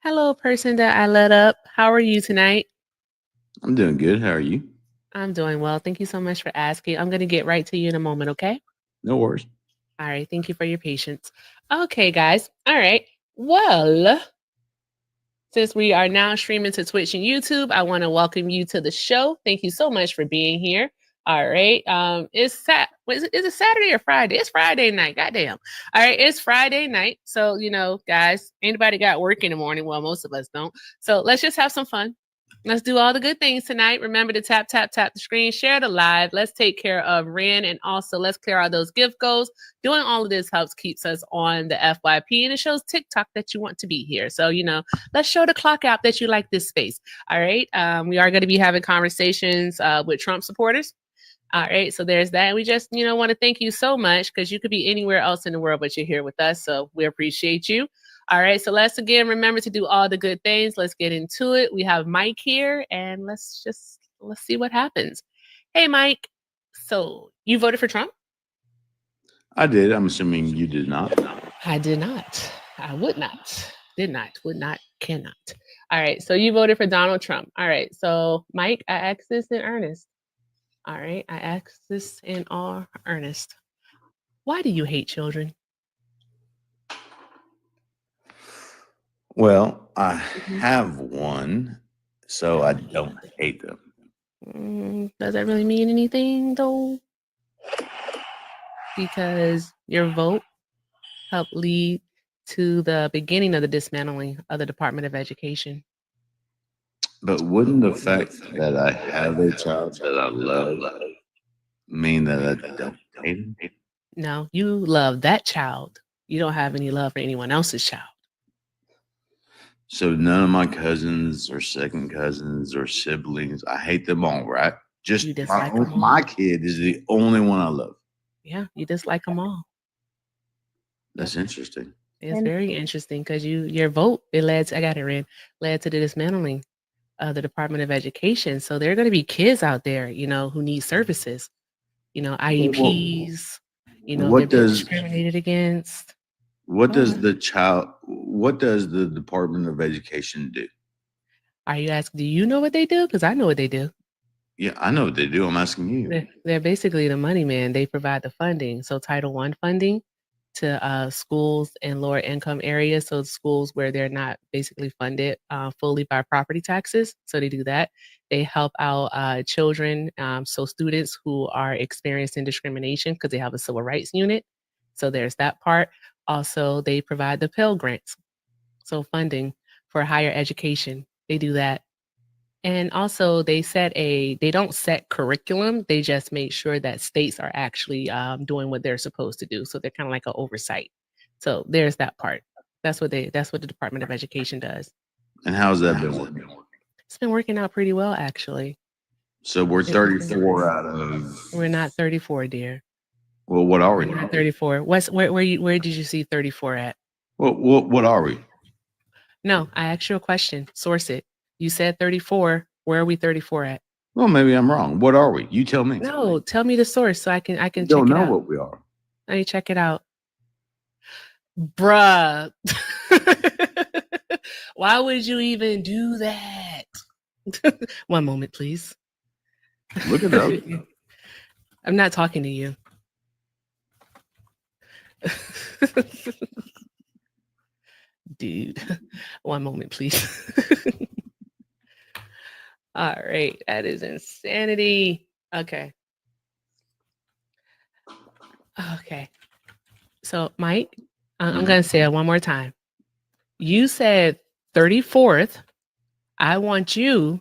Hello, person that I let up. How are you tonight? I'm doing good. How are you? I'm doing well. Thank you so much for asking. I'm going to get right to you in a moment, okay? No worries. All right. Thank you for your patience. Okay, guys. All right. Well, since we are now streaming to Twitch and YouTube, I want to welcome you to the show. Thank you so much for being here. All right. Is it Saturday or Friday? It's Friday night. Goddamn. All right. It's Friday night. So, guys, anybody got work in the morning? Well, most of us don't. So let's just have some fun. Let's do all the good things tonight. Remember to tap, tap, tap the screen, share the live. Let's take care of Ren, and also let's clear out those gift goals. Doing all of this helps keeps us on the FYP, and it shows TikTok that you want to be here. So, let's show the clock out that you like this space. All right. We are going to be having conversations with Trump supporters. All right. So there's that. And we just, want to thank you so much because you could be anywhere else in the world, but you're here with us. So we appreciate you. All right. So let's again remember to do all the good things. Let's get into it. We have Mike here and let's see what happens. Hey, Mike. So you voted for Trump? I did. I'm assuming you did not. I did not. I would not. Did not. Would not. Cannot. All right. So you voted for Donald Trump. All right. So Mike, I asked this in earnest. All right. I asked this in all earnest. Why do you hate children? Well, I have one, so I don't hate them. Does that really mean anything though? Because your vote helped lead to the beginning of the dismantling of the Department of Education. But wouldn't the fact that I have a child that I love mean that I don't hate him? No, you love that child. You don't have any love for anyone else's child. So none of my cousins or second cousins or siblings, I hate them all, right? Just You dislike them all. my kid is the only one I love. Yeah, you dislike them all. That's interesting. It's very interesting because your vote led to the dismantling of the Department of Education. So there are going to be kids out there, who need services, IEPs, what they're being does discriminated against. what does the Department of Education do? Are you asking, do you know what they do? Because I know what they do. Yeah, I know what they do. I'm asking you. They're basically the money man. They provide the funding. So Title I funding to schools in lower income areas. So schools where they're not basically funded fully by property taxes. So they do that. They help out children, so students who are experiencing discrimination because they have a civil rights unit. So there's that part. Also, they provide the Pell Grants. So funding for higher education. They do that. And also they don't set curriculum. They just make sure that states are actually doing what they're supposed to do. So they're kind of like an oversight. So there's that part. That's what the Department of Education does. And how's that been working? It's been working out pretty well, actually. So we're 34 out of. We're not 34, dear. Well, what are we? We're not 34. Where did you see 34 at? Well, what are we? No, I asked you a question. Source it. You said 34. Where are we 34 at? Well, maybe I'm wrong. What are we? You tell me. No, tell me the source so I can check it out. Don't know what we are. Let me check it out. Bruh. Why would you even do that? One moment, please. Look it up. I'm not talking to you. Dude, one moment, please. All right, that is insanity. Okay. So, Mike, I'm going to say it one more time. You said 34th. I want you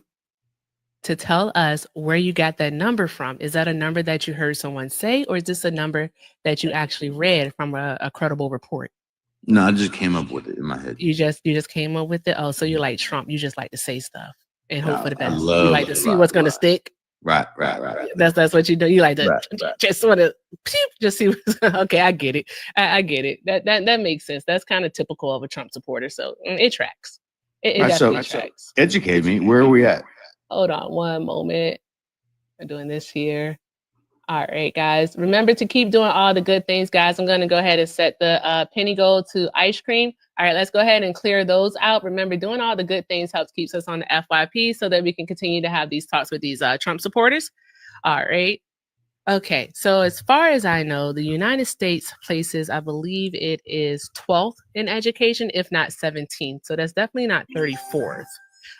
to tell us where you got that number from. Is that a number that you heard someone say, or is this a number that you actually read from a credible report? No, I just came up with it in my head. You just came up with it. Oh, so you're like Trump. You just like to say stuff and hope for the best. You like to see what's going to stick. Right. That's what you do. You like to just sort of just see. Okay, I get it. I get it. That makes sense. That's kind of typical of a Trump supporter. So it tracks. It definitely tracks. Educate me. Where are we at? Hold on one moment. I'm doing this here. All right, guys. Remember to keep doing all the good things, guys. I'm going to go ahead and set the penny gold to ice cream. All right, let's go ahead and clear those out. Remember, doing all the good things helps keeps us on the FYP so that we can continue to have these talks with these Trump supporters. All right. Okay, so as far as I know, the United States places, I believe it is 12th in education, if not 17th. So that's definitely not 34th.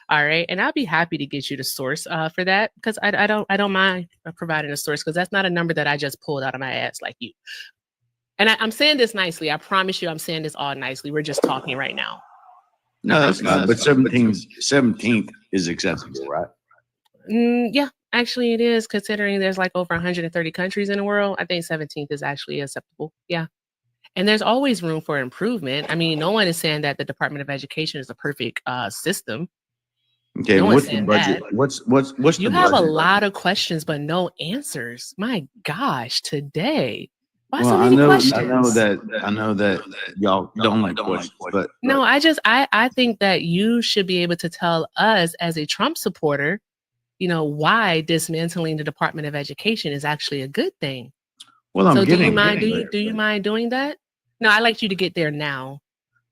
All right, and I'll be happy to get you the source for that because I don't mind providing a source because that's not a number that I just pulled out of my ass like you. And I'm saying this nicely. I promise you, I'm saying this all nicely. We're just talking right now. No, that's fine. But 17th is acceptable, right? Yeah, actually, it is considering there's like over 130 countries in the world. I think 17th is actually acceptable. Yeah. And there's always room for improvement. I mean, no one is saying that the Department of Education is a perfect system. Okay, No what's one's the saying budget? that. What's You the have a budget? lot of questions, but no answers. My gosh, today. Why Well, so I many know questions? that y'all don't like questions, but No, I think that you should be able to tell us as a Trump supporter, you know, why dismantling the Department of Education is actually a good thing. well, I'm So do you getting mind there. do you mind doing that? No, I'd like you to get there now.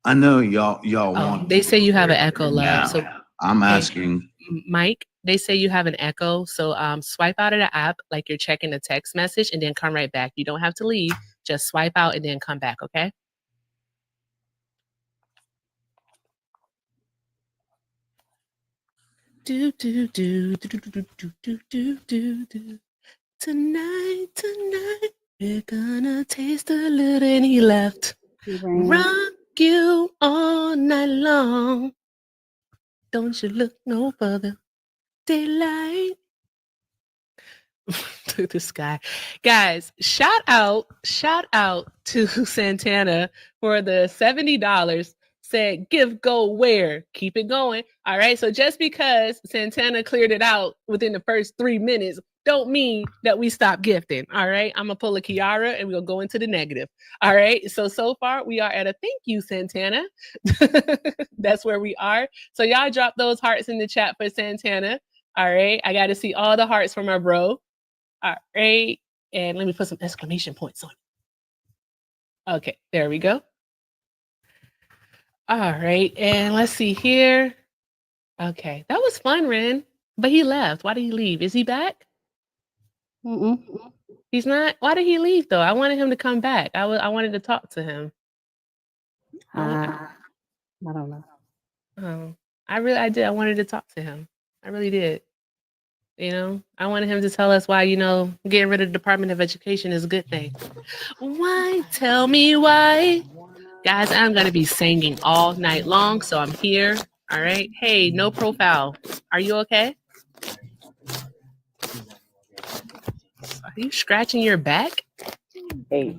I know y'all Oh, want. they say you have an echo, love. Now, So I'm hey, asking. Mike, they say you have an echo. So swipe out of the app like you're checking a text message and then come right back. You don't have to leave. Just swipe out and then come back, okay? Do do do do do do do do do do do. Tonight, we're gonna taste a little. And he left. Rock you all night long. Don't you look no further. Daylight. To the sky. Guys, shout out to Santana for the $70. Said give go where? Keep it going. All right. So just because Santana cleared it out within the first 3 minutes, don't mean that we stop gifting. All right. I'm gonna pull a Kiara and we'll go into the negative. All right. So far we are at a thank you, Santana. That's where we are. So y'all drop those hearts in the chat for Santana. All right. I gotta see all the hearts from our bro. All right. And let me put some exclamation points on it. Okay, there we go. All right. And let's see here. Okay, that was fun, Ren. But he left. Why did he leave? Is he back? He's not. Why did he leave though? I wanted him to come back. I wanted to talk to him. I don't know. Oh, I did. I wanted to talk to him. I really did. You know, I wanted him to tell us why, you know, getting rid of the Department of Education is a good thing. Why? Tell me why. Guys, I'm going to be singing all night long, so I'm here. All right. Hey, no profile. Are you okay? Are you scratching your back? Hey.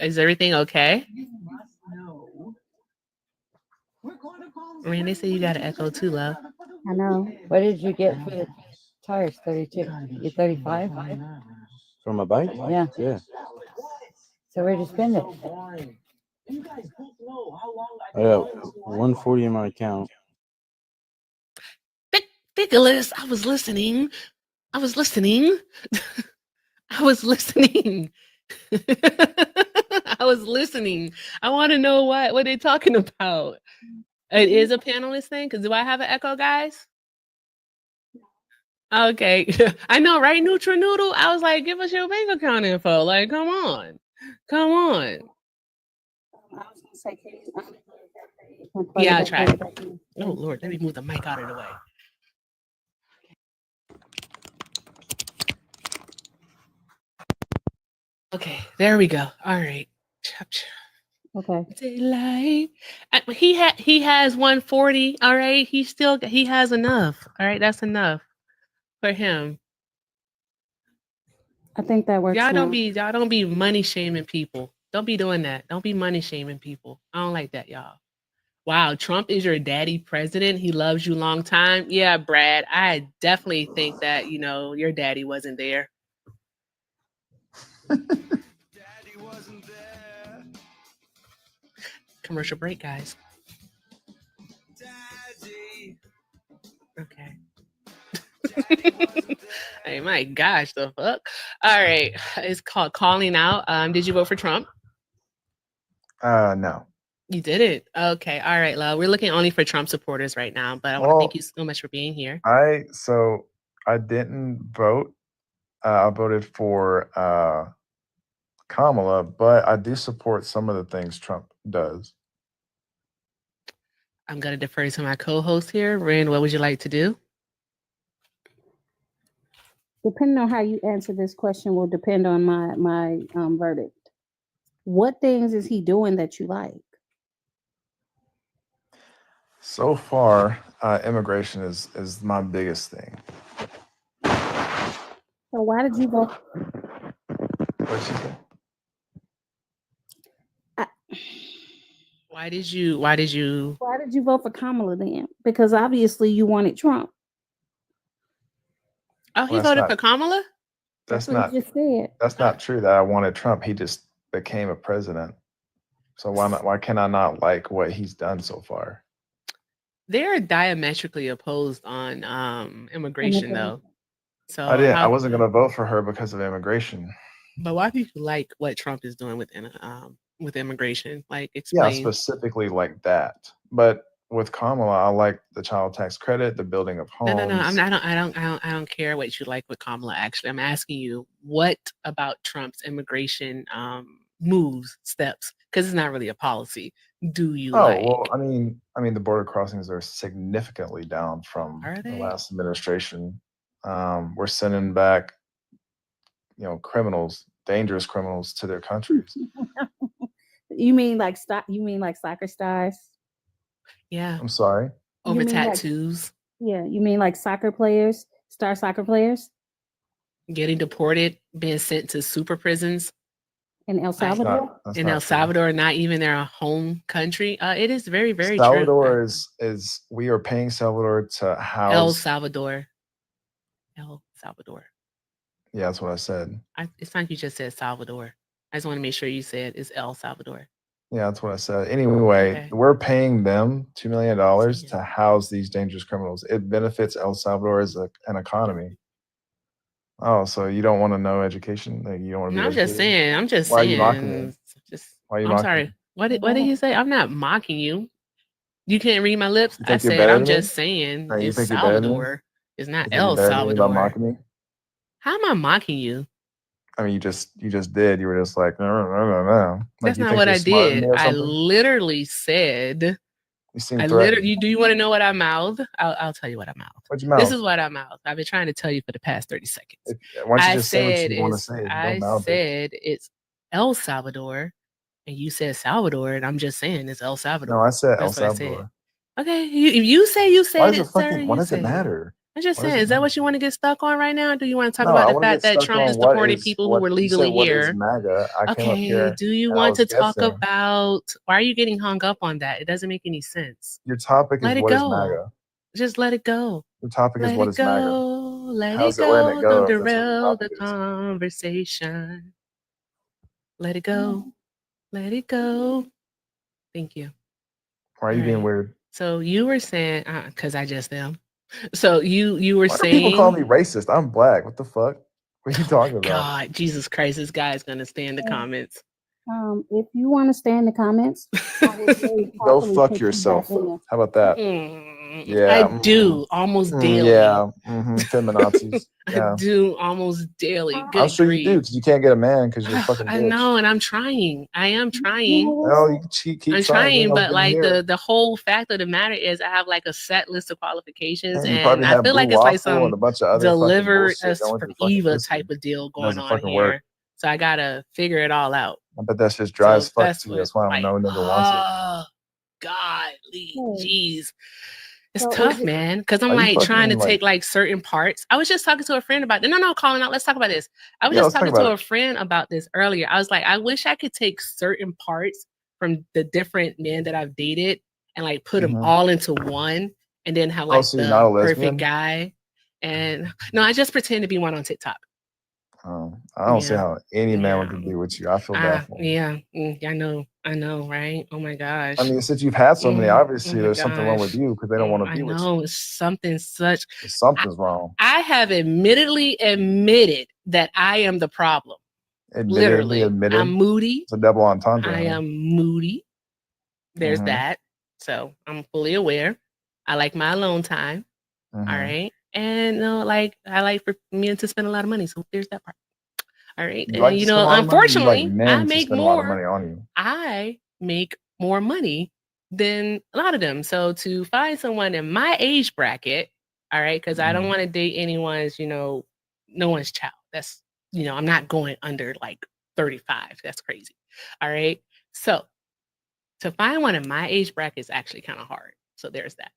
Is everything okay? Man, they say you got an echo too, love. I know. What did you get for the tires? 32. You 35? For my bike? Yeah. Yeah. So where'd you spend it? I got 140 in my account. Nicholas, I was listening. I was listening. I was listening. I was listening. I want to know what they're talking about. It is a panelist thing. Because do I have an echo, guys? Okay. I know, right? Noodle. I was like, give us your bank account info. Like, come on. Come on. Yeah, I tried. Oh, Lord. Let me move the mic out of the way. Okay. There we go. All right. Okay. Daylight. He has 140. All right. He has enough. All right. That's enough for him. I think that works. Y'all don't be money shaming people. Don't be doing that. Don't be money shaming people. I don't like that, y'all. Wow, Trump is your daddy president. He loves you long time. Yeah, Brad. I definitely think that, you know, your daddy wasn't there. Daddy wasn't there. Commercial break, guys. Daddy. Okay. Daddy wasn't there. Hey, my gosh, the fuck. All right, it's called calling out. Did you vote for Trump? No. You did it. Okay. All right, love. We're looking only for Trump supporters right now, but I want to Well, thank you so much for being here. I didn't vote. I voted for Kamala, but I do support some of the things Trump does. I'm going to defer to my co-host here. Ren, what would you like to do? Depending on how you answer this question will depend on my verdict. What things is he doing that you like? So far, immigration is my biggest thing. So why did you vote? What'd she say? Why did you Why did you vote for Kamala then? Because obviously you wanted Trump. Oh, he Well, voted for Kamala? That's what not you just said. That's not true that I wanted Trump. He just became a president. So why can I not like what he's done so far? They're diametrically opposed on immigration though. So I wasn't gonna vote for her because of immigration. But why do you like what Trump is doing with immigration? Like, Yeah, explain. specifically like that. But with Kamala, I like the child tax credit, the building of homes. No. I don't care what you like with Kamala. Actually, I'm asking you, what about Trump's immigration steps? Because it's not really a policy. Do you like? Well, I mean, the border crossings are significantly down from Are the they? last administration. We're sending back, dangerous criminals to their countries. You mean like soccer stars? Yeah. I'm sorry. Over You mean like- tattoos, Yeah, you mean like soccer players, star soccer players getting deported, being sent to super prisons in El Salvador? That's in not El true. Salvador, not even their home country. It is very, very Salvador true. is we are paying Salvador to house. El Salvador. Yeah, that's what I said. It's like you just said Salvador. I just want to make sure you said it's El Salvador. Yeah, that's what I said. Anyway, Okay. we're paying them $2 million to house these dangerous criminals. It benefits El Salvador as an economy. Oh, so you don't want to know education? Like you don't want to be I'm just educated? saying. I'm just Why are saying. you mocking me? Why are you I'm mocking sorry. me? What did he say? I'm not mocking you. You can't read my lips. You I think you're said better I'm than me? just saying You it's think you're better than me? Salvador. It's not You think you're El better than me by Salvador. mocking me? How am I mocking you? I mean, you just did. You were just like, no. That's not what I did. I literally said. You seem I threatened. literally. Do you want to know what I mouthed? I'll tell you what I mouthed. What'd you mouth? This is what I mouthed. I've been trying to tell you for the past 30 seconds. Why don't you I just say said what you want to say? I said it's El Salvador, and you said Salvador, and I'm just saying it's El Salvador. No, I said El That's what I said. Salvador. Okay, if you say you said it, sir. Why does you it say matter? I'm just Why does saying, it is that matter? what you want to get stuck on right now? Or do you want to talk No, I about the wanna fact get that stuck Trump on is what deporting is- people what- who were you said, legally what is here? MAGA? I came up Okay, here do you and I want was to talk guessing. about why are you getting hung up on that? It doesn't make any sense. Your topic Let is it what is go. MAGA? Just let it go. Your topic is Let what it is MAGA? go. Let How's it it letting go. it go Don't if that's what the derail the topic is? conversation. Let it go. Let it go. Thank you. Why are you being Alright. weird? So you were saying, because I just am. So you were Why do saying, people call me racist? I'm black. What the fuck? What are you talking about? God, Jesus Christ, this guy is gonna stay in the comments. If you want to stay in the comments, I will very Go happily fuck put you yourself. back in there. How about that? I do almost daily. Yeah. Feminazis. I Yeah. do almost daily. I'm Good sure you do grief. because you can't get a man because you're a fucking bitch. I know, and I'm trying. I am trying. Well, you can keep I'm trying. trying, but like the whole fact of the matter is, I have like a set list of qualifications, And you and probably I have feel like Blue it's like Waffle and some a bunch of other deliver fucking us bullshit. from Eva type of deal going Doesn't on fucking here. work. So I gotta figure it all out. I bet that's just dry as fuck that's to you. what That's why like, no nigga wants it. oh, godly, jeez. It's So tough, is it- man, because I'm Are you like trying to fucking, take like certain parts. I was just talking to a friend about it. No, calling out. Let's talk about this. I was Yeah, just let's talk talking to about a friend about this earlier. I was like, I wish I could take certain parts from the different men that I've dated and like put them Mhm. all into one, and then have like so you're not a the lesbian? perfect guy. And no, I just pretend to be one on TikTok. I don't see Yeah. how any man would Yeah. be with you. I feel bad for him. Yeah. I know, right? Oh my gosh. I mean, since you've had so many, Oh obviously my there's something wrong with gosh. you because they don't want to I be with you. know it's something such. Something's wrong. I have admitted that I am the problem. Literally, Admitted. I'm moody. It's a double entendre. I huh? am moody. There's Mhm. that. So I'm fully aware. I like my alone time. All Mhm. right. And like I like for men to spend a lot of money. So there's that part. All right. You like And to spend a lot of money, or you like unfortunately, men I to make spend a lot of money more. on you. I make more money than a lot of them. So to find someone in my age bracket, all right, because I don't Mhm. want to date anyone's, no one's child. That's, I'm not going under like 35. That's crazy. All right. So to find one in my age bracket is actually kind of hard. So there's that.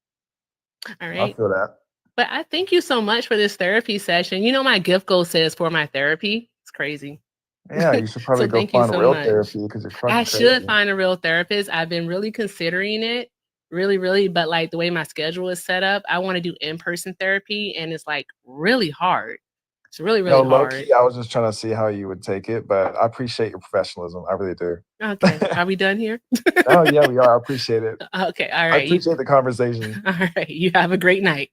All I right. feel that. But I thank you so much for this therapy session. My gift goal says for my therapy. It's crazy. Yeah, you should probably So go thank you find so real much. therapy because you're I fucking should crazy. find a real therapist. I've been really considering it, really, really. But like the way my schedule is set up, I want to do in-person therapy, and it's like really hard. It's really, really Low hard. key, I was just trying to see how you would take it, but I appreciate your professionalism. I really do. Okay, are we done here? Oh yeah, we are. I appreciate it. Okay, all I right. appreciate the conversation. All right, you have a great night.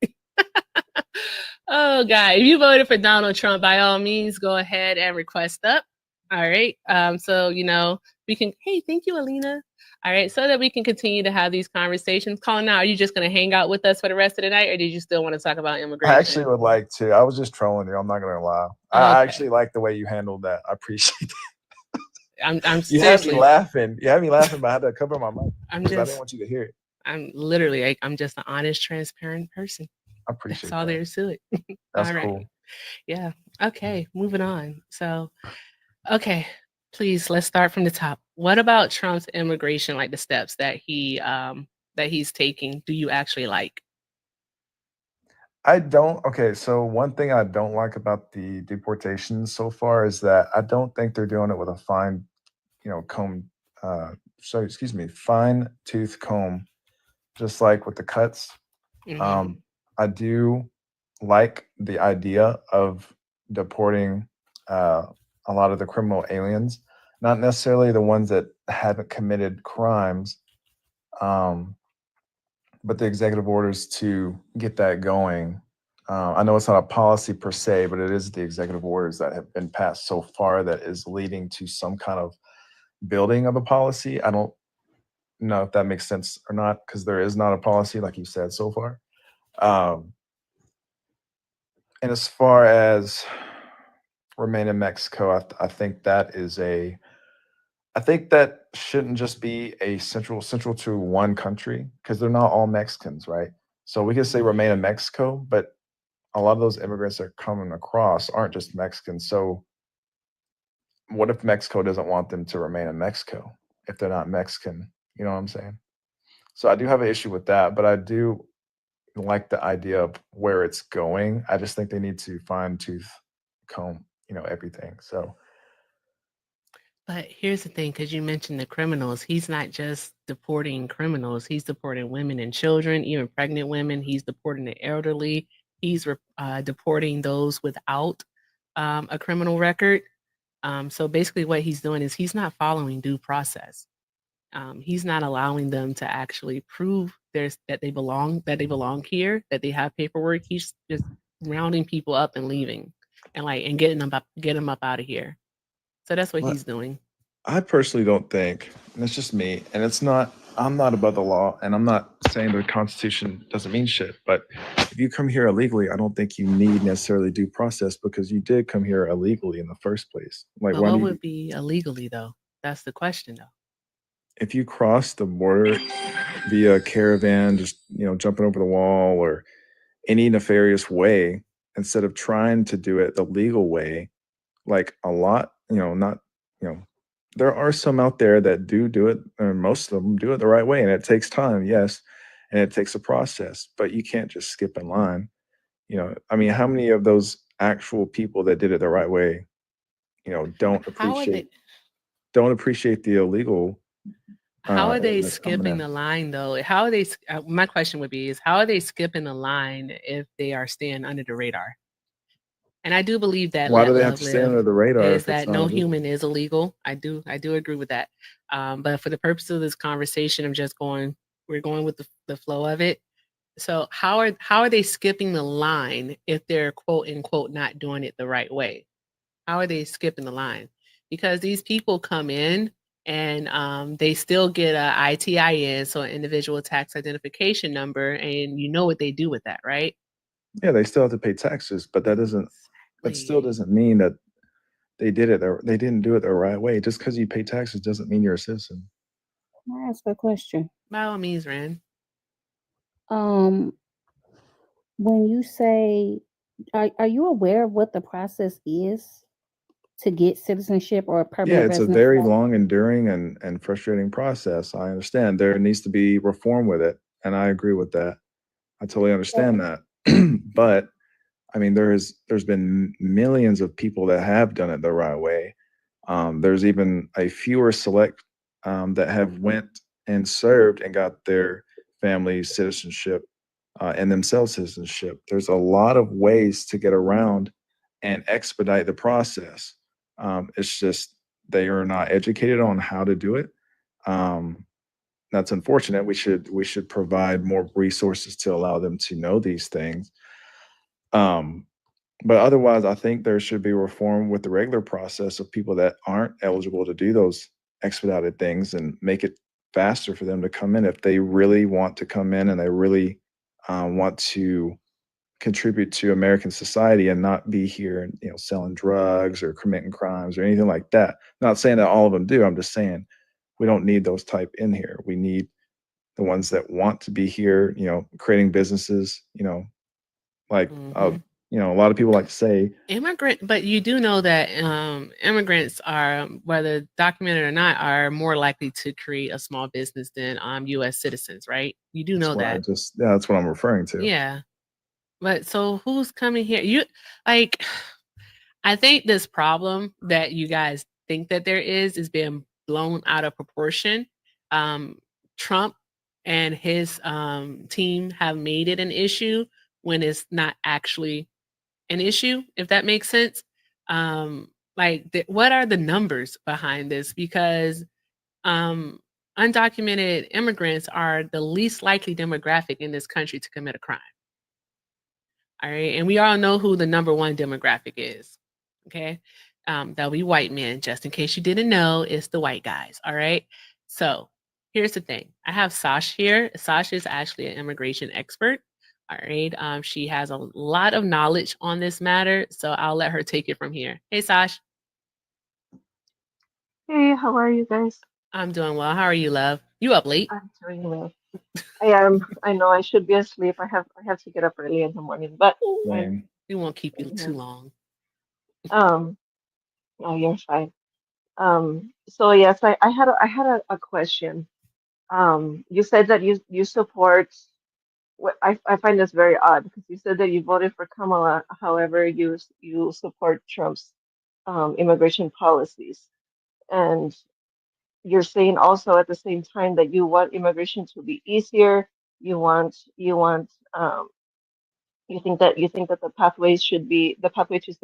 Oh, God, if you voted for Donald Trump, by all means, go ahead and request up. All right. So, we can, hey, thank you, Alina. All right. So that we can continue to have these conversations. Colin, now, are you just going to hang out with us for the rest of the night, or did you still want to talk about I immigration? actually would like to. I was just trolling you. I'm not gonna lie. I Okay. actually like the way you handled that. I appreciate it. I'm You had me seriously, laughing. You had me laughing, but I had to cover my mic I'm because I didn't just, want you to hear it. I'm literally, like, I'm just an honest, transparent person. I appreciate That's all that. there is to it. That's All right. cool. Yeah. Okay. Moving on. So, okay, please let's start from the top. What about Trump's immigration, like the steps that he's taking? Do you actually like? I don't. Okay, so one thing I don't like about the deportations so far is that I don't think they're doing it with a fine, comb. Sorry, excuse me, fine tooth comb, just like with the cuts. Mhm. I do like the idea of deporting a lot of the criminal aliens, not necessarily the ones that haven't committed crimes, um, but the executive orders to get that going. I know it's not a policy per se, but it is the executive orders that have been passed so far that is leading to some kind of building of a policy. I don't know if that makes sense or not because there is not a policy like you said so far. And as far as remain in Mexico, I think that is I think that shouldn't just be a central to one country because they're not all Mexicans, right? So we could say remain in Mexico, but a lot of those immigrants that are coming across aren't just Mexicans. So what if Mexico doesn't want them to remain in Mexico if they're not Mexican? You know what I'm saying? So I do have an issue with that, but I do like the idea of where it's going. I just think they need to fine tooth comb, everything. So But here's the thing, because you mentioned the criminals, he's not just deporting criminals, he's deporting women and children, even pregnant women. He's deporting the elderly. He's deporting those without a criminal record. So basically, what he's doing is he's not following due process. He's not allowing them to actually prove that they belong here, that they have paperwork. He's just rounding people up and leaving, and getting them up out of here. So that's what Well, he's doing. I personally don't think, and it's just me, and I'm not above the law, and I'm not saying the Constitution doesn't mean shit, but if you come here illegally, I don't think you need necessarily due process because you did come here illegally in the first place. Like, But why what do you, would be illegally though? That's the question though. if you cross the border via caravan, just, jumping over the wall or any nefarious way, instead of trying to do it the legal way, like a lot, not, there are some out there that do it, or most of them do it the right way, and it takes time, yes, and it takes a process, but you can't just skip in line. I mean, how many of those actual people that did it the right way, don't How are they? appreciate the illegal How are they aliens coming skipping in? the line though? How are they? My question would be: is how are they skipping the line if they are staying under the radar? And I do believe that Why do let they have love to stay live under the radar is if it's that not no illegal? human is illegal. I do agree with that. But for the purpose of this conversation, we're going with the flow of it. So how are they skipping the line if they're quote unquote not doing it the right way? How are they skipping the line? Because these people come in and they still get a ITIN, so an individual tax identification number, and you know what they do with that, right? Yeah, they still have to pay taxes, but that still doesn't mean that they didn't do it the right way. Just because you pay taxes doesn't mean you're a citizen. Can I ask a question? By all means, Rand. Um, when you say, are you aware of what the process is to get citizenship or a Yeah, permanent it's a resident very status? long, enduring, and frustrating process. I understand there needs to be reform with it, and I agree with that. I totally understand that. But I mean, there's been millions of people that have done it the right way. There's even a fewer select that have went and served and got their family citizenship and themselves citizenship. There's a lot of ways to get around and expedite the process. It's just they are not educated on how to do it. Um, that's unfortunate. We should provide more resources to allow them to know these things. Um, but otherwise, I think there should be reform with the regular process of people that aren't eligible to do those expedited things and make it faster for them to come in if they really want to come in and they really want to contribute to American society and not be here and selling drugs or committing crimes or anything like that. Not saying that all of them do. I'm just saying we don't need those type in here. We need the ones that want to be here, creating businesses, like Mhm. a lot of people like to say, But you do know that immigrants are, whether documented or not, are more likely to create a small business than U.S. citizens, right? You do know that. that's what I'm referring to. Yeah. But so who's coming here? Like, I think this problem that you guys think that there is being blown out of proportion. Trump and his team have made it an issue when it's not actually an issue, if that makes sense. What are the numbers behind this? Because um, undocumented immigrants are the least likely demographic in this country to commit a crime. All right. And we all know who the number one demographic is. Okay. That'll be white men. Just in case you didn't know, it's the white guys. All right. So here's the thing. I have Sash here. Sash is actually an immigration expert. All right. She has a lot of knowledge on this matter. So I'll let her take it from here. Hey, Sash. Hey, how are you guys? I'm doing well. How are you, love? You up late? I'm doing well. I am. I know I should be asleep. I have to get up early in the morning, but Same. We won't keep you yeah. too long. No, you're fine. So yes, I had a question. You said that you support what I find this very odd because you said that you voted for Kamala, however, you support Trump's immigration policies. And you're saying also at the same time that you want immigration to be easier. You think that the pathway to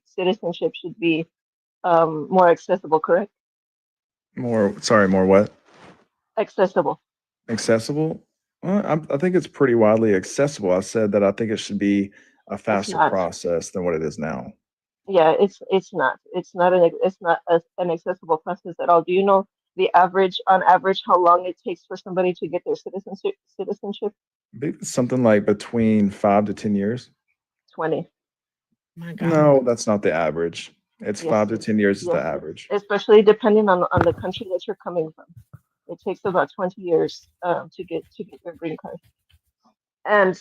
citizenship should be more accessible, correct? More what? Accessible. Accessible? I think it's pretty widely accessible. I said that I think it should be a It's faster not. process than what it is now. Yeah, it's not. It's not an accessible process at all. Do you know on average, how long it takes for somebody to get their citizenship? Maybe something like between 5 to 10 years. 20. My God. No, that's not the average. It's Yes, 5 to 10 years is the yes, average. especially depending on the country that you're coming from. It takes about 20 years to get your green card. And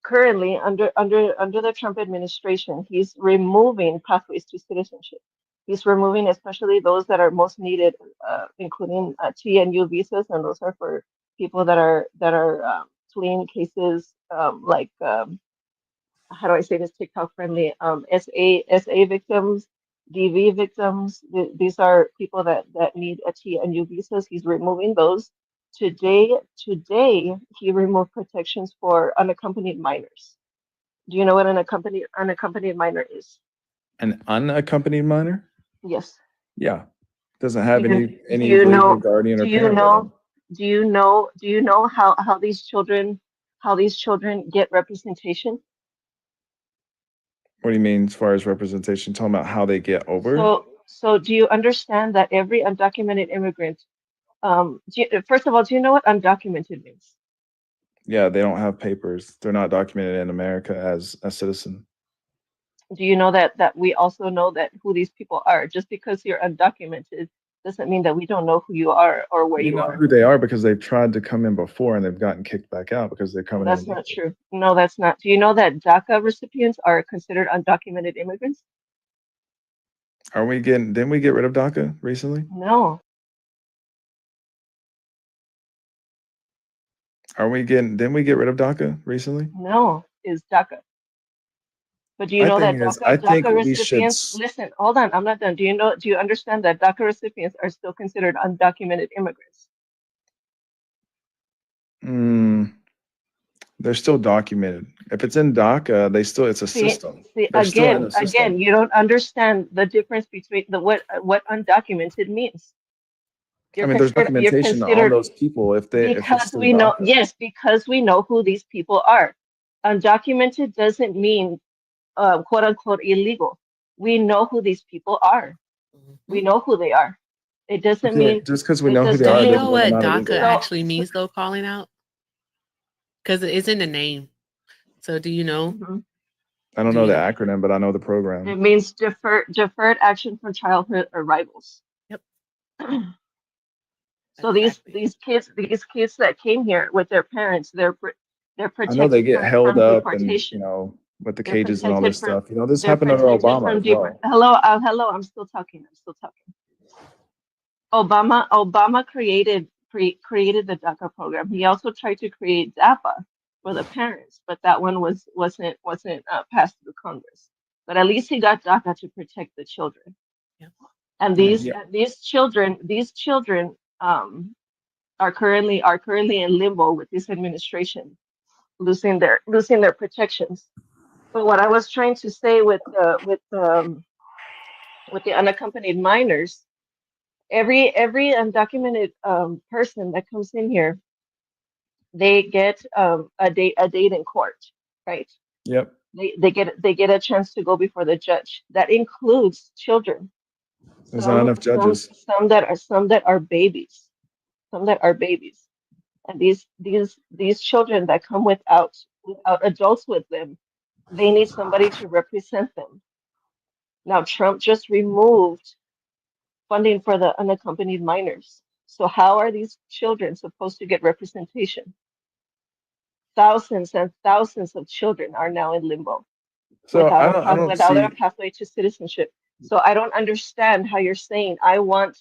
currently, under the Trump administration, he's removing pathways to citizenship. He's removing especially those that are most needed, including T and U visas, and those are for people that are fleeing cases like how do I say this TikTok friendly? SA victims, DV victims. These are people that need a T and U visas. He's removing those. Today he removed protections for unaccompanied minors. Do you know what an unaccompanied minor is? An unaccompanied minor? Yes. Yeah. Doesn't have Do you, any do you legal know? guardian or Do you parent with them. know? Do you know how these children get representation? What do you mean as far as representation? Talking about how they get over? So do you understand that every undocumented immigrant, first of all, do you know what undocumented means? Yeah, they don't have papers. They're not documented in America as a citizen. Do you know that we also know that who these people are? Just because you're undocumented doesn't mean that we don't know who you are or where You you know are. who they are because they've tried to come in before and they've gotten kicked back out because they're coming That's in. not true. No, that's not. Do you know that DACA recipients are considered undocumented immigrants? Didn't we get rid of DACA recently? No. Didn't we get rid of DACA recently? No, is DACA. But do you My know that thing is, I think DACA we should. recipients, listen, hold on, I'm not done. Do you understand that DACA recipients are still considered undocumented immigrants? They're still documented. If it's in DACA, it's a system. See, They're still in a system. again, you don't understand the difference between what undocumented means. I mean, there's documentation on those people if it's because still we know, DACA. yes, because we know who these people are. Undocumented doesn't mean quote unquote illegal. We know who these people are. We know who they are. It doesn't mean just because we it know who they doesn't are. Do you mean- know what they're not DACA illegal. actually means though, calling out? Because it's in the name. So do you know? Mhm. I don't know the acronym, but I know the program. It means deferred action from childhood arrivals. Yep. So Exactly. these kids that came here with their parents, they're protected. I know they get held from up and deportation. with the They're cages and all this protected stuff. This they're happened under protected Obama from as well. Hello, I'm still talking. Obama created the DACA program. He also tried to create DAPA for the parents, but that one wasn't passed through Congress. But at least he got DACA to protect the children. Yeah. And these children are currently in limbo with this administration, losing their protections. But what I was trying to say with the unaccompanied minors, every undocumented person that comes in here, they get a date in court, right? Yep. They get a chance to go before the judge. That includes children. There's not enough judges. Some that are babies. And these children that come without adults with them, they need somebody to represent them. Now Trump just removed funding for the unaccompanied minors. So how are these children supposed to get representation? Thousands and thousands of children are now in limbo So without a pathway to citizenship. So I don't understand how you're saying I want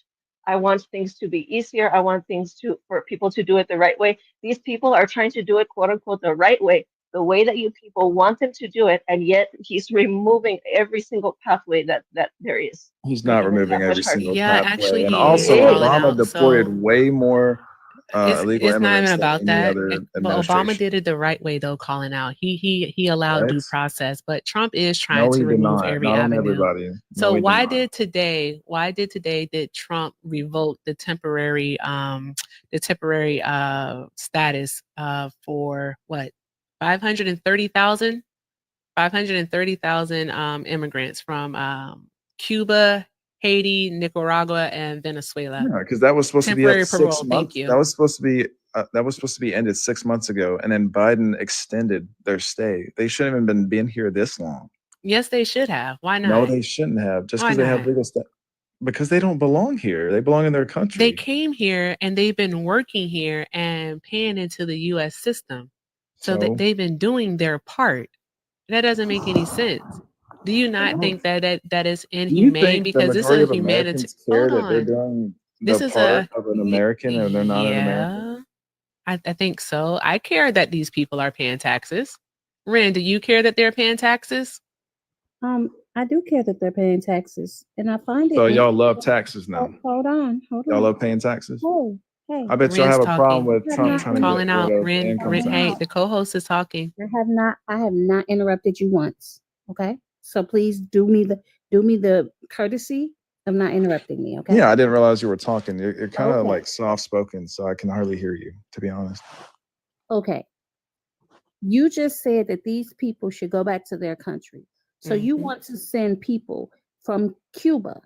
things to be easier. I want things for people to do it the right way. These people are trying to do it, quote unquote, the right way, the way that you people want them to do it, and yet he's removing every single pathway that there is. He's not removing every single Yeah, pathway. actually, And he also, is calling Obama out, deported so way more illegal it's not immigrants even than about any that. other But Obama administration. did it the right way, though, calling out. He allowed due What? process, but Trump is No, trying he to did remove not. every Not on avenue. everybody. So No, he why did did today did Trump revoke the temporary status for what 530,000 immigrants from Cuba, Haiti, Nicaragua, and Venezuela. Yeah, because that was supposed to be up Temporary 6 parole, months. thank you. That was supposed to be ended 6 months ago, and then Biden extended their stay. They shouldn't have even been here this long. Yes, they should have. Why not? No, they shouldn't have. Just Why because they have not? legal status. Because they don't belong here. They belong in their country. They came here and they've been working here and paying into the U.S. system. So they've been doing their part. That doesn't make any sense. Do you not think that is Do you inhumane? think the Because this majority is of a humanity. Americans care Hold that they're on. doing This the is part of an American and they're not an American? I think so. I care that these people are paying taxes. Ren, do you care that they're paying taxes? I do care that they're paying taxes, and I find it. So y'all love taxes now. Hold on. Y'all love paying taxes? Hey, Hey, I bet you'll Ren's have a problem talking. with Trump Ren's trying to Calling get rid out. of Ren, income Ren, hey, tax. the co-host is talking. I have not interrupted you once. Okay. So please do me the courtesy of not interrupting me. Okay. Yeah, I didn't realize you were talking. You're kind of Okay. like soft spoken, so I can hardly hear you, to be honest. Okay. You just said that these people should go back to their country. So you Mhm. want to send people from Cuba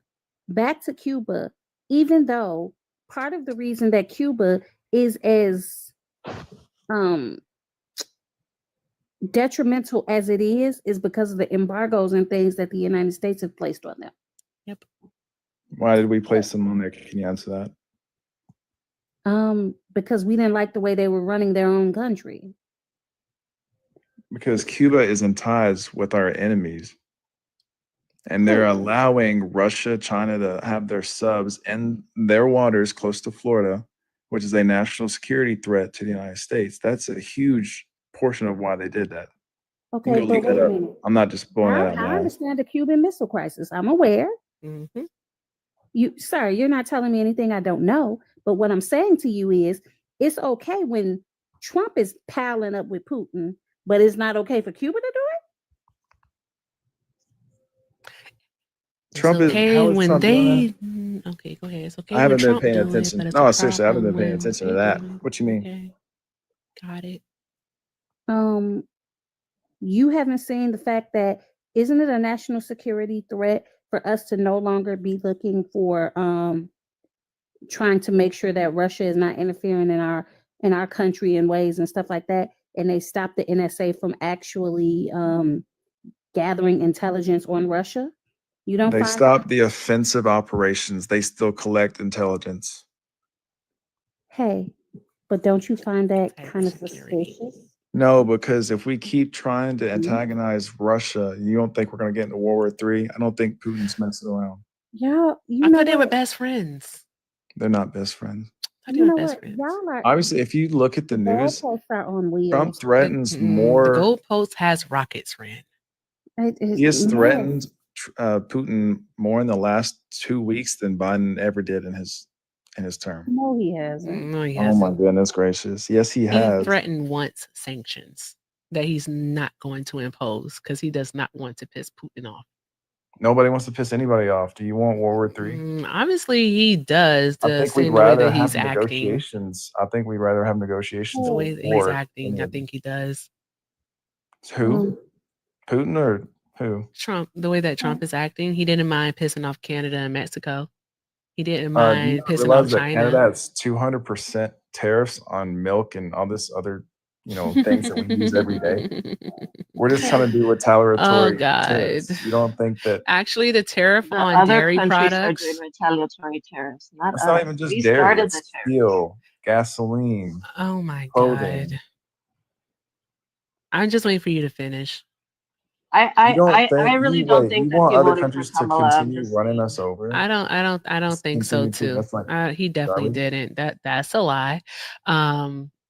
back to Cuba, even though part of the reason that Cuba is as detrimental as it is because of the embargoes and things that the United States have placed on them. Yep. Why did we place them on there? Can you answer that? Because we didn't like the way they were running their own country. Because Cuba is in ties with our enemies. And they're allowing Russia, China to have their subs in their waters close to Florida, which is a national security threat to the United States. That's a huge portion of why they did that. Okay, Go but look wait that a up. minute. I'm not just blowing that out I now. understand the Cuban Missile Crisis. I'm aware. Mm-hmm. Sir, you're not telling me anything I don't know. But what I'm saying to you is, it's okay when Trump is palling up with Putin, but it's not okay for Cuba to do it. Trump it's is okay how is when Trump doing that? okay, go ahead. It's okay I when haven't been Trump paying do it, attention. but it's No, a seriously, I haven't been problem paying when attention to they that. do it. What you mean? Okay, got it. You haven't seen the fact that isn't it a national security threat for us to no longer be looking for trying to make sure that Russia is not interfering in our country in ways and stuff like that, and they stopped the NSA from actually gathering intelligence on Russia. You don't They find stopped the offensive operations. They still collect intelligence. Hey, but don't you find that kind of Cybersecurity. suspicious? No, because if we keep trying to Mhm. antagonize Russia, you don't think we're going to get into World War III? I don't think Putin's messing around. Y'all, you I know thought they were what? best friends. They're not best friends. I thought they You were know best what? friends. Y'all are Obviously, if you look at the news, goalposts are on wheels. Trump threatens The more. goalpost has rockets, Ren. He has No. threatened Putin more in the last 2 weeks than Biden ever did in his term. No, he hasn't. No, he Oh hasn't. my goodness gracious! Yes, he He has. threatened once sanctions that he's not going to impose because he does not want to piss Putin off. Nobody wants to piss anybody off. Do you want World War III? Obviously, he does. I The think we'd same way rather that have he's acting. negotiations. I think we'd rather have negotiations. The way that he's before acting, I any of think he does. Who? Putin or who? Trump, the way that Trump is acting, he didn't mind pissing off Canada and Mexico. He didn't Do you mind not pissing realize off that China. Canada has 200% tariffs on milk and all this other, things that we use every day? We're just trying to do retaliatory Oh God! tariffs. You don't think that Actually, the tariff The on other dairy countries products. are doing retaliatory tariffs, not it's us. not even just We dairy, started it's the tariffs. steel, gasoline, Oh my clothing. God! I'm just waiting for you to finish. I really don't think you that want he other voted for countries to Kamala. I'm continue just running saying. us over? I don't think so continue to- too. that's like He definitely garbage. didn't. That's a lie.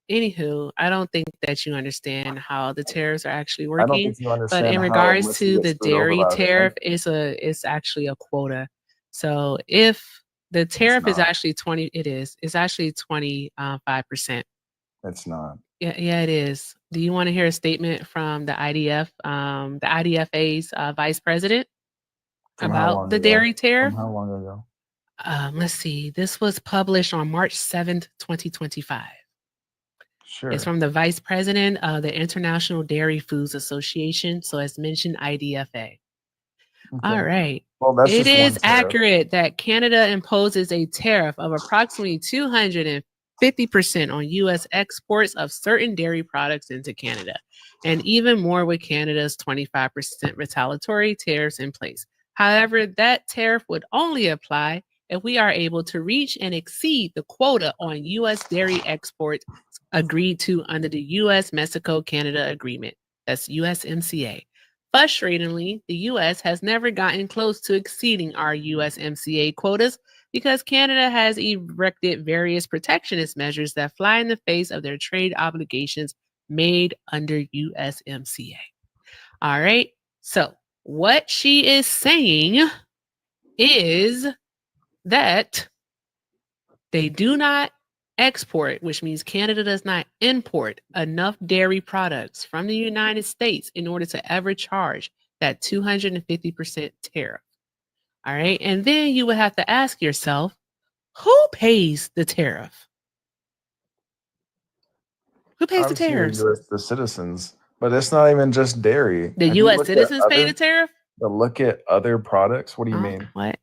Anywho, I don't think that you understand how the tariffs are actually I don't working. think you But understand in how regards Melissa to gets the screwed over dairy by them. tariff, it's actually a quota. So if the tariff is not. actually 20, it's actually 25%. It's not. Yeah, it is. Do you want to hear a statement from the IDF, the IDFA's vice president From how long about the ago? dairy tariff? From how long ago? Let's see. This was published on March 7th, 2025. Sure. It's from the vice president of the International Dairy Foods Association. So as mentioned, IDFA. Okay. All right. Well, that's It just one is tariff. accurate that Canada imposes a tariff of approximately 250% on U.S. exports of certain dairy products into Canada, and even more with Canada's 25% retaliatory tariffs in place. However, that tariff would only apply if we are able to reach and exceed the quota on U.S. dairy exports agreed to under the U.S.-Mexico-Canada Agreement. That's USMCA. Frustratingly, the U.S. has never gotten close to exceeding our USMCA quotas because Canada has erected various protectionist measures that fly in the face of their trade obligations made under USMCA. All right, so what she is saying is that they do not export, which means Canada does not import enough dairy products from the United States in order to ever charge that 250% tariff. All right. And then you would have to ask yourself, who pays the tariff? Who pays the Obviously, tariffs? the citizens, but it's not even just dairy. The Have you U.S. looked at citizens pay the other- tariff? to look at other products? What do you Oh, mean? what?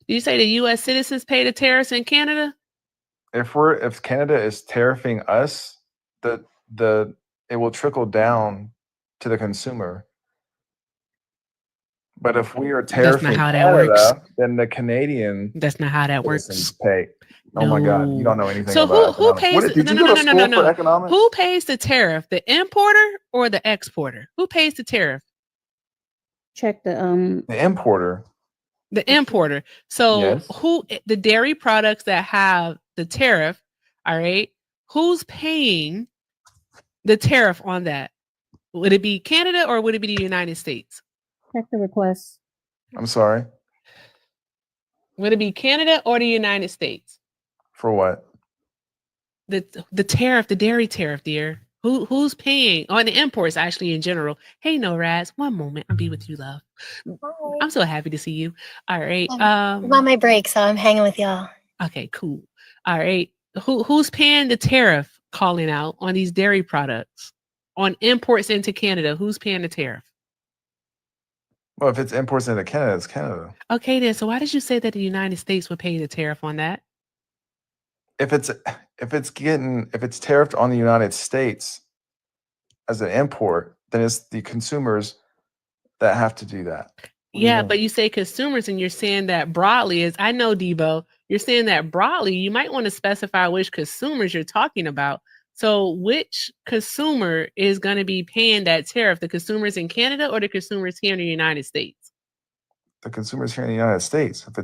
Do you say the U.S. citizens pay the tariffs in Canada? If Canada is tariffing us, it will trickle down to the consumer. But if we are That's not tariffing how that works. Canada, then the Canadian That's not how that citizens works. pay. Oh my God, you don't know anything So about who economics. pays? What, did no, you no, go no, to no, school no, for no. economics? Who pays the tariff? The importer or the exporter? Who pays the tariff? Check the The importer. The importer. So Yes. the dairy products that have the tariff, all right, who's paying the tariff on that? Would it be Canada or would it be the United States? check the request. I'm sorry. Would it be Canada or the United States? For what? The tariff, the dairy tariff, dear. Who's paying on the imports actually in general? Hey, no, Raz, one moment. I'll be with you, love. I'm so happy to see you. All right. I'm on my break, so I'm hanging with y'all. Okay, cool. All right. Who's paying the tariff calling out on these dairy products? On imports into Canada, who's paying the tariff? Well, if it's imports into Canada, it's Canada. Okay, then. So why did you say that the United States would pay the tariff on that? If it's tariffed on the United States as an import, then it's the consumers that have to do that. What do you Yeah, mean? but you say consumers and you're saying that broadly is, I know, Debo, you're saying that broadly, you might want to specify which consumers you're talking about. So which consumer is going to be paying that tariff? The consumers in Canada or the consumers here in the United States? The consumers here in the United States, if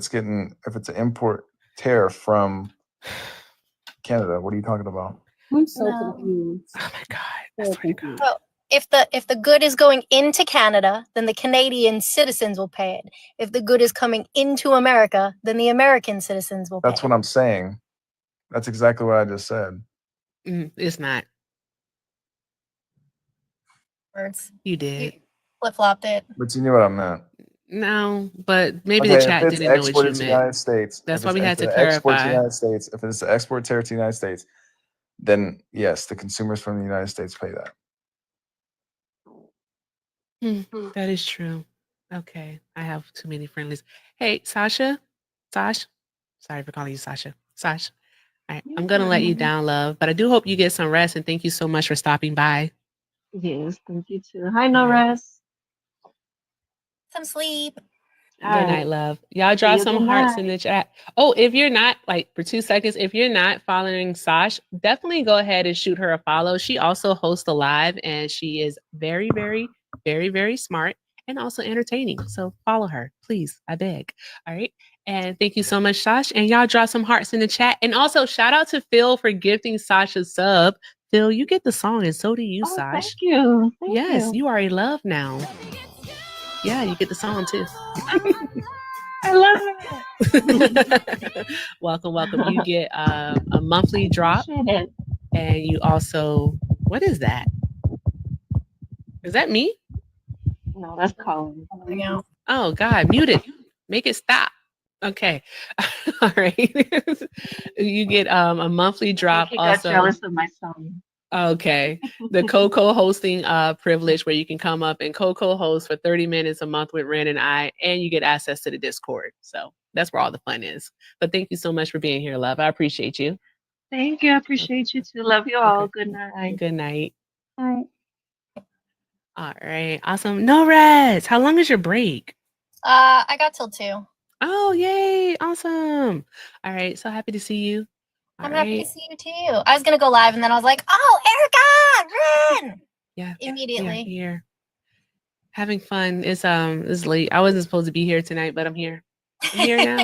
it's an import tariff from Canada, what are you talking about? I'm so No. confused. Oh my God. I So swear to God. confused. Well, if the good is going into Canada, then the Canadian citizens will pay it. If the good is coming into America, then the American citizens will pay That's what I'm saying. That's exactly what I just said. It's not. Words. You did. Flip flopped it. But you knew what I meant. No, but maybe Okay, the chat if it's didn't know what you exported to the meant. United States, That's if why it's we had to an export to the clarify. United States, if it's an export tariff to the United States, then yes, the consumers from the United States pay that. That is true. Okay. I have too many friendlies. Hey, Sasha. Sash. Sorry for calling you Sasha. Sash. All right. I'm going to let you down, love, but I do hope you get some rest and thank you so much for stopping by. Yes, thank you too. Hi, Norris. Some sleep. Good night, love. Y'all draw you. some Good hearts in night. the chat. Oh, if you're not, like for 2 seconds, if you're not following Sash, definitely go ahead and shoot her a follow. She also hosts a live and she is very, very, very, very smart and also entertaining. So follow her, please. I beg. All right. And thank you so much, Sash. And y'all draw some hearts in the chat. And also shout out to Phil for gifting Sasha a sub. Phil, you get the song and so do you, Oh, Sash. thank you. Thank Yes, you. you are a love now. Yeah, you get the song too. I love it. Welcome. You get a monthly drop, Appreciate it. and you also, what is that? Is that me? No, that's Colin. You know. Oh God, mute it. Make it stop. Okay. All right. You get a monthly drop He got also. jealous of my song. Okay. The co-hosting privilege where you can come up and co-host for 30 minutes a month with Ren and I, and you get access to the Discord. So that's where all the fun is. But thank you so much for being here, love. I appreciate you. Thank you. I appreciate you too. Love you all. Good night. Good night. All right. All right. Awesome. No rest. How long is your break? I got till 2. Oh, yay. Awesome. All right. So happy to see you. I'm happy to see you too. I was gonna go live and then I was like, oh, Erica, run! Yeah. Immediately. Here. Having fun. It's late. I wasn't supposed to be here tonight, but I'm here. I'm here now.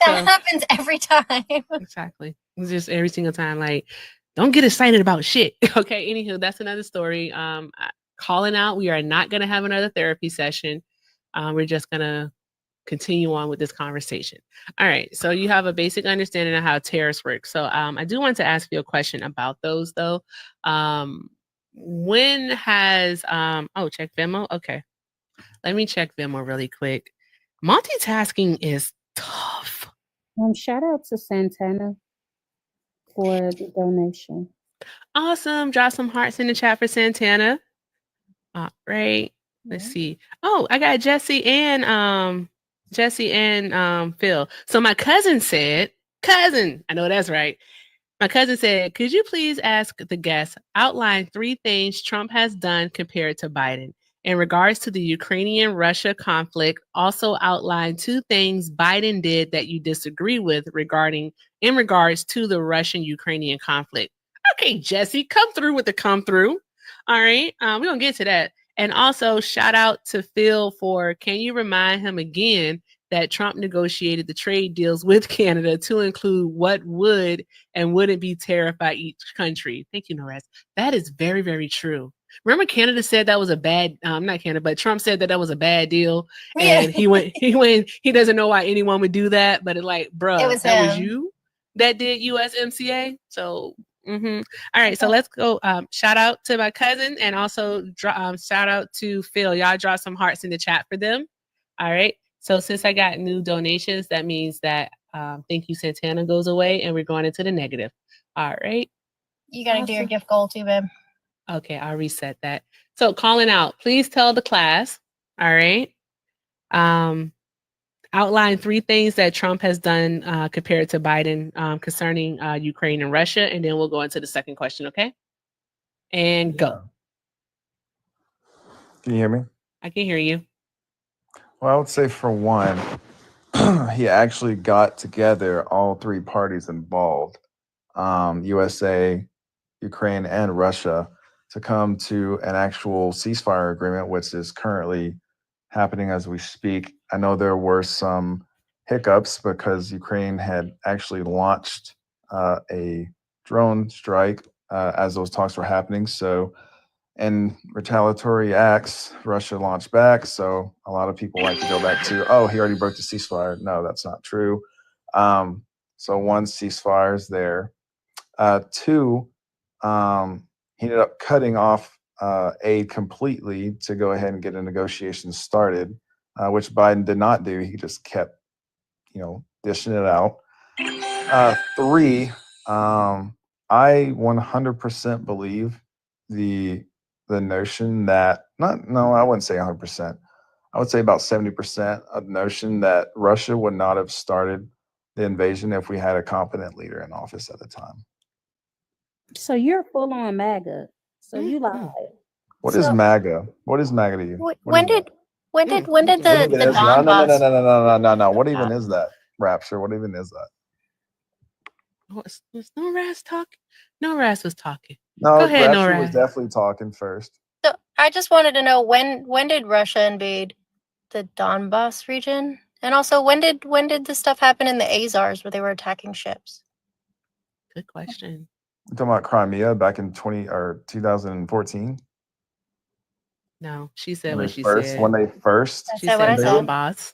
That happens every time. Exactly. It's just every single time. Like, don't get excited about shit. Okay. Anywho, that's another story. Calling out. We are not gonna have another therapy session. We're just gonna continue on with this conversation. All right. So you have a basic understanding of how tariffs work. So I do want to ask you a question about those though. When has check Venmo? Okay. Let me check Venmo really quick. Multitasking is tough. Shout out to Santana for the donation. Awesome. Drop some hearts in the chat for Santana. All right. Let's see. Oh, I got Jesse and Phil. So my cousin, I know that's right. My cousin said, could you please ask the guests, outline 3 things Trump has done compared to Biden? In regards to the Ukrainian-Russia conflict, also outline 2 things Biden did that you disagree with in regards to the Russian-Ukrainian conflict. Okay, Jesse, come through with the come through. All right, we're going to get to that. And also shout out to Phil for, can you remind him again that Trump negotiated the trade deals with Canada to include what would and wouldn't be tariffed by each country. Thank you, Norez. That is very, very true. Remember Canada said that was a bad, not Canada, but Trump said that was a bad deal. And he doesn't know why anyone would do that. But it's like, bro, was you that did USMCA. So, all right. So let's go. Shout out to my cousin and also shout out to Phil. Y'all drop some hearts in the chat for them. All right. So since I got new donations, that means that thank you, Santana goes away and we're going into the negative. All right. You got to do your gift goal too, babe. Okay, I'll reset that. So calling out, please tell the class, all right, outline 3 things that Trump has done compared to Biden concerning Ukraine and Russia, and then we'll go into the second question, okay? And go. Can you hear me? I can hear you. Well, I would say for one, he actually got together all 3 parties involved, USA, Ukraine, and Russia, to come to an actual ceasefire agreement, which is currently happening as we speak. I know there were some hiccups because Ukraine had actually launched a drone strike as those talks were happening. So, in retaliatory acts, Russia launched back. So a lot of people like to go back to, oh, he already broke the ceasefire. No, that's not true. So 1, ceasefire is there. 2, he ended up cutting off aid completely to go ahead and get a negotiation started, which Biden did not do. He just kept, dishing it out. 3, I 100% believe the notion that I wouldn't say 100%. I would say about 70% of the notion that Russia would not have started the invasion if we had a competent leader in office at the time. So you're full on MAGA. So you lied. What is MAGA? What is MAGA to you? When did the Donbass? No. What even is that? Rapture. What even is that? Was Norez talking? Norez was talking. No, go ahead, Rapture Norez. was definitely talking first. So I just wanted to know when did Russia invade the Donbass region? And also when did this stuff happen in the Azores where they were attacking ships? Good question. You talking about Crimea back in 2014? No, she said When what she first, said. when they first. That's She what I said said. Donbass.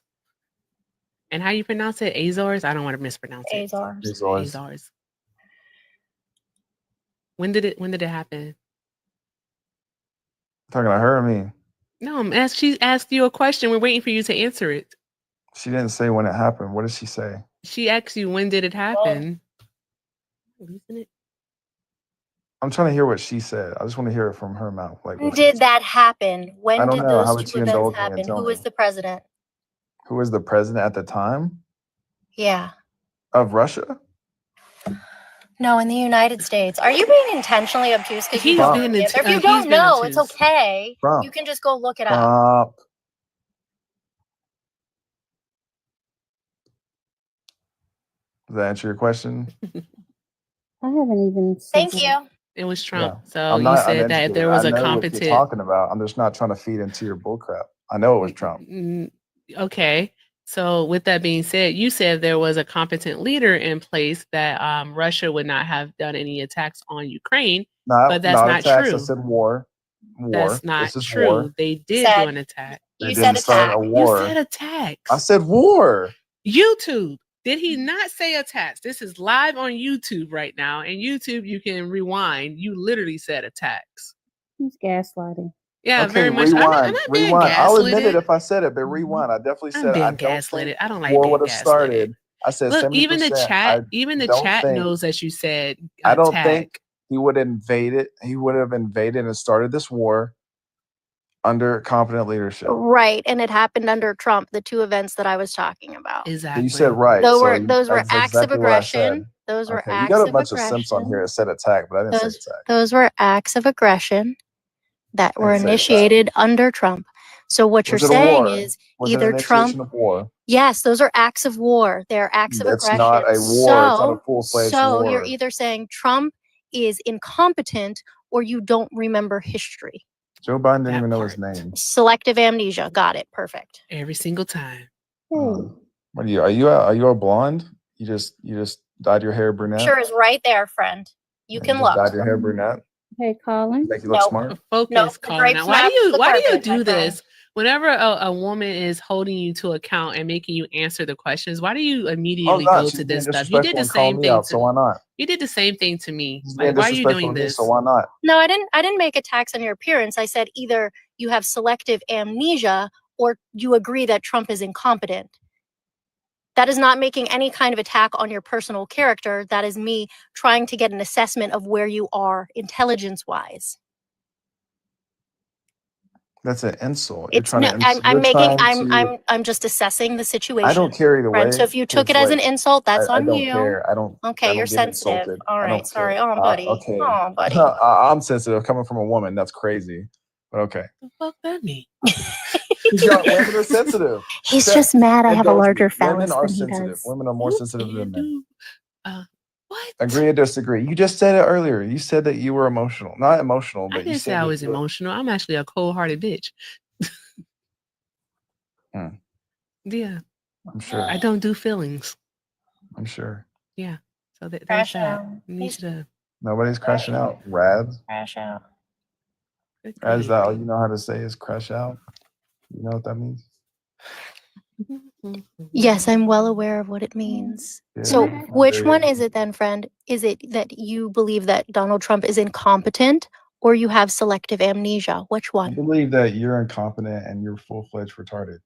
And how you pronounce it? Azores? I don't want to mispronounce it. Azores. Azores. When did it happen? Talking to her or me? No, she asked you a question. We're waiting for you to answer it. She didn't say when it happened. What did she say? She asked you when did it happen? Losing it? I'm trying to hear what she said. I just want to hear it from her mouth. Like, When did that happen? When I don't did know. How those would 2 you events indulge me and happen? tell Who me? was the president? Who was the president at the time Yeah. of Russia? No, in the United States. Are you being intentionally obtuse? Because He's don't being know? If you he's don't being know, it's obtuse. okay. Trump. You can just go look it up. Trump. Does that answer your question? I haven't even. Thank you. It was Trump. Yeah. So I'm you not said that if there was I a know what competent. you're talking about. I'm just not trying to feed into your bullcrap. I know it was Trump. Okay. So with that being said, you said there was a competent leader in place that Russia would not have done any attacks on Ukraine. But that's not attacks. true. I said war. That's not This is true. war. They did Said. do an attack. They You said didn't start attack. a You war. said attacks. I said war. YouTube. Did he not say attacks? This is live on YouTube right now. And YouTube, you can rewind. You literally said attacks. He's gaslighting. Yeah, Okay, very much. I'm rewind. not being Rewind. I'll admit it gaslighted. if I said it, but rewind. I definitely I'm said I being don't gaslighted. think I don't like war being would have gaslighted. started. I said Look, 70%. even the chat, don't chat think- knows that you said I don't attack. think he would have invaded. He would have invaded and started this war under competent leadership. Right, and it happened under Trump. The two events that I was talking about. Exactly. You said right. Those so were you- those were that's acts of exactly what I said. aggression. Those were Okay, you acts got a of bunch of simps on here aggression. that said attack, but I didn't Those say attack. those were acts of aggression that were Didn't say attack. initiated under Trump. So what Was you're it a saying war? is Was it either an Trump. initiation of war? Yes, those are acts of war. They're acts of It's aggression. not a war. It's not a full-fledged so war. you're either saying Trump is incompetent or you don't remember history. Joe Biden didn't That even know his part. name. Selective amnesia. Got it. Perfect. Every single time. What are you? Are you a blonde? You just dyed your hair brunette? Sure is right there, friend. You can just look. dyed your hair brunette. Hey, Colin. Make you look Nope. smart. Focus, No, the calling grapes out. Why do match you the why do you carpet, do my friend. this? Whenever a woman is holding you to account and making you answer the questions, why do you immediately go to this stuff? You did the same thing so why not? You did the same thing to me. He's Like, being why are you disrespectful doing to me, this? so why not? No, I didn't make attacks on your appearance. I said either you have selective amnesia or you agree that Trump is incompetent. That is not making any kind of attack on your personal character. That is me trying to get an assessment of where you are intelligence-wise. That's an insult. You're It's trying no, to. I'm just assessing the situation. I don't care either way. Friend. So if you took it It's as an like, insult, that's I on don't you. care. I don't. Okay, I don't you're get sensitive. insulted. All I right, don't sorry. care. Oh, buddy. Okay. Oh, buddy. I'm sensitive coming from a woman. That's crazy. But okay. What the fuck that mean? Women are sensitive. He's That- just mad I have a indulge me. larger Women phallus are than he sensitive. does. Women are more sensitive than men. What? Agree or disagree? You just said it earlier. You said that you were emotional. Not emotional, but I you didn't said say I that was you were- emotional. I'm actually a cold-hearted bitch. Hmm. Yeah, I'm sure. I don't do feelings. I'm sure. Yeah, so there's Crash that. out. You need to. Nobody's crashing out. Rads. Crash out. Is that all you know how to say is crash out? You know what that means? Yes, I'm well aware of what it means. So, Yeah, which very one good. is it then, friend? Is it that you believe that Donald Trump is incompetent or you have selective amnesia? Which I one? believe that you're incompetent and you're full-fledged retarded.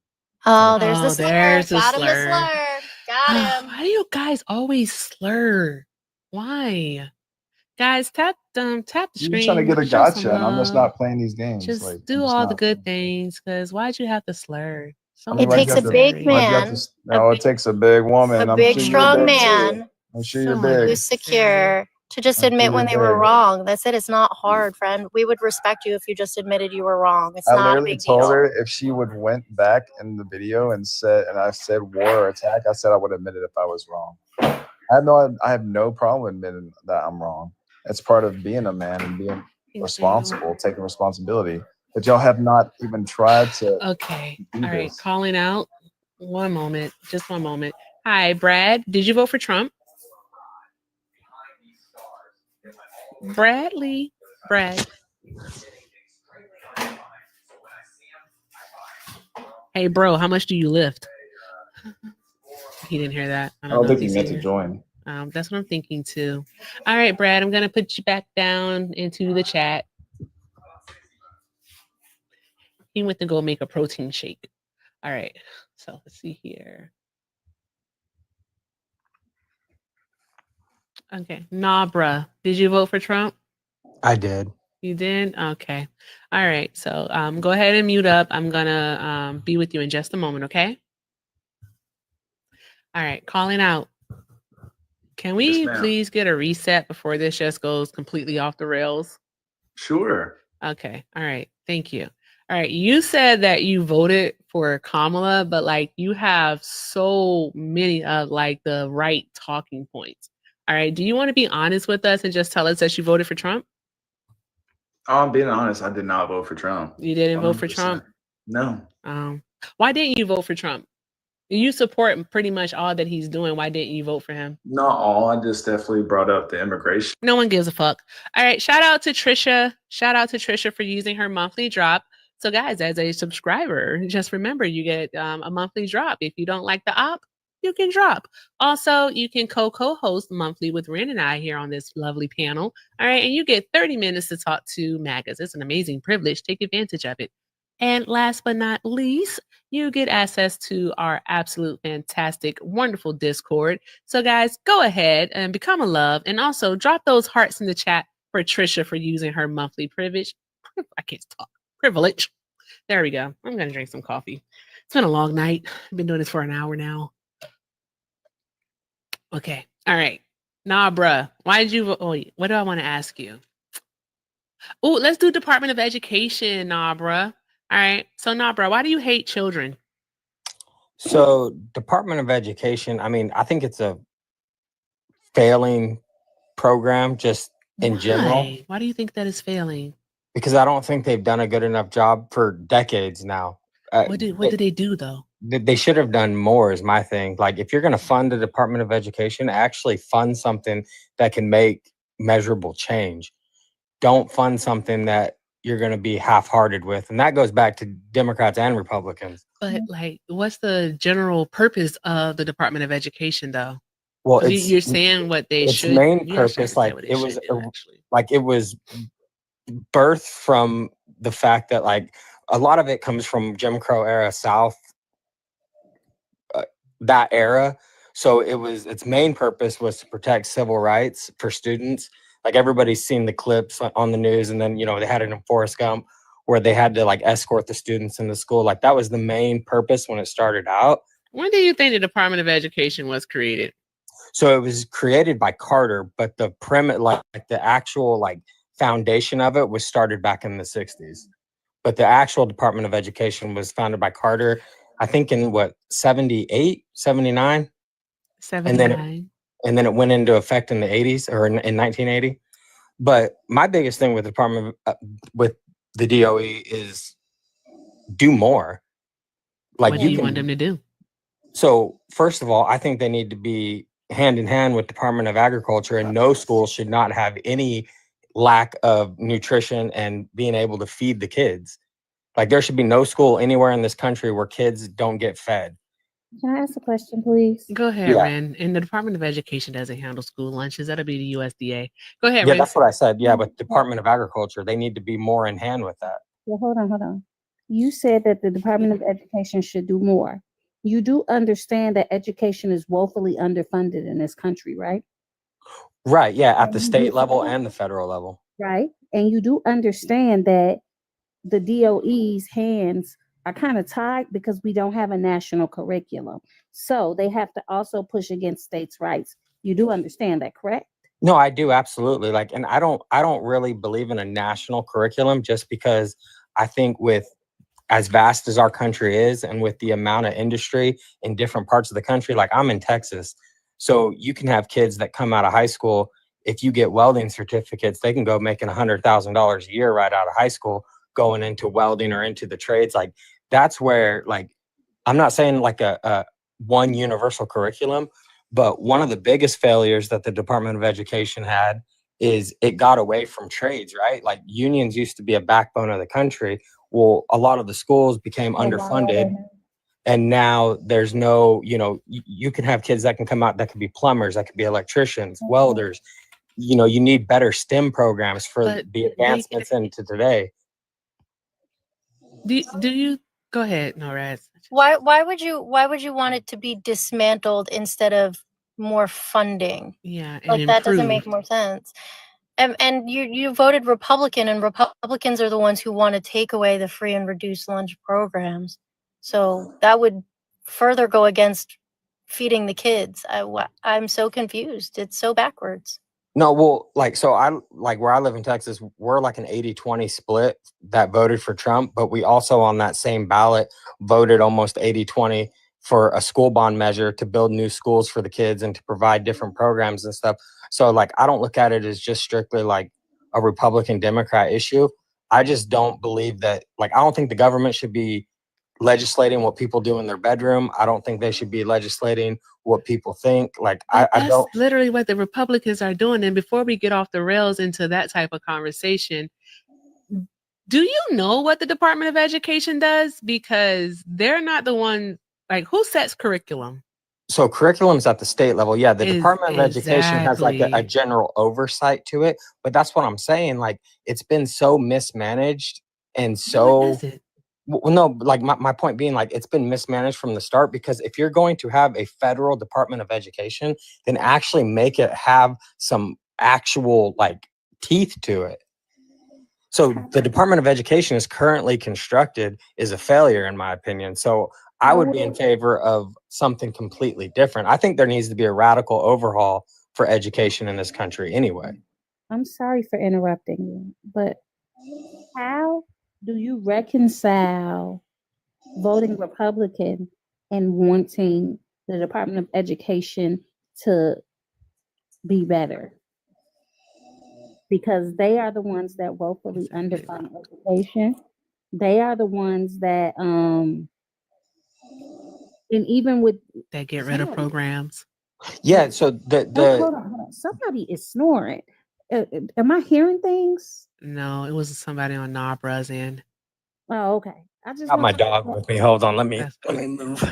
Oh, there's Oh, the slur. there's the Got him the slur. slur. Got him. Why do you guys always slur? Why? Guys, tap the You're screen. trying to get a show some gotcha, and I'm just love. not playing these games. Just like, do I'm just all the not. good things, because why'd you have to slur? So I mean, It why'd takes you a have to- big why'd you have man, to No, it takes a big woman. a I'm big, sure you're strong big, too. man I'm sure So you're big. who's secure to just I'm admit sure when you're they were big. wrong. That's it. It's not hard, friend. We would respect you if you just admitted you were wrong. It's I not a literally big told deal. her if she would went back in the video and I said war or attack, I said I would admit it if I was wrong. I have no problem admitting that I'm wrong. It's part of being a man and being responsible, taking responsibility. But y'all have not even tried to. Okay. do All right. this. Calling out. One moment. Just one moment. Hi, Brad. Did you vote for Trump? Bradley. Brad. Hey, bro, how much do you lift? He didn't hear that. I don't know think if you he's meant to here. join. That's what I'm thinking too. All right, Brad, I'm going to put you back down into the chat. He went to go make a protein shake. All right, so let's see here. Okay, nah, bruh. Did you vote for Trump? I did. You did? Okay. All right, so go ahead and mute up. I'm going to be with you in just a moment, okay? All right, calling out. Can we Yes, ma'am. please get a reset before this just goes completely off the rails? Sure. Okay. All right. Thank you. All right. You said that you voted for Kamala, but like you have so many of like the right talking points. All right. Do you want to be honest with us and just tell us that you voted for Trump? I'm being honest. I did not vote for Trump. You didn't vote for 100%. Trump? No. Why didn't you vote for Trump? You support pretty much all that he's doing. Why didn't you vote for him? Not all. I just definitely brought up the immigration. No one gives a fuck. All right. Shout out to Trisha. Shout out to Trisha for using her monthly drop So, guys, as a subscriber, just remember you get a monthly drop. If you don't like the op, you can drop. Also, you can co-host monthly with Ren and I here on this lovely panel. All right, and you get 30 minutes to talk to MAGAs. It's an amazing privilege. Take advantage of it. And last but not least, you get access to our absolute fantastic, wonderful Discord. So, guys, go ahead and become a love, and also drop those hearts in the chat for Trisha for using her monthly privilege. I can't talk. Privilege. There we go. I'm gonna drink some coffee. It's been a long night. I've been doing this for an hour now. Okay. All right. Nah, bruh. Why did you? Oh, what do I want to ask you? Oh, let's do Department of Education, nah, bruh. All right. So, nah, bruh, why do you hate children? So, Department of Education, I mean, I think it's a failing program just in general. Why do you think that is failing? Because I don't think they've done a good enough job for decades now. What did they do though? They should have done more is my thing. Like if you're going to fund the Department of Education, actually fund something that can make measurable change. Don't fund something that you're going to be half-hearted with. And that goes back to Democrats and Republicans. But like, what's the general purpose of the Department of Education though? Well, you're saying what they should. Its main purpose, like it was birthed from the fact that like a lot of it comes from Jim Crow era South, that era. So its main purpose was to protect civil rights for students. Like everybody's seen the clips on the news, and then they had it in Forrest Gump where they had to like escort the students into school. Like that was the main purpose when it started out. When do you think the Department of Education was created? So it was created by Carter, but the premise, like the actual like foundation of it was started back in the 60s. But the actual Department of Education was founded by Carter, I think in 78, 79? 79. And then it went into effect in the 80s or in 1980. But my biggest thing with the Department of, with the DOE is do more. Like what do you want them to do? So first of all, I think they need to be hand in hand with Department of Agriculture, and no school should not have any lack of nutrition and being able to feed the kids. Like there should be no school anywhere in this country where kids don't get fed. Can I ask a question, please? Go ahead, Yeah. Ren. And the Department of Education doesn't handle school lunches. That'll be the USDA. Go ahead, Yeah, Ren. that's what I said. Yeah, but Department of Agriculture, they need to be more in hand with that. Well, hold on. You said that the Department of Education should do more. You do understand that education is woefully underfunded in this country, right? Right, yeah, at the state level and the federal level. Right. And you do understand that the DOE's hands are kind of tied because we don't have a national curriculum. So they have to also push against states' rights. You do understand that, correct? No, I do absolutely. Like, and I don't really believe in a national curriculum just because I think with as vast as our country is and with the amount of industry in different parts of the country, like I'm in Texas. So you can have kids that come out of high school. If you get welding certificates, they can go making $100,000 a year right out of high school, going into welding or into the trades. Like that's where, like, I'm not saying like a one universal curriculum, but one of the biggest failures that the Department of Education had is it got away from trades, right? Like unions used to be a backbone of the country. Well, a lot of the schools became underfunded. And now there's no, you can have kids that can come out that could be plumbers, that could be electricians, welders. You need better STEM programs for the advancements into today. Do you go ahead, Noraz? Why would you want it to be dismantled instead of more funding? Yeah, like that doesn't make more sense. And you voted Republican, and Republicans are the ones who want to take away the free and reduced lunch programs. So that would further go against feeding the kids. I'm so confused. It's so backwards. No, well, where I live in Texas, we're like an 80-20 split that voted for Trump, but we also on that same ballot voted almost 80-20 for a school bond measure to build new schools for the kids and to provide different programs and stuff. So like, I don't look at it as just strictly like a Republican Democrat issue. I just don't believe that, like, I don't think the government should be legislating what people do in their bedroom. I don't think they should be legislating what people think. Like, I don't. That's literally what the Republicans are doing. And before we get off the rails into that type of conversation, Do you know what the Department of Education does? Because they're not the one, like, who sets curriculum? So curriculum's at the state level. Yeah, the Department of Education has like a Exactly. general oversight to it. But that's what I'm saying. Like, it's been so mismanaged and No, it so doesn't. well, no, like my point being, like, it's been mismanaged from the start, because if you're going to have a federal Department of Education, then actually make it have some actual like teeth to it. So the Department of Education is currently constructed is a failure, in my opinion. So I would be in favor of something completely different. I think there needs to be a radical overhaul for education in this country anyway. I'm sorry for interrupting you, but how do you reconcile voting Republican and wanting the Department of Education to be better? Because they are the ones that woefully underfund education. They are the ones that and even with They get rid of programs. Yeah. So hold on. Somebody is snoring. Am I hearing things? No, it was somebody on Nabra's end. Oh, okay. I just got my want to- dog with me. Hold on. Let me That's move.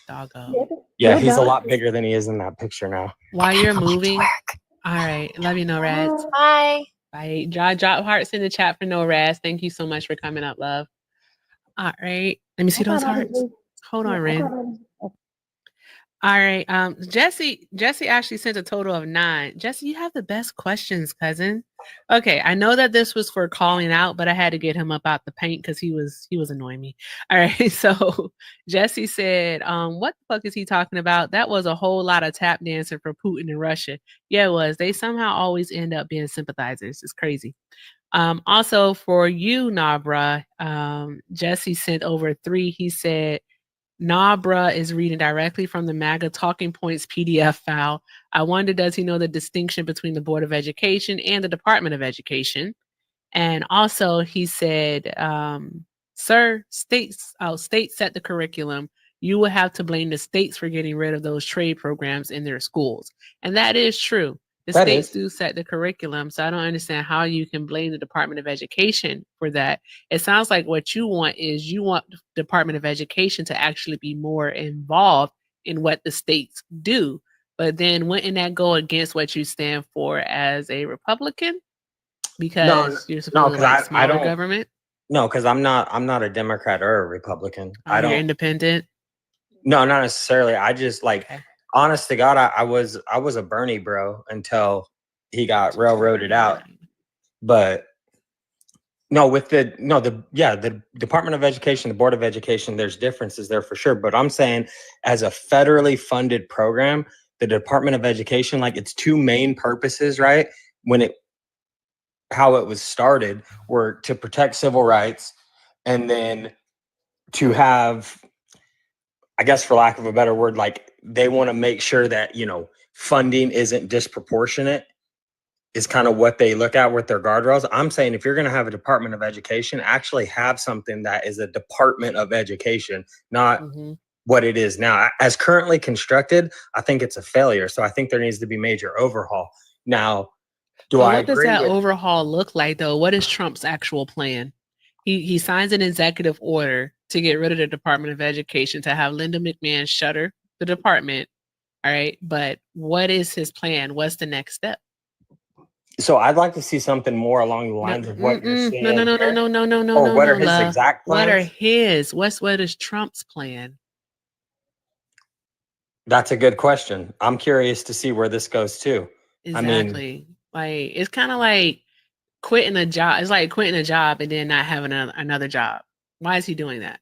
Doggo. Yeah, Your he's a dog lot is- bigger than he is in that picture now. While you're moving, all right. Love you, No Rads. Bye. Bye. Drop hearts in the chat for No Rads. Thank you so much for coming up, love. All right. Let me see those hearts. Hold on, Ren. All right. Jesse actually sent a total of 9. Jesse, you have the best questions, cousin. Okay, I know that this was for calling out, but I had to get him up out the paint because he was annoying me. All right, so Jesse said, what the fuck is he talking about? That was a whole lot of tap dancing for Putin and Russia. Yeah, it was. They somehow always end up being sympathizers. It's crazy. Also for you, Nabra, Jesse sent over 3. He said, Nabra is reading directly from the MAGA Talking Points PDF file. I wonder, does he know the distinction between the Board of Education and the Department of Education? And also he said, sir, states set the curriculum. You will have to blame the states for getting rid of those trade programs in their schools. And that is true. The That states is. do set the curriculum. So I don't understand how you can blame the Department of Education for that. It sounds like what you want is you want the Department of Education to actually be more involved in what the states do. But then wouldn't that go against what you stand for as a Republican? Because you're supposed to 'cause like I smaller don't- government? No, because I'm not a Democrat or a Republican. I You're don't. independent? No, not necessarily. I just like, Okay. honest to God, I was a Bernie bro until he got railroaded out. But no, the Department of Education, the Board of Education, there's differences there for sure. But I'm saying, as a federally funded program, the Department of Education, like, its 2 main purposes, right? How it was started were to protect civil rights, and then to have, I guess, for lack of a better word, like, they want to make sure that, funding isn't disproportionate, is kind of what they look at with their guardrails. I'm saying, if you're going to have a Department of Education, actually have something that is a Department of Education, not what it is now. As currently constructed, I think it's a failure. So I think there needs to be major overhaul. Now, What does that overhaul look like, though? What is Trump's actual plan? He signs an executive order to get rid of the Department of Education, to have Linda McMahon shutter the department. All right. But what is his plan? What's the next step? So I'd like to see something more along the lines of what you're saying. No. Or what are his exact plans? What are his? What is Trump's plan? That's a good question. I'm curious to see where this goes too. Exactly. Like, it's kind of like quitting a job. It's like quitting a job and then not having another job. Why is he doing that?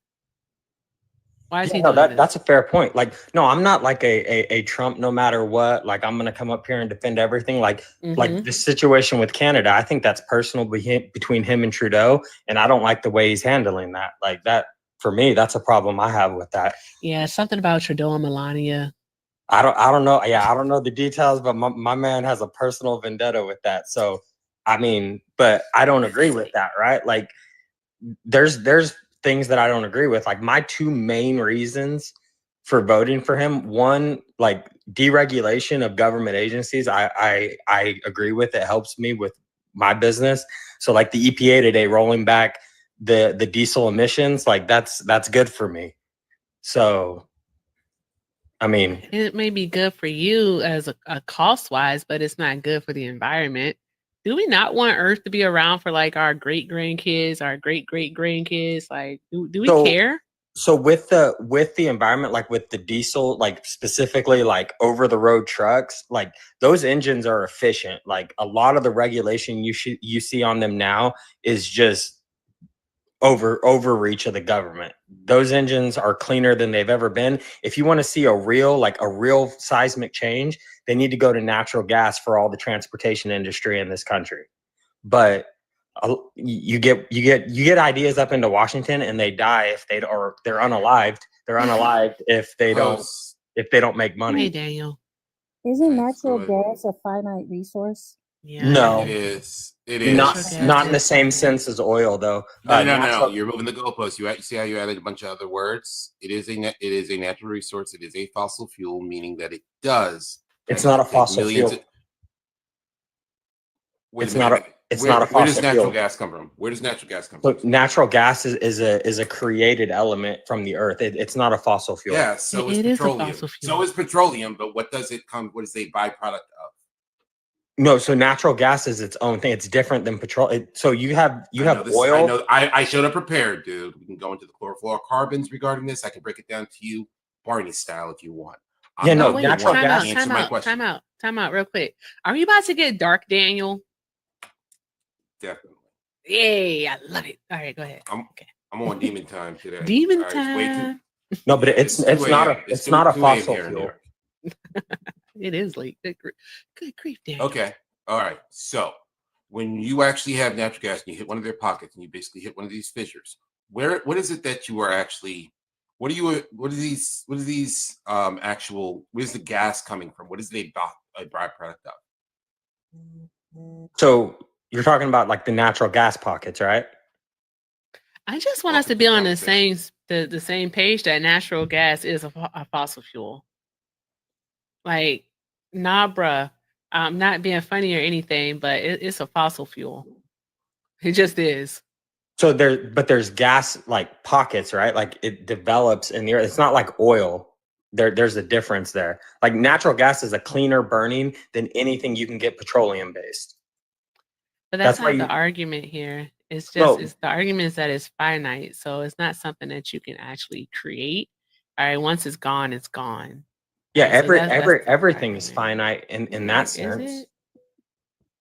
Why is he doing that? That's a fair point. Like, no, I'm not like a Trump no matter what. Like, I'm gonna come up here and defend everything. Like this situation with Canada, I think that's personal between him and Trudeau, and I don't like the way he's handling that. Like, that, for me, that's a problem I have with that. Yeah, something about Trudeau and Melania. I don't know. Yeah, I don't know the details, but my man has a personal vendetta with that. So, I mean, but I don't agree with that, right? Like, there's things that I don't agree with. Like, my 2 main reasons for voting for him: one, like, deregulation of government agencies. I agree with. It helps me with my business. So, like, the EPA today rolling back the diesel emissions, like that's good for me. So, I mean, It may be good for you as a cost wise, but it's not good for the environment. Do we not want Earth to be around for like our great grandkids, our great great grandkids? Like, do we So- care? so with the environment, like with the diesel, like specifically like over the road trucks, like those engines are efficient. Like a lot of the regulation you see on them now is just overreach of the government. Those engines are cleaner than they've ever been. If you want to see a real seismic change, they need to go to natural gas for all the transportation industry in this country. But you get ideas up into Washington and they die if they or they're unalived. They're unalived if they don't make Hey, money. Daniel. Isn't That's natural good. gas a finite resource? Yeah. No. It is. It is. Not Natural gas not in the is same finite. sense as oil though. No. Natural- You're moving the goalposts. You see how you added a bunch of other words. It is a natural resource. It is a fossil fuel, meaning that it does. It's not a take fossil millions fuel. of- Wait It's a not minute. it's Where- not a Where does fossil natural fuel. gas come from? Where does natural gas come Look, from? natural gas is a created element from the earth. It's not a fossil fuel. Yeah, so It is is a petroleum. fossil fuel. So is petroleum, but what does it come? What is a byproduct of? No, so natural gas is its own thing. It's different than petrol. So you have oil. I know. I showed up prepared, dude. We can go into the chlorofluorocarbons regarding this. I can break it down to you, Barney style, if you want. I'm Yeah, no, not Wait, the natural one to gas- answer my question. time out, real quick. Are you about to get dark, Daniel? Definitely. Yay, I love it. All right, go ahead. I'm on demon time today. Demon All right, it's way too- time. No, but it's 2 not a.m. a it's two- not a 2 a.m. fossil here in New fuel. York. It is late. Good grief, Daniel. Okay. All right. So when you actually have natural gas and you hit one of their pockets and you basically hit one of these fissures, what is it that you are actually what is the gas coming from? What is the byproduct of? So you're talking about like the natural gas pockets, right? I just want us Welcome to to be the on the conversation. the same page that natural gas is a fossil fuel. Like, nah, bruh. I'm not being funny or anything, but it's a fossil fuel. It just is. So there's gas like pockets, right? Like it develops in the earth. It's not like oil. There's a difference there. Like natural gas is a cleaner burning than anything you can get petroleum based. But that's That's why not the you- argument here. It's just No. it's the argument is that it's finite. So it's not something that you can actually create. All right, once it's gone, it's gone. Yeah, Right, so that's the everything is argument. finite in that Is sense. it?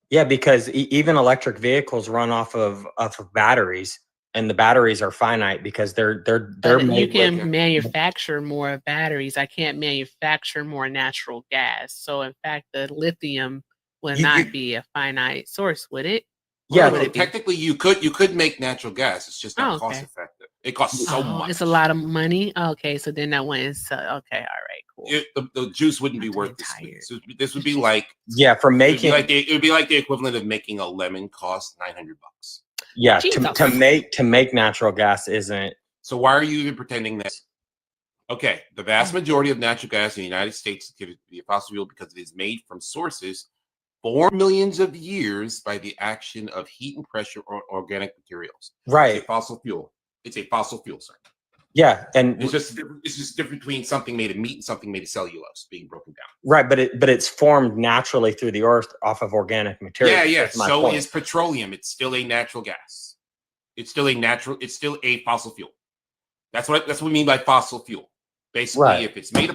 Yeah, because even electric vehicles run off of batteries, and the batteries are finite because they're But you made can with, manufacture more batteries. I can't manufacture more natural gas. So in fact, the lithium would You- not you- be a finite source, would it? Yeah, Or would Well, it be? technically you could make natural gas. It's just not Oh, cost okay. effective. It costs so much. It's a lot of money. Okay, so then that went. Okay, all right, cool. The juice wouldn't be I'm worth getting this. tired. This would be like yeah, for it would be making like the equivalent of making a lemon cost $900. yeah Jesus. to make natural gas isn't. So why are you even pretending that? Okay, the vast majority of natural gas in the United States is considered to be a fossil fuel because it is made from sources for millions of years by the action of heat and pressure or organic materials. It's Right. a fossil fuel. It's a fossil fuel, sir. Yeah, and It's just different between something made of meat and something made of cellulose being broken down. right, but it's formed naturally through the earth off of organic material. Yeah. That's my So point. is petroleum. It's still a natural gas. It's still a fossil fuel. That's what we mean by fossil fuel. Basically, Right. if it's made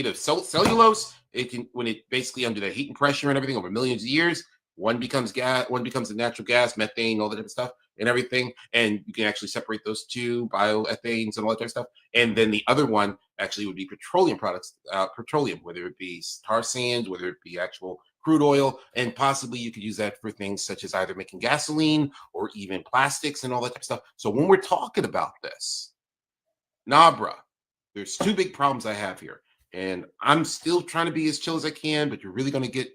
of cellulose, it can, when it basically under the heat and pressure and everything over millions of years, one becomes gas, one becomes a natural gas, methane, all that type of stuff and everything. And you can actually separate those two, bioethanes and all that type of stuff. And then the other one actually would be petroleum products, petroleum, whether it be tar sands, whether it be actual crude oil, and possibly you could use that for things such as either making gasoline or even plastics and all that type of stuff. So when we're talking about this, bruh, there's two big problems I have here. And I'm still trying to be as chill as I can, but you're really going to get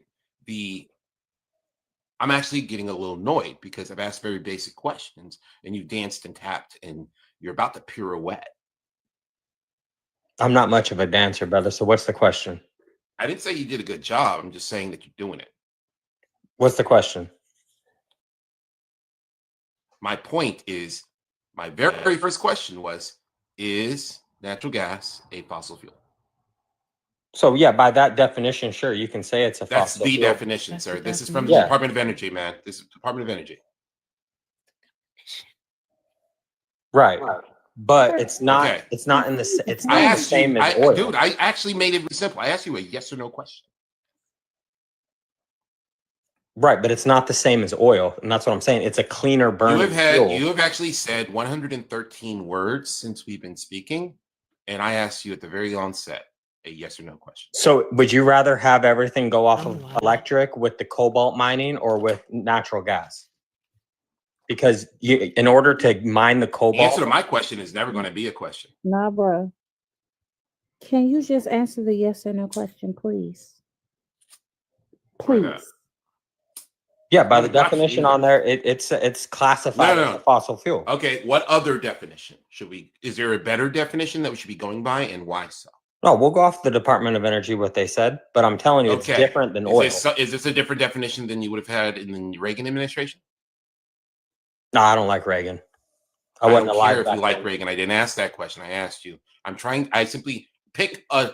I'm actually getting a little annoyed because I've asked very basic questions and you danced and tapped and you're about to pirouette. I'm not much of a dancer, brother. So what's the question? I didn't say you did a good job. I'm just saying that you're doing it. What's the question? My point is My very first question was, is natural gas a fossil fuel? So yeah, by that definition, sure, you can say it's a That's fossil the fuel. definition, That's sir. the This is from the definition. Department of Energy, man. This is Department of Energy. Right. But it's not. Okay. It's not in the. It's I not the asked you, same as oil. dude, I actually made it simple. I asked you a yes or no question. Right, but it's not the same as oil, and that's what I'm saying. It's a cleaner burning fuel. You have actually said 113 words since we've been speaking, and I asked you at the very onset a yes or no question. So, would you rather have everything go off Oh, of wow. electric with the cobalt mining or with natural gas? Because in order to mine the The cobalt, answer to my question is never going to be a question. Nah, bro. Can you just answer the yes or no question, please? Why not? Please. yeah, by the Not for definition either. on there, it's classified No, as no. a fossil fuel. Okay, what other definition should we? Is there a better definition that we should be going by, and why so? No, we'll go off the Department of Energy what they said, but I'm telling you, it's Okay. different than oil. Is this a different definition than you would have had in the Reagan administration? No, I don't like Reagan. I I wasn't don't alive care if back you like then. Reagan. I didn't ask that question. I asked you. I simply pick a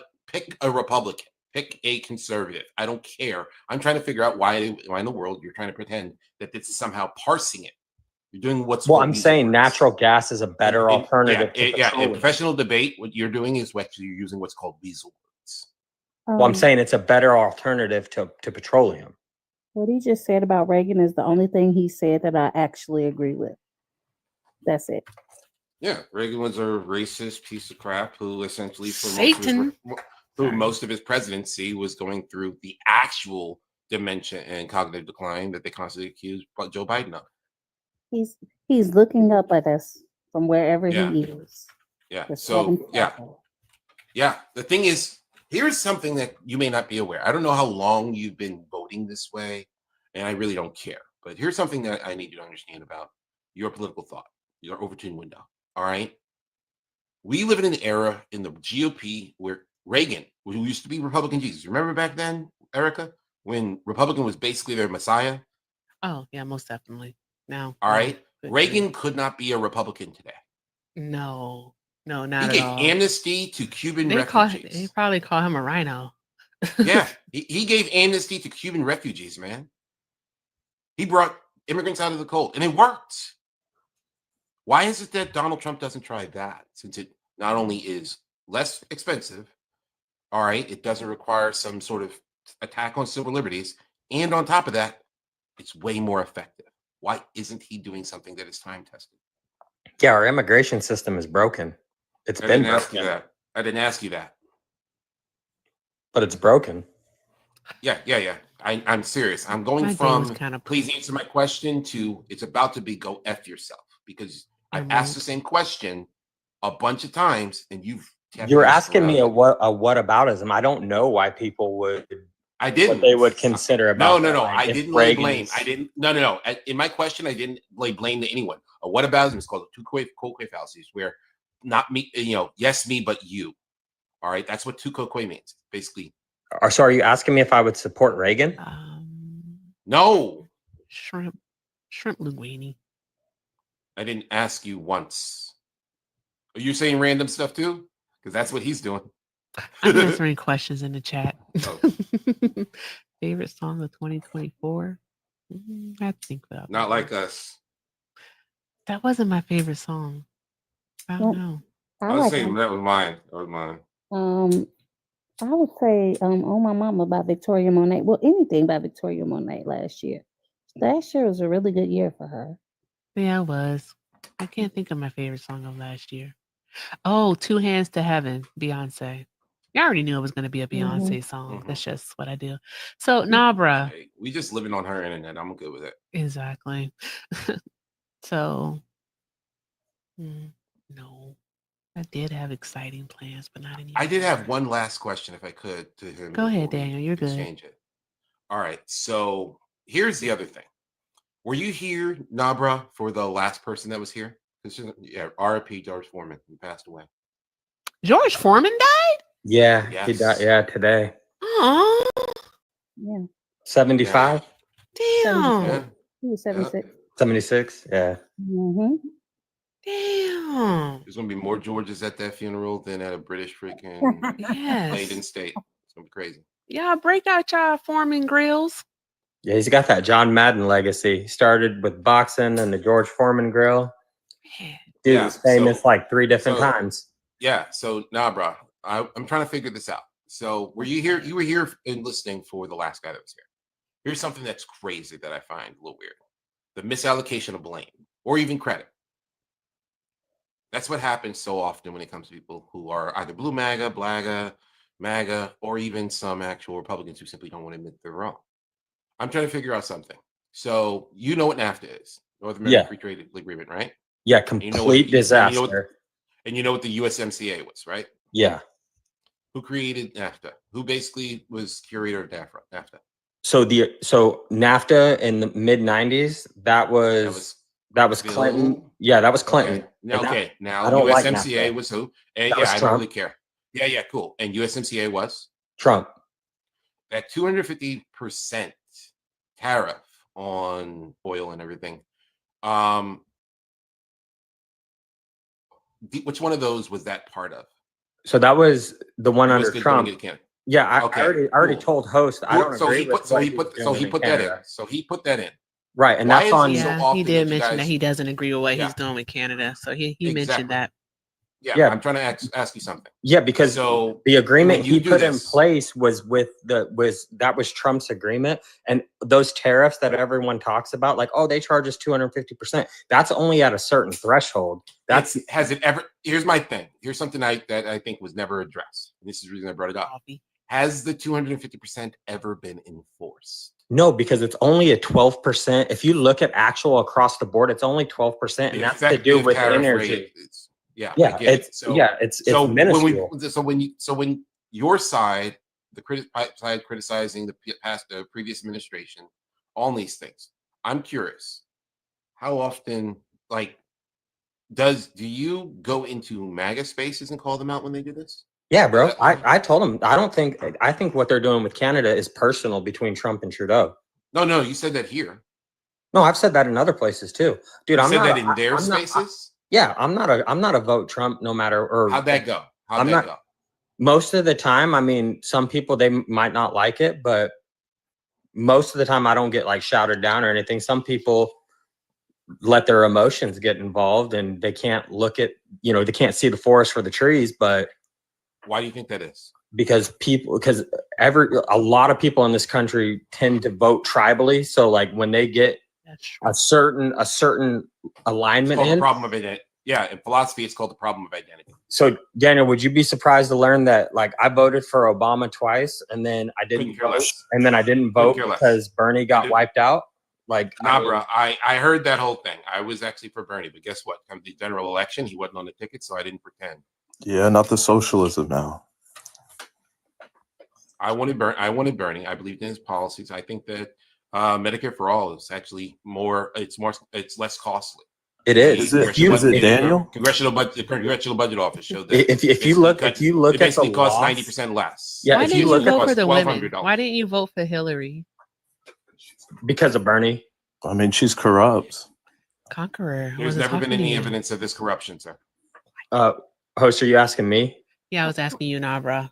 Republican, pick a conservative. I don't care. I'm trying to figure out why in the world you're trying to pretend that this is somehow parsing it. You're doing what's Well, called I'm using saying words. natural gas is a better alternative to In petroleum. professional debate, what you're doing is you're using what's called weasel words. Well, I'm saying it's a better alternative to petroleum. What he just said about Reagan is the only thing he said that I actually agree with. That's it. Yeah, Reagan was a racist piece of crap who essentially, Satan. through most of his presidency, was going through the actual dementia and cognitive decline that they constantly accused Joe Biden of. He's looking up at us from wherever Yeah. he is. Yeah. Just So having yeah, trouble. yeah. The thing is, here's something that you may not be aware. I don't know how long you've been voting this way, and I really don't care. But here's something that I need you to understand about your political thought, your Overton window. All right. We live in an era in the GOP where Reagan, who used to be Republican Jesus, remember back then, Erica, when Republican was basically their messiah? Oh, yeah, most definitely. No. All no, right. couldn't Reagan could not be a Republican today. do it. No, not He at gave all. amnesty to Cuban They refugees. probably call him a rhino. Yeah, he gave amnesty to Cuban refugees, man. He brought immigrants out of the cold, and it worked. Why is it that Donald Trump doesn't try that? Since it not only is less expensive, all right, it doesn't require some sort of attack on civil liberties, and on top of that, it's way more effective. Why isn't he doing something that is time tested? Yeah, our immigration system is broken. It's I been didn't ask you broken, that. I didn't ask you that. but it's broken. Yeah. I'm serious. I'm going My day was from kinda please answer my question to it's about to be go F yourself because I've asked the same question a bunch of times and you've kept You're dancing asking me around it. a whataboutism. I don't know why people would I didn't. what they would consider about No. that, like, I if didn't lay blame. Reagan's- I didn't. No. In my question, I didn't lay blame to anyone. A whataboutism is called a two-quay fallacies, where not me, yes, me, but you. All right, that's what two-quay means. Basically, So are you asking me if I would support Reagan? no, Shrimp linguine. I didn't ask you once. Are you saying random stuff too? Because that's what he's doing. I'm answering questions in the chat. Oh. Favorite song of 2024? I think about Not like us. that wasn't my favorite song. I don't know. I was saying that was mine. That was mine. I would say "Oh My Mama" by Victoria Monet. Well, anything by Victoria Monet last year. Last year was a really good year for her. Yeah, it was. I can't think of my favorite song of last year. Oh, Two Hands to Heaven, Beyonce. I already knew it was going to be a Beyonce song. That's just what I do. So, Nabra. Hey, we just living on her internet. I'm good with it. Exactly. So, no. I did have exciting plans, but not anymore. I did have one last question, if I could, to him. Go ahead, before we Daniel. You're good. exchange it. All right. So here's the other thing. Were you here, Nabra, for the last person that was here? Yeah, R.I.P. George Foreman. He passed away. George Foreman died? Yeah, he Yes. died. Yeah, today. Oh, Yeah, 75, damn. Yeah. he was 76. 76. Yeah. Mm-hmm. Damn. There's gonna be more Georges at that funeral than at a British freaking Laden Yes. state. It's gonna be crazy. Y'all break out y'all Foreman grills. Yeah, he's got that John Madden legacy. He started with boxing and the George Foreman grill. Man. Dude Yeah, was famous so- like 3 different so- times. Yeah. So nah, bro. I'm trying to figure this out. So were you here? You were here and listening for the last guy that was here. Here's something that's crazy that I find a little weird: the misallocation of blame or even credit. That's what happens so often when it comes to people who are either blue MAGA, BLAGA, MAGA, or even some actual Republicans who simply don't want to admit they're wrong. I'm trying to figure out something. So you know what NAFTA is, North American Yeah. Free Trade Agreement, right? Yeah, you complete know what- and you know what- disaster. And you know what the USMCA was, right? Yeah. Who created NAFTA? Who basically was curator of NAFTA? So NAFTA in the mid 90s, that was Clinton. Bill- Yeah, that was Clinton. Okay. Now, And that- okay. Now I don't like USMCA NAFTA. was who? And That yeah, was I don't Trump. really care. Yeah, cool. And USMCA was Trump. that 250% tariff on oil and everything. Which one of those was that part of? So that was the one Who was under good Trump. doing it again? Yeah, I Okay, already cool. told host I don't So agree he with put so what he he's put doing in that in. Canada. So he put that in. Right, and Why that's is on. he so Yeah, often he that did you mention that guys- he doesn't agree with what Yeah. he's doing with Canada. So he Exactly. mentioned that. Yeah, Yeah. I'm trying to ask you something. Yeah, because So the agreement when you he do put in this- place was that was Trump's agreement, and those tariffs that everyone talks about, like, oh, they charge us 250%. That's only at a certain threshold. That's has it ever? Here's my thing. Here's something that I think was never addressed. This is the reason I brought it up. Coffee. Has the 250% ever been enforced? no, because it's only a 12%. If you look at actual across the board, it's only 12%, and The that's to do effective with tariff energy. rate is- yeah, I Yeah, get it. it's minuscule. when your side, side criticizing the previous administration on these things, I'm curious, how often do you go into MAGA spaces and call them out when they do this? Yeah, bro. I told him I think what they're doing with Canada is personal between Trump and Trudeau. No, you said that here. No, I've said that in other places too, dude. You I'm said not that in their I'm not- spaces. yeah, I'm not a vote Trump no matter. Or How'd that go? I'm not- most of the time. I mean, some people they might not like it, but most of the time I don't get like shouted down or anything. Some people let their emotions get involved and they can't look at, they can't see the forest for the trees, but Why do you think that is? because a lot of people in this country tend to vote tribally. So like when they get That's true. a certain It's alignment called the in. problem of identity. Yeah, in philosophy, it's called the problem of identity. So Daniel, would you be surprised to learn that like I voted for Obama twice and then I didn't Couldn't care vote, less. and then I didn't vote care less. because Bernie got Dude. wiped out? Like Nah, bro. I heard that whole thing. I was actually for Bernie, but guess what? Come the general election, he wasn't on the ticket, so I didn't pretend. Yeah, not the socialism now. I wanted Bernie. I believed in his policies. I think that Medicare for all is actually it's less costly. It is. Is it Daniel? Congressional budget office showed that. If you look at it the basically costs loss- 90% less. Yeah, Why if didn't you you look at vote for the women? $1,200. Why didn't you vote for Hillary? because of Bernie. I mean, she's corrupt. Conqueror. There's wasn't never been talking to any you. evidence of this corruption, sir. Host, are you asking me? Yeah, I was asking you, Nabra.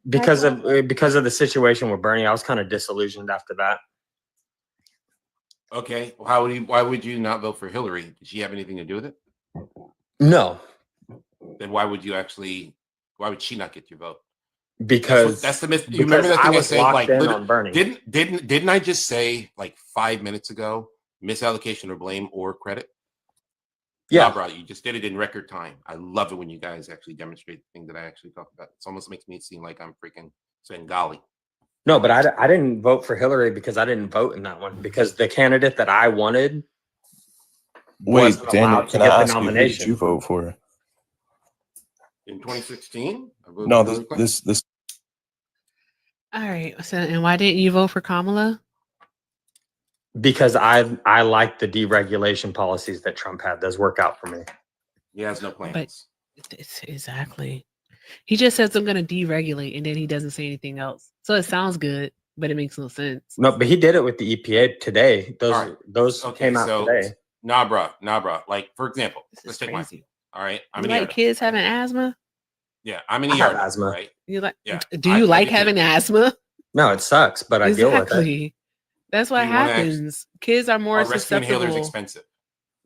Because of the situation with Bernie, I was kind of disillusioned after that. Okay, well, why would you not vote for Hillary? Did she have anything to do with it? No, Then why would she not get your vote? because That's the myth. You because remember that I thing I was said, locked like, in on Bernie. didn't I just say like 5 minutes ago, misallocation or blame or credit? Yeah. Nah, bro, you just did it in record time. I love it when you guys actually demonstrate the thing that I actually talk about. It almost makes me seem like I'm freaking Svengali. No, but I didn't vote for Hillary because I didn't vote in that one because the candidate that I wanted Wait, wasn't Daniel, allowed to can get I the ask you, who did nomination. you vote for? In 2016? I voted No, for Hillary Clinton. this. All right. So, and why didn't you vote for Kamala? Because I like the deregulation policies that Trump had. Those work out for me. He has no plans. But exactly. He just says I'm going to deregulate, and then he doesn't say anything else. So it sounds good, but it makes no sense. No, but he did it with the EPA today. All right. Those Okay, came out so today. Nah, bruh. Like, for example, This let's is take mine. crazy. All right. I'm You an ER like doc, kids having right? asthma? Yeah, I'm an I ER have doc, asthma. right? You like? Yeah. Do you I like do too. having asthma? No, it sucks, but I deal with it. Exactly. That's Do what you want to happens. Kids are more Are rescue inhalers susceptible. expensive?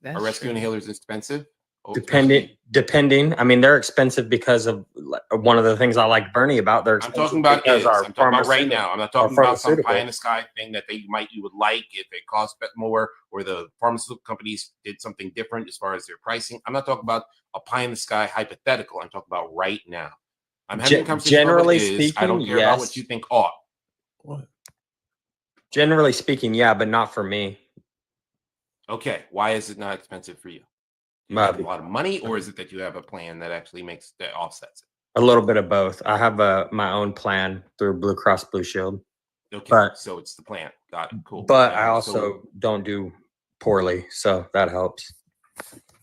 That's Are rescue true. inhalers expensive? Oh, Depending. I mean, they're expensive because of one of the things I like Bernie about. They're I'm expensive talking about because I'm talking about right now. I'm not talking about some pie in pharmaceutical. the sky thing that you would like if it costs more, or the pharmaceutical companies did something different as far as their pricing. I'm not talking about a pie in the sky hypothetical. I'm talking about right now. I'm having a conversation about what Generally it is. I don't speaking, care about what yes. you think ought. Generally speaking, yeah, but not for me. Okay, why is it not expensive for you? Do you have a lot of money, or is it that you have a plan that actually that offsets it? A little bit of both. I have my own plan through Blue Cross Blue Shield. Okay, but so it's the plan. Got it. Cool. But I So- also don't do poorly, so that helps.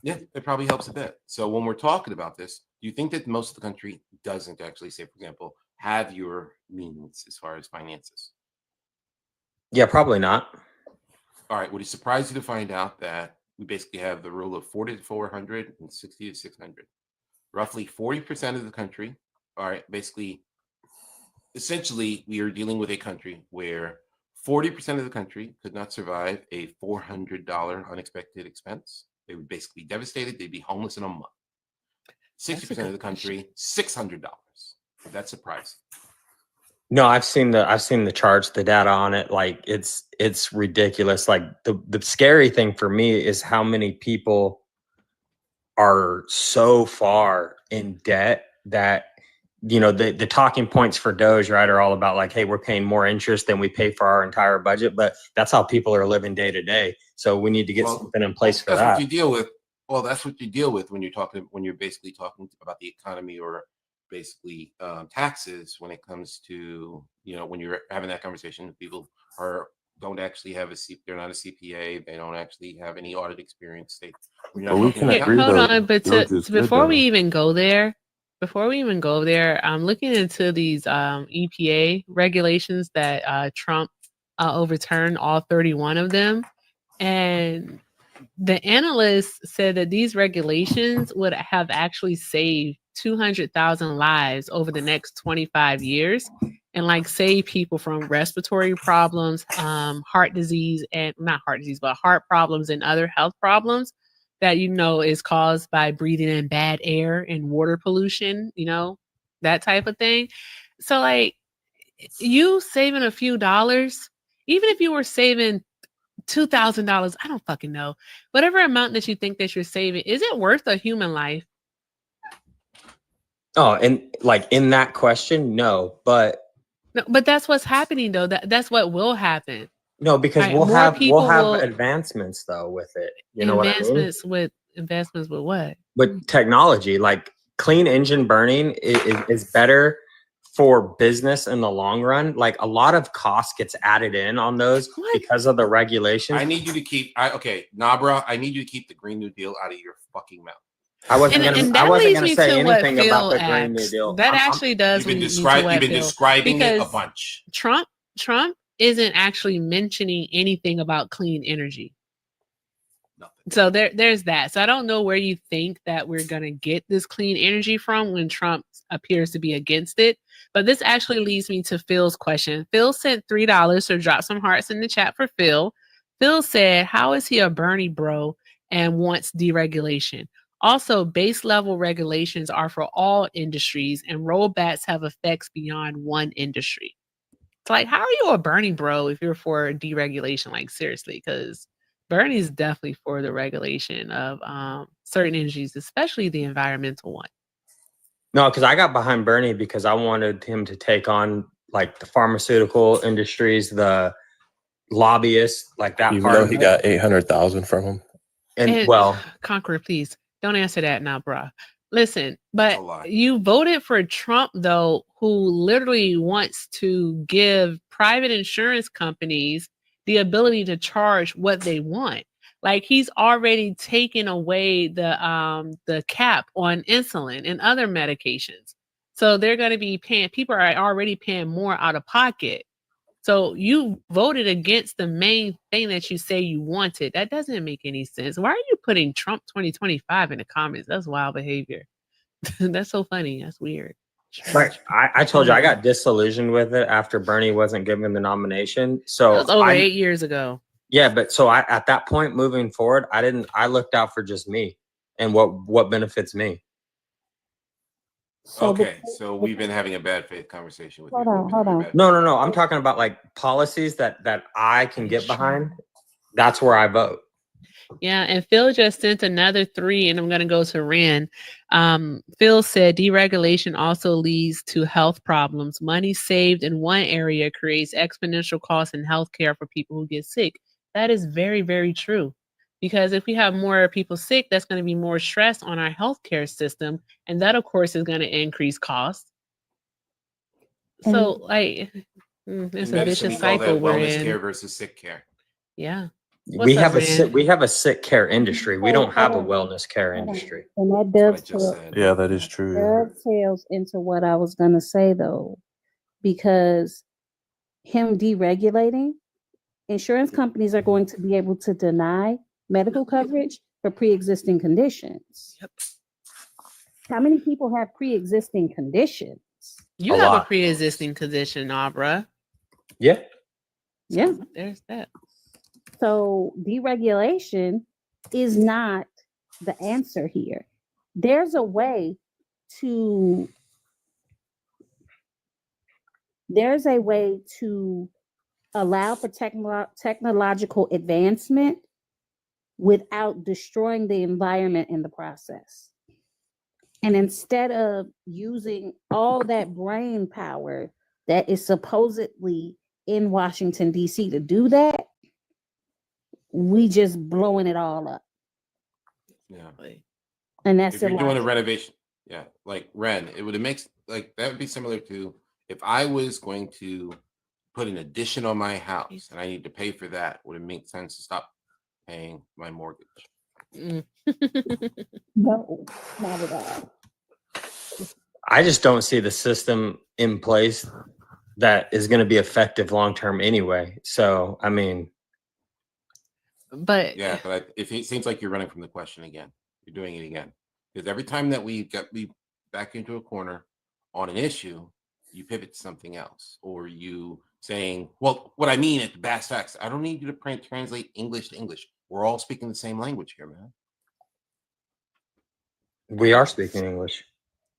Yeah, it probably helps a bit. So when we're talking about this, do you think that most of the country doesn't actually, say, for example, have your means as far as finances? Yeah, probably not. All right. Would it surprise you to find out that we basically have the rule of 40 to 400 and 60 to 600? Roughly 40% of the country, all right, basically, essentially, we are dealing with a country where 40% of the country could not survive a $400 unexpected expense. They would basically be devastated. They'd be homeless in a month. 60% of the country, $600. That's surprising. No, I've seen the charts, the data on it. Like it's ridiculous. Like the scary thing for me is how many people are so far in debt that, you know, the talking points for Doge, right, are all about like, hey, we're paying more interest than we pay for our entire budget. But that's how people are living day to day. So we need to get something in place for that's that. what you deal with. Well, that's what you deal with when you're basically talking about the economy, or basically taxes, when it comes to, you know, when you're having that conversation. People don't actually have they're not a CPA. They don't actually have any audit experience. we can Here, agree hold though. on, but Doge is good, before we though. even go there, I'm looking into these EPA regulations that Trump overturned all 31 of them, and the analysts said that these regulations would have actually saved 200,000 lives over the next 25 years, and like save people from respiratory problems, heart disease, and not heart disease, but heart problems and other health problems that, you know, is caused by breathing in bad air and water pollution, you know, that type of thing. So like, you saving a few dollars, even if you were saving $2,000, I don't fucking know, whatever amount that you think that you're saving, is it worth a human life? Oh, and like in that question, no, but No, but that's what's happening though. That's what will happen. no, because Right, we'll more have people will advancements though with it. You know what I mean? Investments with what? With technology, like clean engine burning is better for business in the long run. Like a lot of cost gets added in on those because of the regulations. I need you to keep Nabra, I need you to keep the Green New Deal out of your fucking mouth. I wasn't gonna say anything about the Phil Green New asks. Deal. That actually does. You've been lead me to what describing it a because bunch. Trump isn't actually mentioning anything about clean energy. So there's that. So I don't know where you think that we're gonna get this clean energy from when Trump appears to be against it. But this actually leads me to Phil's question. Phil sent $3, so drop some hearts in the chat for Phil. Phil said, how is he a Bernie bro and wants deregulation? Also, base level regulations are for all industries, and rollbacks have effects beyond one industry. It's like, how are you a Bernie bro if you're for deregulation? Like, seriously, because Bernie's definitely for the regulation of certain industries, especially the environmental one. No, because I got behind Bernie because I wanted him to take on like the pharmaceutical industries, the lobbyists, like that. Even though he got 800,000 from him. And well, Conqueror, please don't answer that now, bruh. Listen, but you voted for Trump, though, who literally wants to give private insurance companies the ability to charge what they want. Like, he's already taken away the cap on insulin and other medications. So they're going to be paying, people are already paying more out of pocket So you voted against the main thing that you say you wanted. That doesn't make any sense. Why are you putting Trump 2025 in the comments? That's wild behavior. That's so funny. That's weird. Like I told you, I Anyway, got disillusioned with it after Bernie wasn't given the nomination. that So was over 8 years ago. yeah, but so I at that point moving forward, I looked out for just me and what benefits me. So Okay, so we've been having a bad faith conversation with you. hold on. No. I'm talking about like policies that I can get behind. That's where I vote. Yeah, and Phil just sent another 3, and I'm going to go to Ren. Phil said deregulation also leads to health problems. Money saved in one area creates exponential costs in healthcare for people who get sick. That is very, very true. Because if we have more people sick, that's going to be more stress on our healthcare system, and that, of course, is going to increase costs. So, like, it's In a medicine, vicious we call that cycle we're wellness care in. versus sick care. Yeah. We What's up, have Ren? we have a sick care industry. We don't have a Hold on. wellness care industry. And that That's what I just dovetails, said. Yeah, that is true. dovetails into what I was gonna say though, because him deregulating, insurance companies are going to be able to deny medical coverage for pre-existing conditions. Yep. How many people have pre-existing conditions? You A have a lot. pre-existing condition, Abra. Yeah. Yeah. There's that. So deregulation is not the answer here. There's a way to allow for technological advancement without destroying the environment in the process. And instead of using all that brain power that is supposedly in Washington, D.C. to do that, we just blowing it all up. Yeah. And that's If you're doing a illogical. renovation, yeah, like Ren, it makes like that would be similar to if I was going to put an addition on my house and I need to pay for that, would it make sense to stop paying my mortgage? No, not at all. I just don't see the system in place that is going to be effective long term anyway. So, I mean, But Yeah, but it seems like you're running from the question again. You're doing it again because every time that we back into a corner on an issue, you pivot to something else, or you saying, "Well, what I mean at the bass facts, I don't need you to translate English to English. We're all speaking the same language here, man." we are speaking English.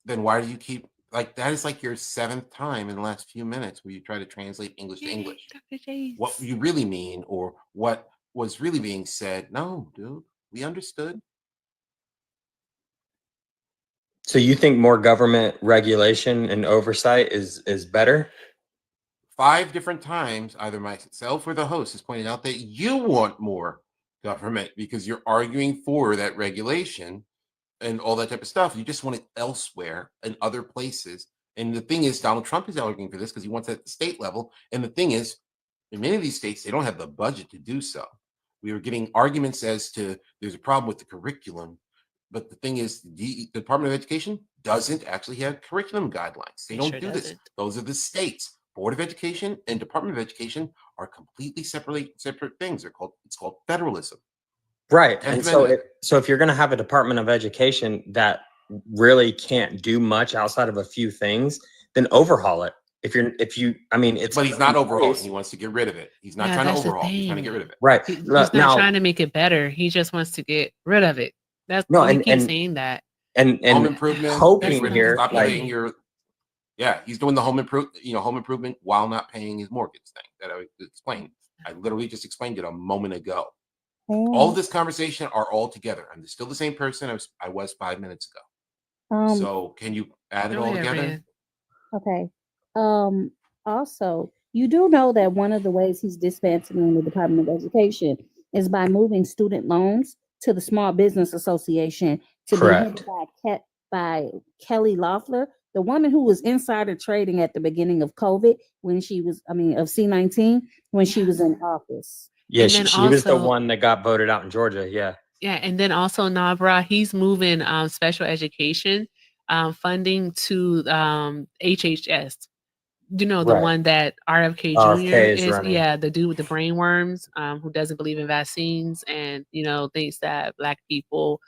Then why do you keep like that? Is like your 7th time in the last few minutes where you try to translate English to English. What you really mean, or what was really being said? No, dude, we understood. So you think more government regulation and oversight is better? 5 different times, either myself or the host has pointed out that you want more government because you're arguing for that regulation and all that type of stuff. You just want it elsewhere in other places. And the thing is, Donald Trump is arguing for this because he wants it at the state level. And the thing is, in many of these states, they don't have the budget to do so. We were getting arguments as to there's a problem with the curriculum. But the thing is, the Department of Education doesn't actually have curriculum guidelines. They don't sure do this. doesn't. Those are the states. Board of Education and Department of Education are completely separate things. It's called federalism. Right. Tenth And so Amendment. so if you're going to have a Department of Education that really can't do much outside of a few things, then overhaul it. I mean, it's But he's not in overhauling. place. He wants to get rid of it. He's not Yeah, trying to that's the overhaul. He's trying to get thing. rid of it. Right. He's not Now, trying to make it better. He just wants to get rid of it. That's No, he and- keeps and- saying that. Home and improvement. hoping get rid of- here, stop like, paying your. Yeah, he's doing the home improvement while not paying his mortgage thing that I explained. I literally just explained it a moment ago. All of this conversation are all together. I'm still the same person I was 5 minutes ago. So can you add it Go all ahead, together? Ren. Okay. Also, you do know that one of the ways he's dismantling the Department of Education is by moving student loans to the Small Business Association to Correct. be headed by Kelly Loeffler, the woman who was insider trading at the beginning of COVID when she was, of C-19 when she was in office. yeah, And she, then she was the also- one that got voted out in Georgia. Yeah. Yeah, and then also Nabra, he's moving special education funding to HHS. you know, the Right. one that RFK Jr. RFK is is, running. yeah, the dude with the brain worms, who doesn't believe in vaccines and, you know, thinks that Black people,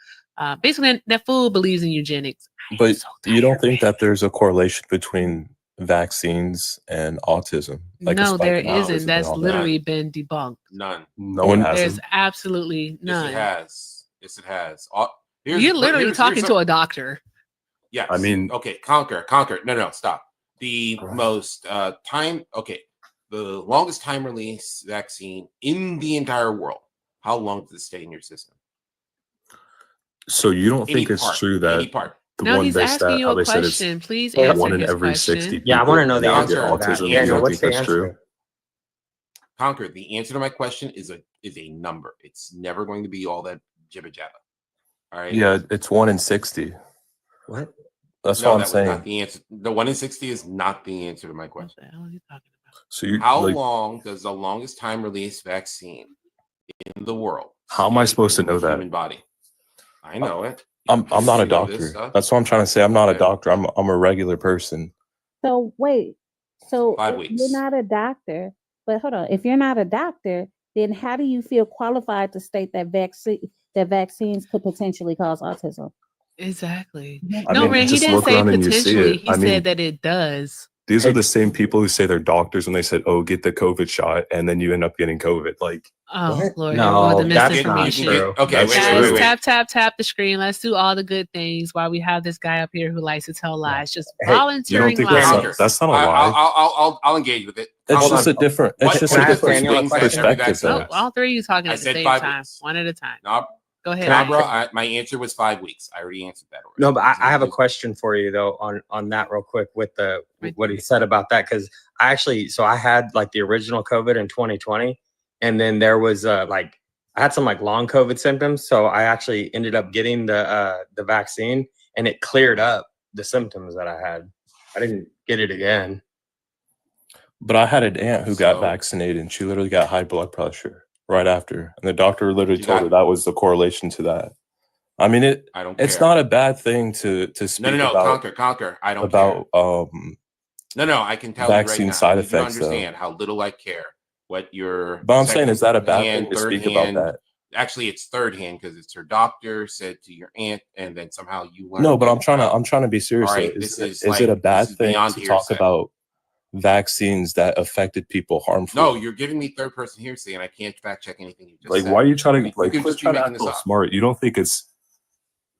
basically that fool believes in eugenics. I am But so you don't tired, think man. that there's a correlation between vaccines and autism? Like a No, spike there in No. isn't. autism and That's all that? literally been debunked. None. No one There's hasn't. absolutely Yes, it none. has. Yes, it has. You're literally talking to a doctor. Yes. I mean- okay, conquer. No, stop. The most the longest time release vaccine in the entire world. How long does it stay in your system? So you don't Any think it's part, true any that part. the No, one he's they asking stat you how a they said it's question. Please Yeah, answer one in his every question. 60 people? Yeah, I want to know the that answer get to that. autism? You Daniel, don't what's think the that's true? answer? Conquer. The answer to my question is a number. It's never going to be all that jibber jabber. All right. Yeah, it's 1 in 60. What? That's No, what I'm that was saying. not the answer. The 1 in 60 is not the answer to my What question. the hell are you talking about? So you How like, long does the longest time release vaccine in the world? how am I stay supposed to in the know that? Human body. I know it. I'm not a You know this doctor. stuff. That's what I'm trying to say. I'm not a Okay. doctor. I'm a regular person. So wait, so 5 if weeks. you're not a doctor, but hold on, if you're not a doctor, then how do you feel qualified to state that vaccines could potentially cause autism? Exactly. I No, mean, Ren, he just didn't look say around and you see potentially. it. He I mean, said that it does. these are the same people who say they're doctors when they said, "Oh, get the COVID shot," and then you end up getting COVID. Like, Oh, What? Lord, here we go with the No, that's not misinformation. true. Okay, That's Guys, true. tap the screen. Let's do all the good things while we have this guy up here who likes to tell lies. Just Hey, volunteering think lies. that's not a lie? I'll engage with it. It's Hold just on. a different. What It's just can a I ask different Daniel a things that every perspective. vaccine Though. Oh, all three of you talking I at the said same 5 time, weeks. one at a time. No, Go ahead. Barbara, my answer was 5 weeks. I already answered that already. No, but I have a question for you though on that real quick with what he said about that, because I had like the original COVID in 2020, and then there was I had some like long COVID symptoms, so I actually ended up getting the vaccine, and it cleared up the symptoms that I had. I didn't get it again. But I had an aunt who got So- vaccinated, and she literally got high blood pressure right after, and the doctor literally You told got- her that was the correlation to that. I mean, I don't it's care. not a bad thing to speak No, about conquer. I don't care. about No, I can tell vaccine you right now. side You don't effects, though. understand how little I care what your. But I'm saying, is that a bad second-hand, thing to speak third-hand- about that? Actually, it's third hand because it's her doctor said to your aunt, and then somehow you learned. No, but it. I'm trying to be serious. All though. right, Is this it a bad this is thing beyond to talk hearsay. about vaccines that affected people harmfully? No, you're giving me third person hearsay, and I can't fact check anything you just Like, said. why are you trying to You could quit just be trying to making act this all up. smart? You don't think it's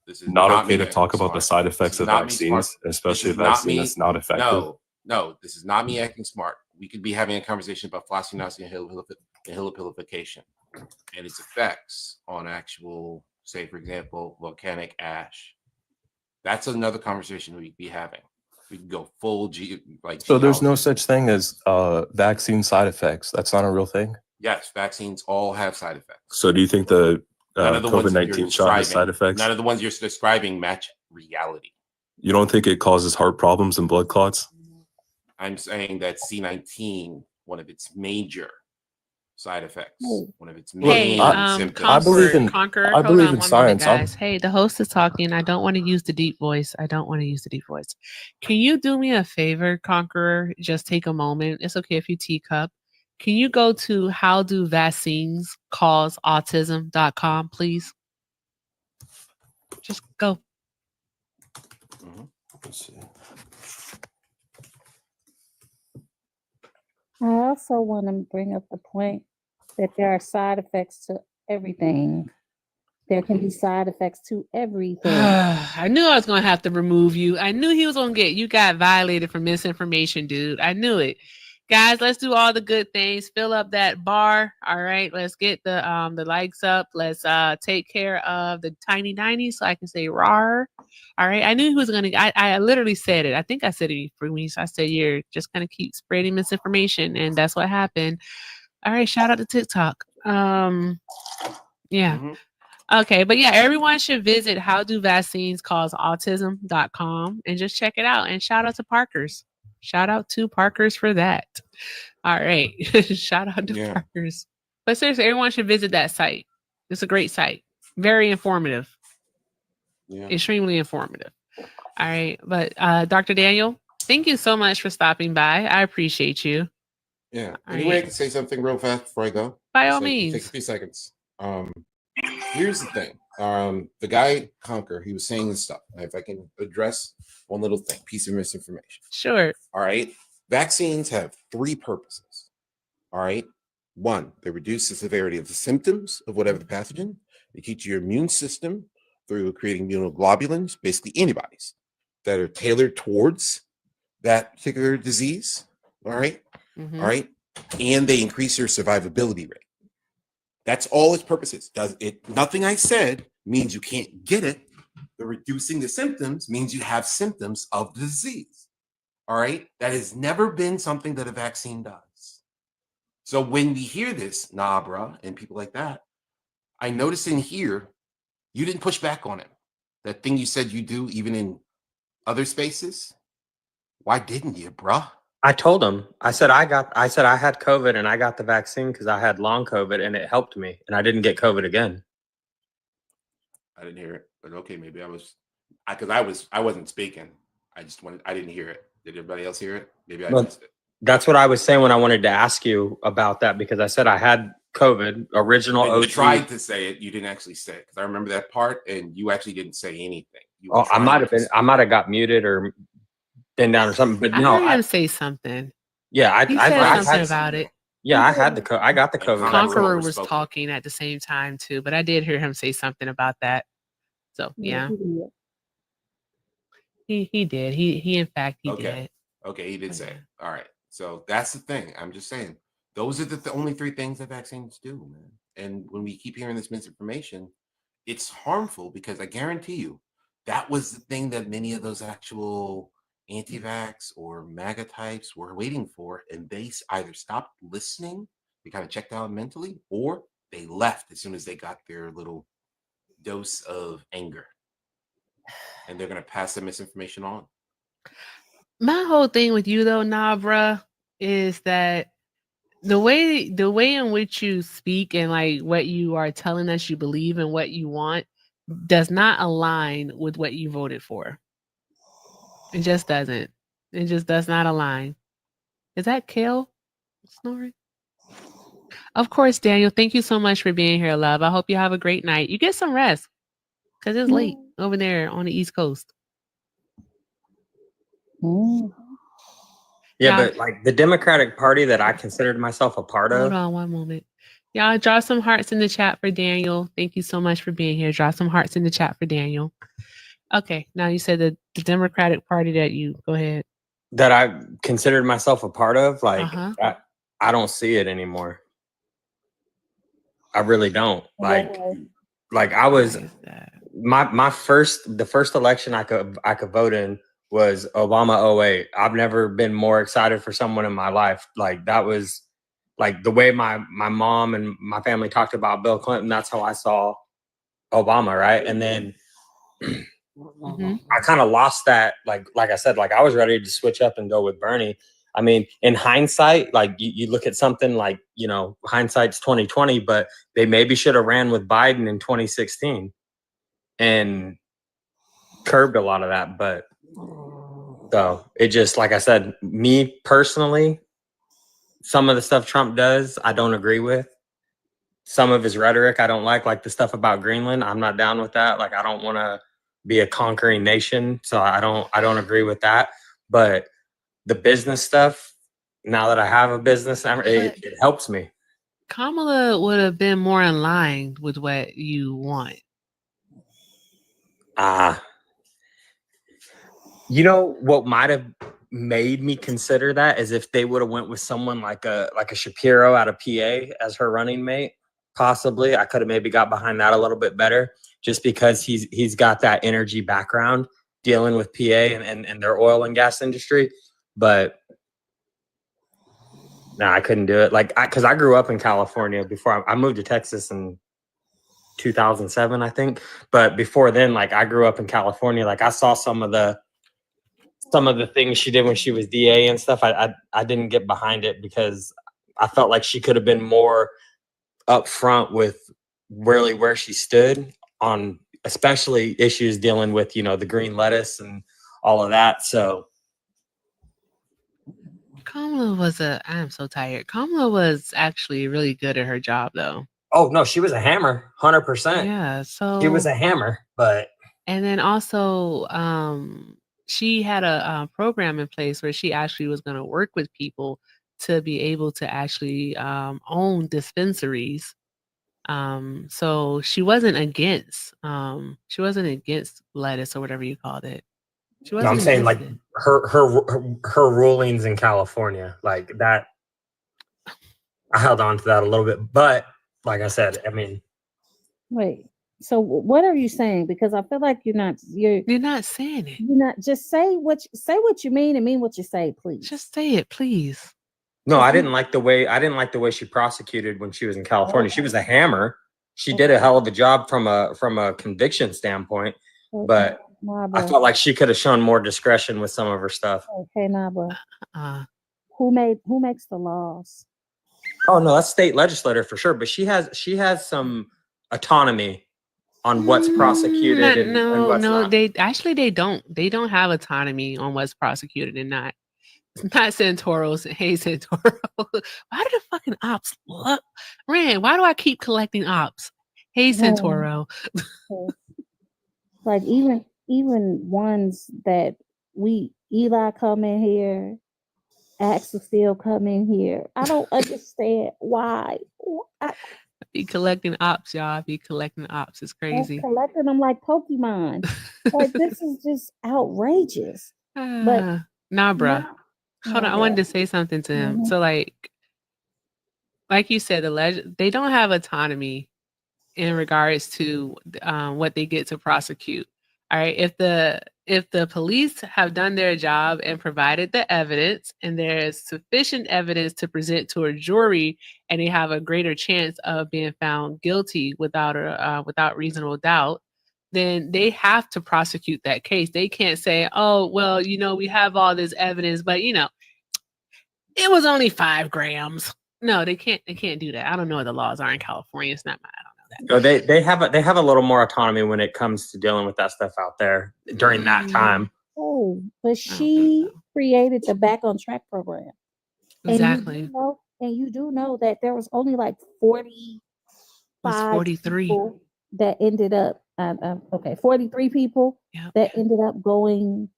This is not okay me to acting talk about the smart. side effects This of is not me vaccines, smart. especially a This is not vaccine me- that's not effective? No, this is not me acting smart. We could be having a conversation about fluoxetine inhabilitation and its effects on actual, say, for example, volcanic ash. That's another conversation we'd be having. We can go full So there's no geology. such thing as vaccine side effects. That's not a real thing. Yes, vaccines all have side effects. So do you think the None of the ones that you're COVID-19 shot has side describing, effects? none of the ones you're describing match reality. You don't think it causes heart problems and blood clots? I'm saying that C19, one of its major side effects, one of its Hey, main symptoms. I believe in- Conqueror. I Hold believe on in one science. moment, guys. Hey, the host is talking. I don't want to use the deep voice. Can you do me a favor, Conqueror? Just take a moment. It's okay if you teacup. Can you go to howdovaccinescauseautism.com, please? Just go. Let's see. I also want to bring up the point that there are side effects to everything. There can be side effects to everything. I knew I was going to have to remove you. I knew he was going to get you got violated for misinformation, dude. I knew it. Guys, let's do all the good things. Fill up that bar. All right. Let's get the likes up. Let's take care of the tiny 90 so I can say rawr. All right. I knew he was going to. I literally said it. I think I said it for me. I said, you're just going to keep spreading misinformation. And that's what happened. All right. Shout out to TikTok. Yeah. Okay, but yeah, everyone should visit howdovaccinescauseautism.com and just check it out. And shout out to Parker's. Shout out to Parker's for that. All right. Shout out to Parker's. But seriously, everyone should visit that site. It's a great site. Very informative. Yeah. Extremely informative. All right. But Dr. Daniel, Thank you so much for stopping by. I appreciate you. Yeah. All Anyway, I right. can say something real fast before I go. By all Just like, take a means. few seconds. Here's the thing. The guy Conquer, he was saying this stuff. If I can address one little thing, piece of misinformation. Sure. All right. Vaccines have 3 purposes. All right. 1, they reduce the severity of the symptoms of whatever the pathogen. They teach your immune system through creating immunoglobulins, basically antibodies that are tailored towards that particular disease. All right. Mhm. All right. And they increase your survivability rate. That's all its purpose is. Does it? Nothing I said means you can't get it. The reducing the symptoms means you have symptoms of the disease. All right. That has never been something that a vaccine does. So when we hear this, Nabra and people like that, I notice in here, you didn't push back on it. That thing you said you do, even in other spaces. Why didn't you, bruh? I told him, I said I had COVID and I got the vaccine because I had long COVID and it helped me and I didn't get COVID again. I didn't hear it, but okay, maybe I wasn't speaking. I didn't hear it. Did everybody else hear it? Maybe I Well, missed it. That's what I was saying when I wanted to ask you about that because I said I had COVID, original When you OG. tried to say it, you didn't actually say it. Because I remember that part, and you actually didn't say anything. You were Oh, I might have trying been. to I might have got muted or been down or something. But I no, heard him say something. yeah, He I said something had. about it. Yeah, I had I got the COVID. Conqueror vaccine. was talking at the same time too, but I did hear him say something about that. So yeah, he did. He in fact he Okay. did. Okay, he did say it. All right. So that's the thing. I'm just saying, those are the only 3 things that vaccines do, man. And when we keep hearing this misinformation, it's harmful because I guarantee you that was the thing that many of those actual anti-vax or MAGA types were waiting for. And they either stopped listening, they kind of checked out mentally, or they left as soon as they got their little dose of anger. And they're going to pass the misinformation on. My whole thing with you though, Nabra, is that the way in which you speak and like what you are telling us you believe and what you want does not align with what you voted for. It just doesn't. It just does not align. Is that Kale snoring? Of course, Daniel. Thank you so much for being here, love. I hope you have a great night. You get some rest because it's late over there on the East Coast. Yeah, but like the Democratic Party that I considered myself a part Hold of. on one moment. Y'all draw some hearts in the chat for Daniel. Thank you so much for being here. Draw some hearts in the chat for Daniel. Okay, now you said the Democratic Party that you go ahead. That I considered myself a part of, like Uh-huh. I don't see it anymore. I really don't. Like I was the first election I could vote in was Obama 08. I've never been more excited for someone in my life. Like that was like the way my mom and my family talked about Bill Clinton. That's how I saw Obama, right? And then I kind of lost that. Like I said, like I was ready to switch up and go with Bernie. I mean, in hindsight, like you look at something like, you know, hindsight's 2020, but they maybe should have ran with Biden in 2016 and curbed a lot of that. But so it just, like I said, me personally, some of the stuff Trump does, I don't agree with. Some of his rhetoric I don't like the stuff about Greenland. I'm not down with that. Like I don't want to be a conquering nation, so I don't agree with that. But the business stuff, now that I have a business, it helps me. Kamala would have been more in line with what you want. You know what might have made me consider that is if they would have went with someone like a Shapiro out of PA as her running mate. Possibly, I could have maybe got behind that a little bit better, just because he's got that energy background dealing with PA and their oil and gas industry. But no, I couldn't do it. Because I grew up in California before I moved to Texas in 2007, I think. But before then, like I grew up in California. Like I saw some of the things she did when she was DA and stuff. I didn't get behind it because I felt like she could have been more upfront with really where she stood on, especially issues dealing with, you know, the green lettuce and all of that. So Kamala was I'm so tired. Kamala was actually really good at her job, though. Oh no, she was a hammer, 100%. Yeah. She was So, a hammer, but and then also, she had a program in place where she actually was going to work with people to be able to actually own dispensaries. So she wasn't against lettuce or whatever you called it. She no, I'm wasn't saying against like it. her rulings in California, like that. I held on to that a little bit, but like I said, I mean, Wait. So what are you saying? Because I feel like you're not saying it. You're not just say what you mean and mean what you say, please. Just say it, please. no, I didn't like the way she prosecuted when she was in California. She was a hammer. She did a hell of a job from a conviction standpoint, but I felt like she could have shown more discretion with some of her stuff. Okay, Naba. Who makes the laws? Oh no, that's state legislator for sure. But she has some autonomy on what's prosecuted and what's not. They don't have autonomy on what's prosecuted and not. It's not Santoros. Hey, Santoro. Why do the fucking ops look? Rand, why do I keep collecting ops? Hey, Santoro. Like even ones that Eli come in here, Axel still come in here. I don't understand why. Be collecting ops, y'all. Be collecting ops. It's crazy. Collecting them like Pokemon. Like this is just outrageous. But nah, bruh. Hold on. I wanted to say something to him. So like you said, they don't have autonomy in regards to what they get to prosecute. All right. If the police have done their job and provided the evidence, and there's sufficient evidence to present to a jury, and they have a greater chance of being found guilty without reasonable doubt, then they have to prosecute that case. They can't say, "Oh, well, we have all this evidence, but it was only 5 grams." No, they can't do that. I don't know what the laws are in California. It's not mine. So they have a little more autonomy when it comes to dealing with that stuff out there during that time. Oh, but she created the Back on Track program. Exactly. And you do know that there was only like 43 people that ended up 43 people that ended up going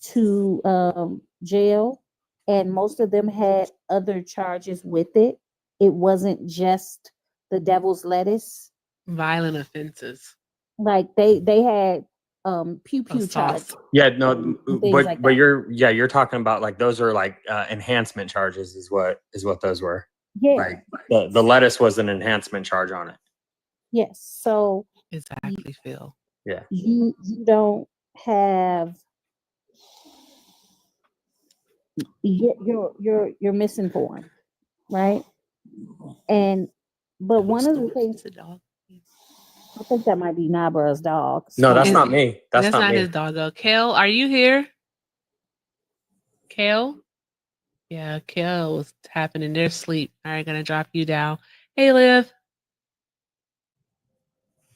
to jail, and most of them had other charges with it. It wasn't just the devil's lettuce. Violent offenses. Like they had pew charges. Yeah, no, like but you're talking about like those are like enhancement charges is what those were. Yeah. Like the lettuce was an enhancement charge on it. Yes. So exactly, Phil. Yeah. You don't have you're misinformed, right? But one of the things, I think that might be Nabra's dog. No, that's not me. That's not me. His doggo. Kale, are you here? Kale? Yeah, Kale was tapping in their sleep. All right, gonna drop you down. Hey, Liv.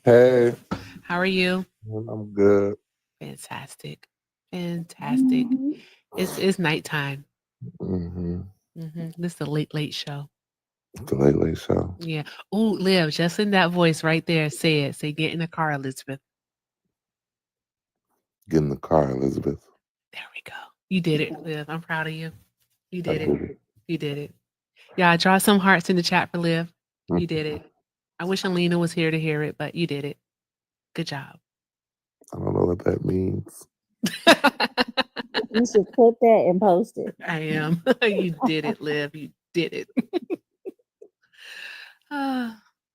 Hey. How are you? I'm good. Fantastic. Mm-hmm. It's nighttime. Mm-hmm. This is the late show. The late show. Yeah. Oh, Liv, just in that voice right there. Say it. Say, get in the car, Elizabeth. Get in the car, Elizabeth. There we go. You did it, Liv. I'm proud of you. You did it. You did it. Yeah, draw some hearts in the chat for Liv. You did it. I wish Alina was here to hear it, but you did it. Good job. I don't know what that means. You should clip that and post it. I am. You did it, Liv. You did it.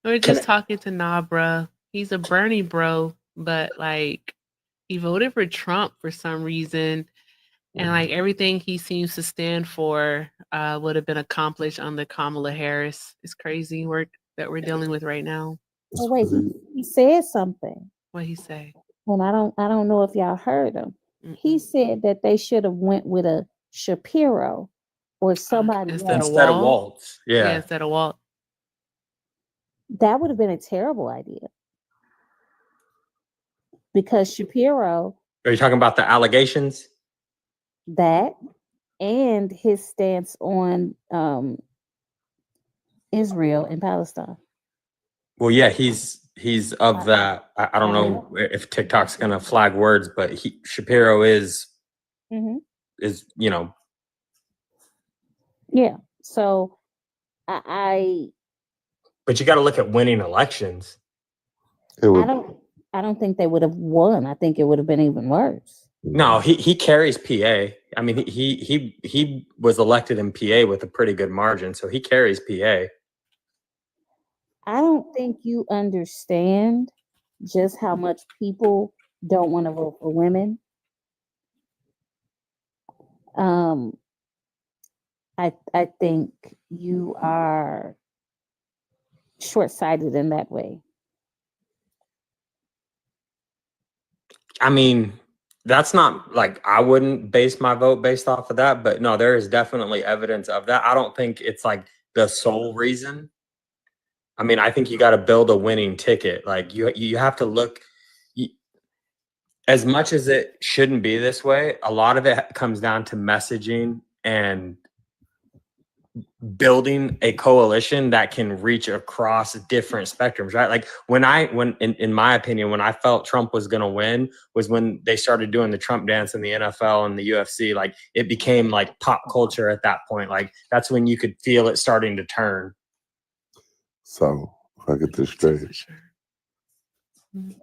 We're just talking to Nabra. He's a Bernie bro, but like he voted for Trump for some reason, and like everything he seems to stand for would have been accomplished under Kamala Harris. It's crazy work that we're dealing with right now. Oh wait, he said something. What'd he say? And I don't know if y'all heard him. He said that they should have went with a Shapiro or somebody instead else. of Waltz. Yeah, instead of Waltz. That would have been a terrible idea. Because Shapiro. Are you talking about the allegations? That and his stance on Israel and Palestine. Well, yeah, he's of that. I don't know if TikTok's gonna flag words, but Shapiro is Mhm. you know. Yeah. So I But you got to look at winning elections. It I would, don't think they would have won. I think it would have been even worse. No, he carries PA. I mean, he was elected in PA with a pretty good margin, so he carries PA. I don't think you understand just how much people don't want to vote for women. I think you are short-sighted in that way. I mean, that's not like I wouldn't base my vote based off of that, but no, there is definitely evidence of that. I don't think it's like the sole reason. I mean, I think you got to build a winning ticket. Like you have to look. As much as it shouldn't be this way, a lot of it comes down to messaging and building a coalition that can reach across different spectrums, right? Like when in my opinion, when I felt Trump was going to win was when they started doing the Trump dance in the NFL and the UFC. Like it became like pop culture at that point. Like that's when you could feel it starting to turn. so if I get this straight,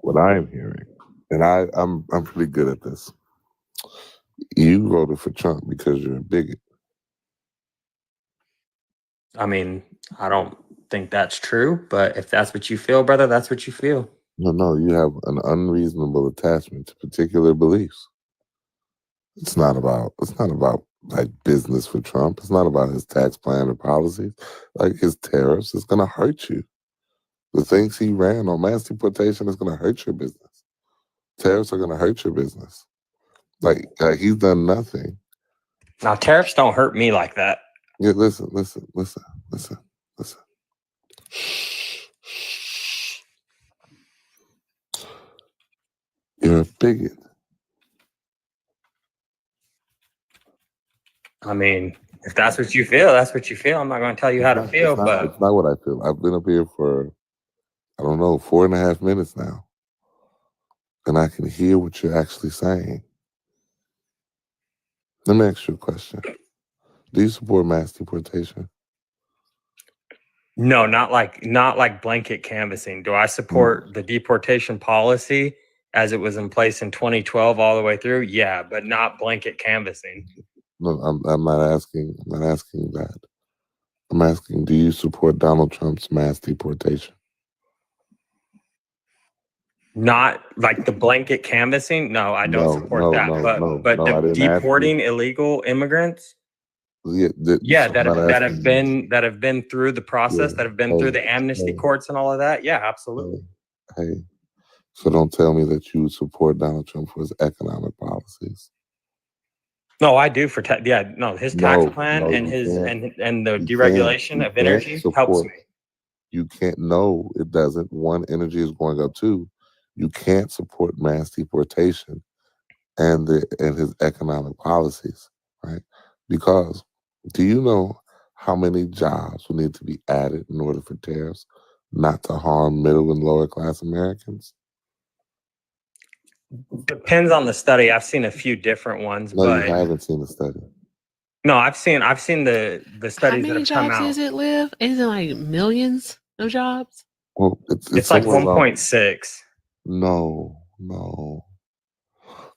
what I am hearing, and I'm pretty good at this. You voted for Trump because you're a bigot. I mean, I don't think that's true, but if that's what you feel, brother, that's what you feel. No, you have an unreasonable attachment to particular beliefs. It's not about like business for Trump. It's not about his tax plan or policies. Like his tariffs is gonna hurt you. The things he ran on mass deportation is gonna hurt your business. Tariffs are gonna hurt your business. Like he's done nothing. Now tariffs don't hurt me like that. Yeah, listen. You're a bigot. I mean, if that's what you feel, that's what you feel. I'm not going to tell you how to feel, but It's not what I feel. I've been up here for, I don't know, 4.5 minutes now. And I can hear what you're actually saying. Let me ask you a question. Do you support mass deportation? no, not like blanket canvassing. Do I support the deportation policy as it was in place in 2012 all the way through? Yeah, but not blanket canvassing. No, I'm not asking that. I'm asking, do you support Donald Trump's mass deportation? Not like the blanket canvassing. No, I don't support that. But I didn't ask deporting illegal immigrants. Yeah, that have been through the process, that have been through the amnesty courts and all of that. Yeah, absolutely. Hey, so don't tell me that you support Donald Trump for his economic policies. No, I do for his tax plan and his and the deregulation of energy helps me. You can't. No, it doesn't. One, energy is going up. Two, you can't support mass deportation and his economic policies, right? Because do you know how many jobs will need to be added in order for tariffs not to harm middle and lower class Americans? Depends on the study. I've seen a few different ones. No, but you haven't seen the study. No, I've seen the studies How that many have come jobs out. is it, Liv? Is it like millions of jobs? Well, it's like 1.6. No.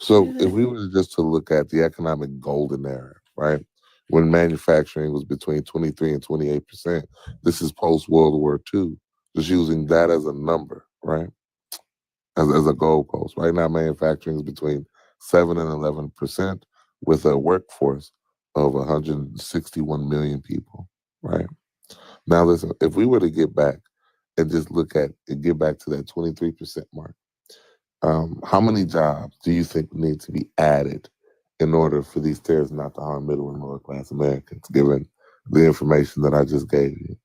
So if we were just to look at the economic golden era, right, when manufacturing was between 23 and 28%, this is post World War II. Just using that as a number, right, as a goalpost. Right now, manufacturing is between 7 and 11%, with a workforce of 161 million people. Right now, listen. If we were to get back and just get back to that 23% mark. How many jobs do you think need to be added in order for these tariffs not to harm middle and lower class Americans, given the information that I just gave you?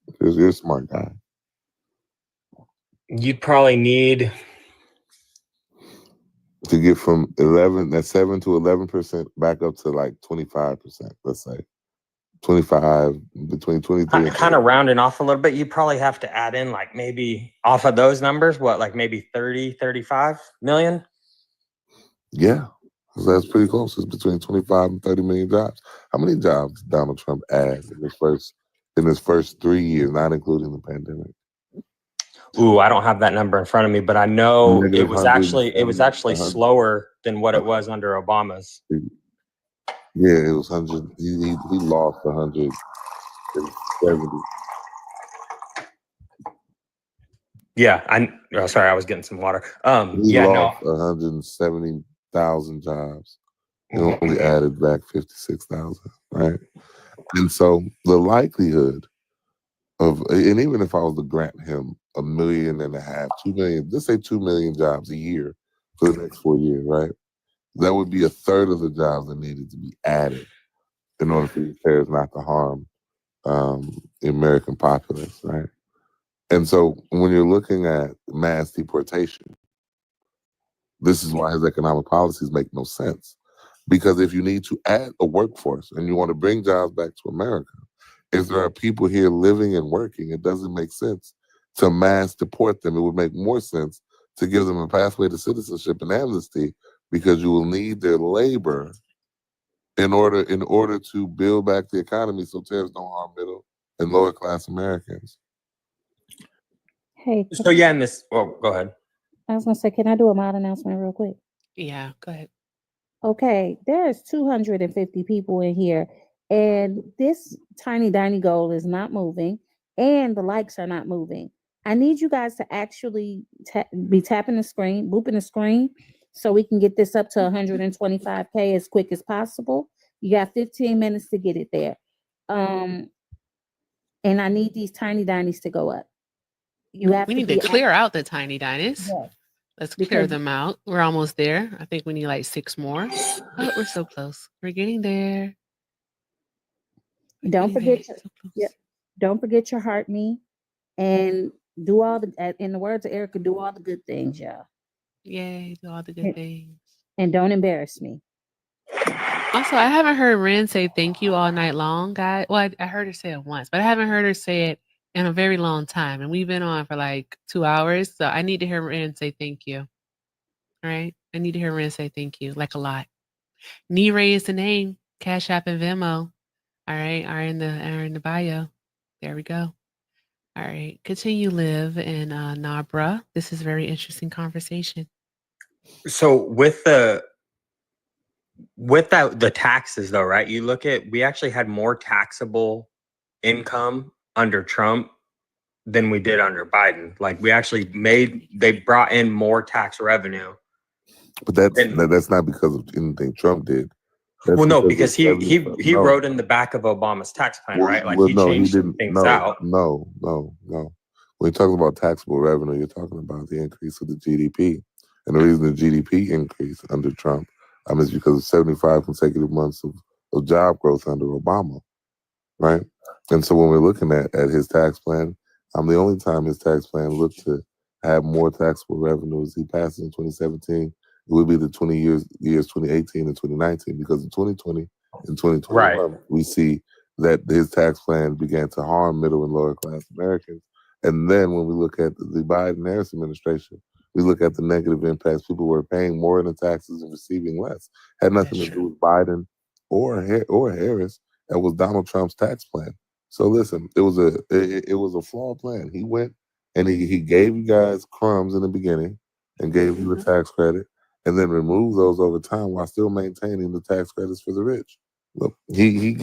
Because you're a smart guy. You'd probably need to get from 7 to 11% back up to like 25%, let's say 25, between 23 and Kind of rounding off a little bit, you probably have to add in like maybe off of those numbers, what, like maybe 30, 35 million? Yeah, so that's pretty close. It's between 25 and 30 million jobs. How many jobs did Donald Trump add in his first 3 years, not including the pandemic? Ooh, I don't have that number in front of me, but I know it was -100, actually slower than what it was under Obama's. Yeah, it was 100. He lost 170. Yeah, sorry, I was getting some water. He Yeah, no. lost 170,000 jobs. He only added back 56,000, right? And so the likelihood of, and even if I was to grant him 1.5 million, 2 million, let's say 2 million jobs a year for the next 4 years, right? That would be a third of the jobs that needed to be added in order for these tariffs not to harm the American populace, right? And so when you're looking at mass deportation, this is why his economic policies make no sense. Because if you need to add a workforce and you want to bring jobs back to America, if there are people here living and working, it doesn't make sense to mass deport them. It would make more sense to give them a pathway to citizenship and amnesty, because you will need their labor in order to build back the economy so tariffs don't harm middle and lower class Americans. Hey, So yeah, go ahead. I was gonna say, can I do a mod announcement real quick? Yeah, go ahead. Okay, there's 250 people in here, and this tiny diny goal is not moving, and the likes are not moving. I need you guys to actually be tapping the screen, booping the screen, so we can get this up to 125K as quick as possible. You got 15 minutes to get it there. And I need these tiny dinies to go up. You have We to need to clear out the tiny diners. Yes. Let's clear them out. We're almost there. I think we need like 6 more. Oh, we're so close. We're getting there. Don't forget your heart me, and do all the, in the words of Erica, do all the good things, y'all. Yay, do all the good things. And don't embarrass me. Also, I haven't heard Ren say thank you all night long, guys. Well, I heard her say it once, but I haven't heard her say it in a very long time. And we've been on for like 2 hours. So I need to hear Ren say thank you. All right. I need to hear Ren say thank you, like a lot. Nere is the name. Cash App and Venmo. All right. Are in the bio. There we go. All right. Continue, Liv and Nabra. This is a very interesting conversation. So with the taxes though, right? You look at, we actually had more taxable income under Trump than we did under Biden. Like we actually they brought in more tax revenue. But that's not because of anything Trump did. Well, no, because he wrote in the back of Obama's tax plan, right? Like he changed things out. No. When you're talking about taxable revenue, you're talking about the increase of the GDP. And the reason the GDP increased under Trump is because of 75 consecutive months of job growth under Obama, right? And so when we're looking at his tax plan, the only time his tax plan looked to have more taxable revenues, he passed it in 2017. It would be the 20 years 2018 and 2019, because in 2020 and 2021, we see that his tax plan began to harm middle and lower class Americans. And then when we look at the Biden-Harris administration, we look at the negative impacts. People were paying more in the taxes and receiving less. Had nothing to do with Biden or Harris. That was Donald Trump's tax plan. So listen, it was a flawed plan. He went and he gave you guys crumbs in the beginning and gave you a tax credit, and then removed those over time while still maintaining the tax credits for the rich. Look, he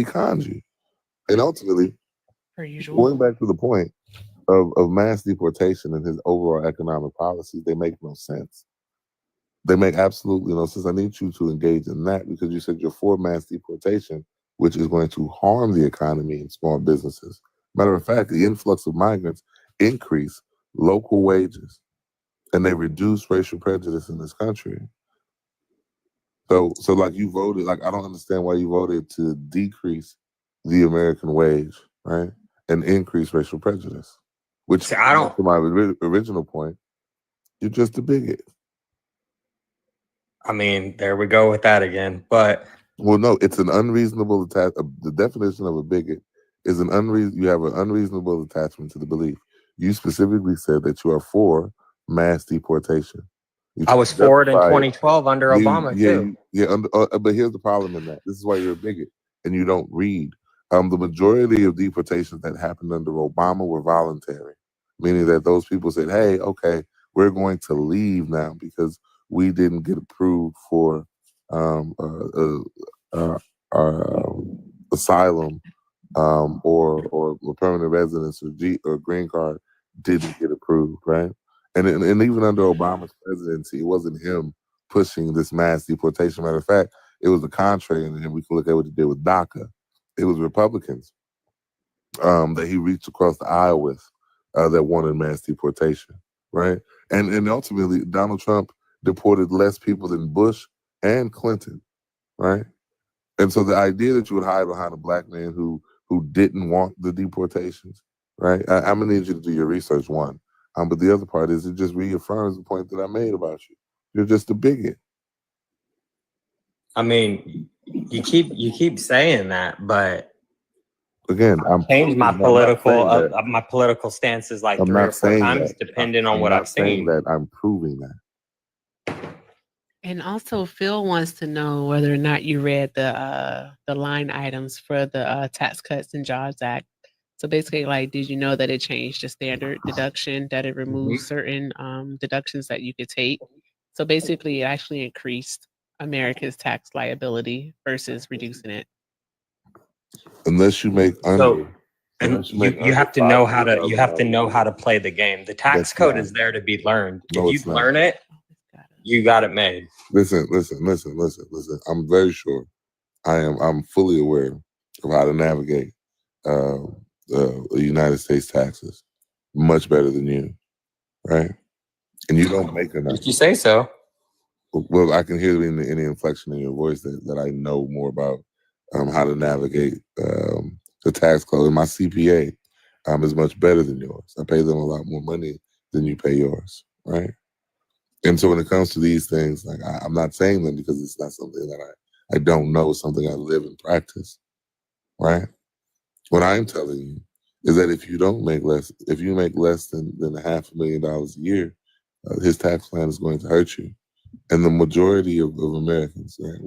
conned you, and ultimately, per usual, going back to the point of mass deportation and his overall economic policies, they make no sense. They make absolutely no sense. I need you to engage in that, because you said you're for mass deportation, which is going to harm the economy and small businesses. Matter of fact, the influx of migrants increase local wages, and they reduce racial prejudice in this country. So like you voted, like I don't understand why you voted to decrease the American wage, right, and increase racial prejudice. Which, to my original point, you're just a bigot. I mean, there we go with that again. But Well, no, it's an unreasonable attachment. The definition of a bigot is an you have an unreasonable attachment to the belief. You specifically said that you are for mass deportation. I was for it in justify 2012 under Obama too. But here's the problem in that. This is why you're a bigot and you don't read. The majority of deportations that happened under Obama were voluntary, meaning that those people said, "Hey, okay, we're going to leave now because we didn't get approved for asylum or permanent residence or green card didn't get approved, right?" And even under Obama's presidency, it wasn't him pushing this mass deportation. Matter of fact, it was the contrary, and we can look at what he did with DACA. It was Republicans that he reached across the aisle with that wanted mass deportation, right? And ultimately, Donald Trump deported less people than Bush and Clinton, right? And so the idea that you would hide behind a black man who didn't want the deportations, right? I'm gonna need you to do your research, one. But the other part is it just reaffirms the point that I made about you. You're just a bigot. I mean, you keep saying that, but again, I've changed my political stances like 3 or 4 times, depending on what I've seen. That I'm proving that. And also, Phil wants to know whether or not you read the line items for the Tax Cuts and Jobs Act. So basically, like, did you know that it changed the standard deduction, that it removed certain deductions that you could take? So basically, it actually increased America's tax liability versus reducing it. Unless you make you have to know how to play the game. The tax code is there to be learned. No, if you learn it, you got it made. Listen. I'm very sure. I'm fully aware of how to navigate the United States taxes much better than you, right? And you don't make enough. If you say so. Well, I can hear in the inflection in your voice that I know more about how to navigate the tax code. And my CPA is much better than yours. I pay them a lot more money than you pay yours, right? And so when it comes to these things, like I'm not saying them because it's not something that I don't know. It's something I live and practice, right? What I'm telling you is that if you make less than $500,000 a year, his tax plan is going to hurt you. And the majority of Americans, right?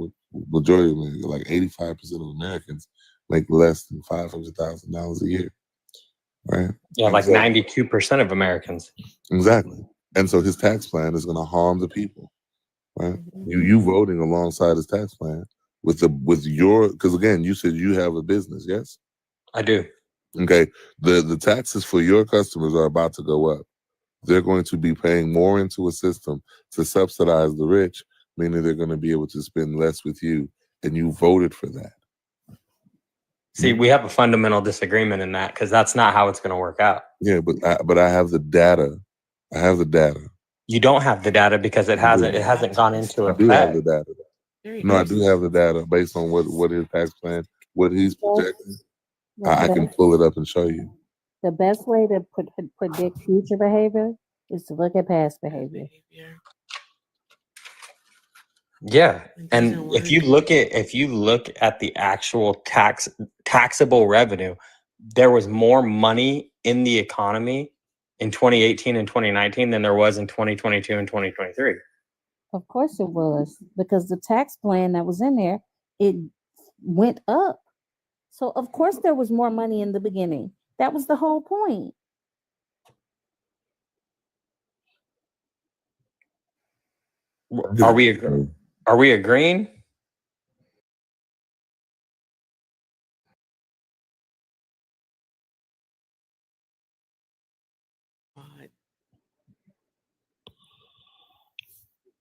Majority of Americans, like 85% of Americans, make less than $500,000 a year, right? Yeah, and like 92% of Americans. Exactly. And so his tax plan is going to harm the people, right? You voting alongside his tax plan with your, because again, you said you have a business, yes? I do. Okay. The taxes for your customers are about to go up. They're going to be paying more into a system to subsidize the rich, meaning they're going to be able to spend less with you, and you voted for that. See, we have a fundamental disagreement in that because that's not how it's going to work out. Yeah, but I have the data. I have the data. You don't have the data because it hasn't gone into effect. I do have the data. No, I do have the data based on what his tax plan, what he's projecting. I can pull it up and show you. The best way to predict future behavior is to look at past behavior. Yeah, and if you look at the actual taxable revenue, there was more money in the economy in 2018 and 2019 than there was in 2022 and 2023. Of course it was, because the tax plan that was in there, it went up. So of course there was more money in the beginning. That was the whole point. Are we agreeing?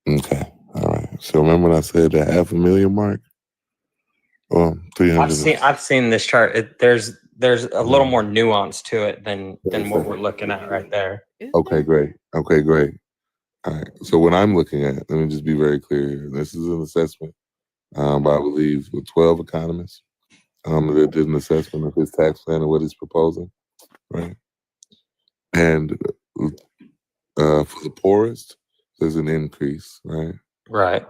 Okay. All right. So remember when I said the 500,000 mark? Well, 300. I've seen this chart. There's a little more nuance to it than what we're looking at right there. Okay, great. All right. So what I'm looking at, let me just be very clear here. This is an assessment by, I believe, with 12 economists that did an assessment of his tax plan and what he's proposing, right? And for the poorest, there's an increase, right? Right.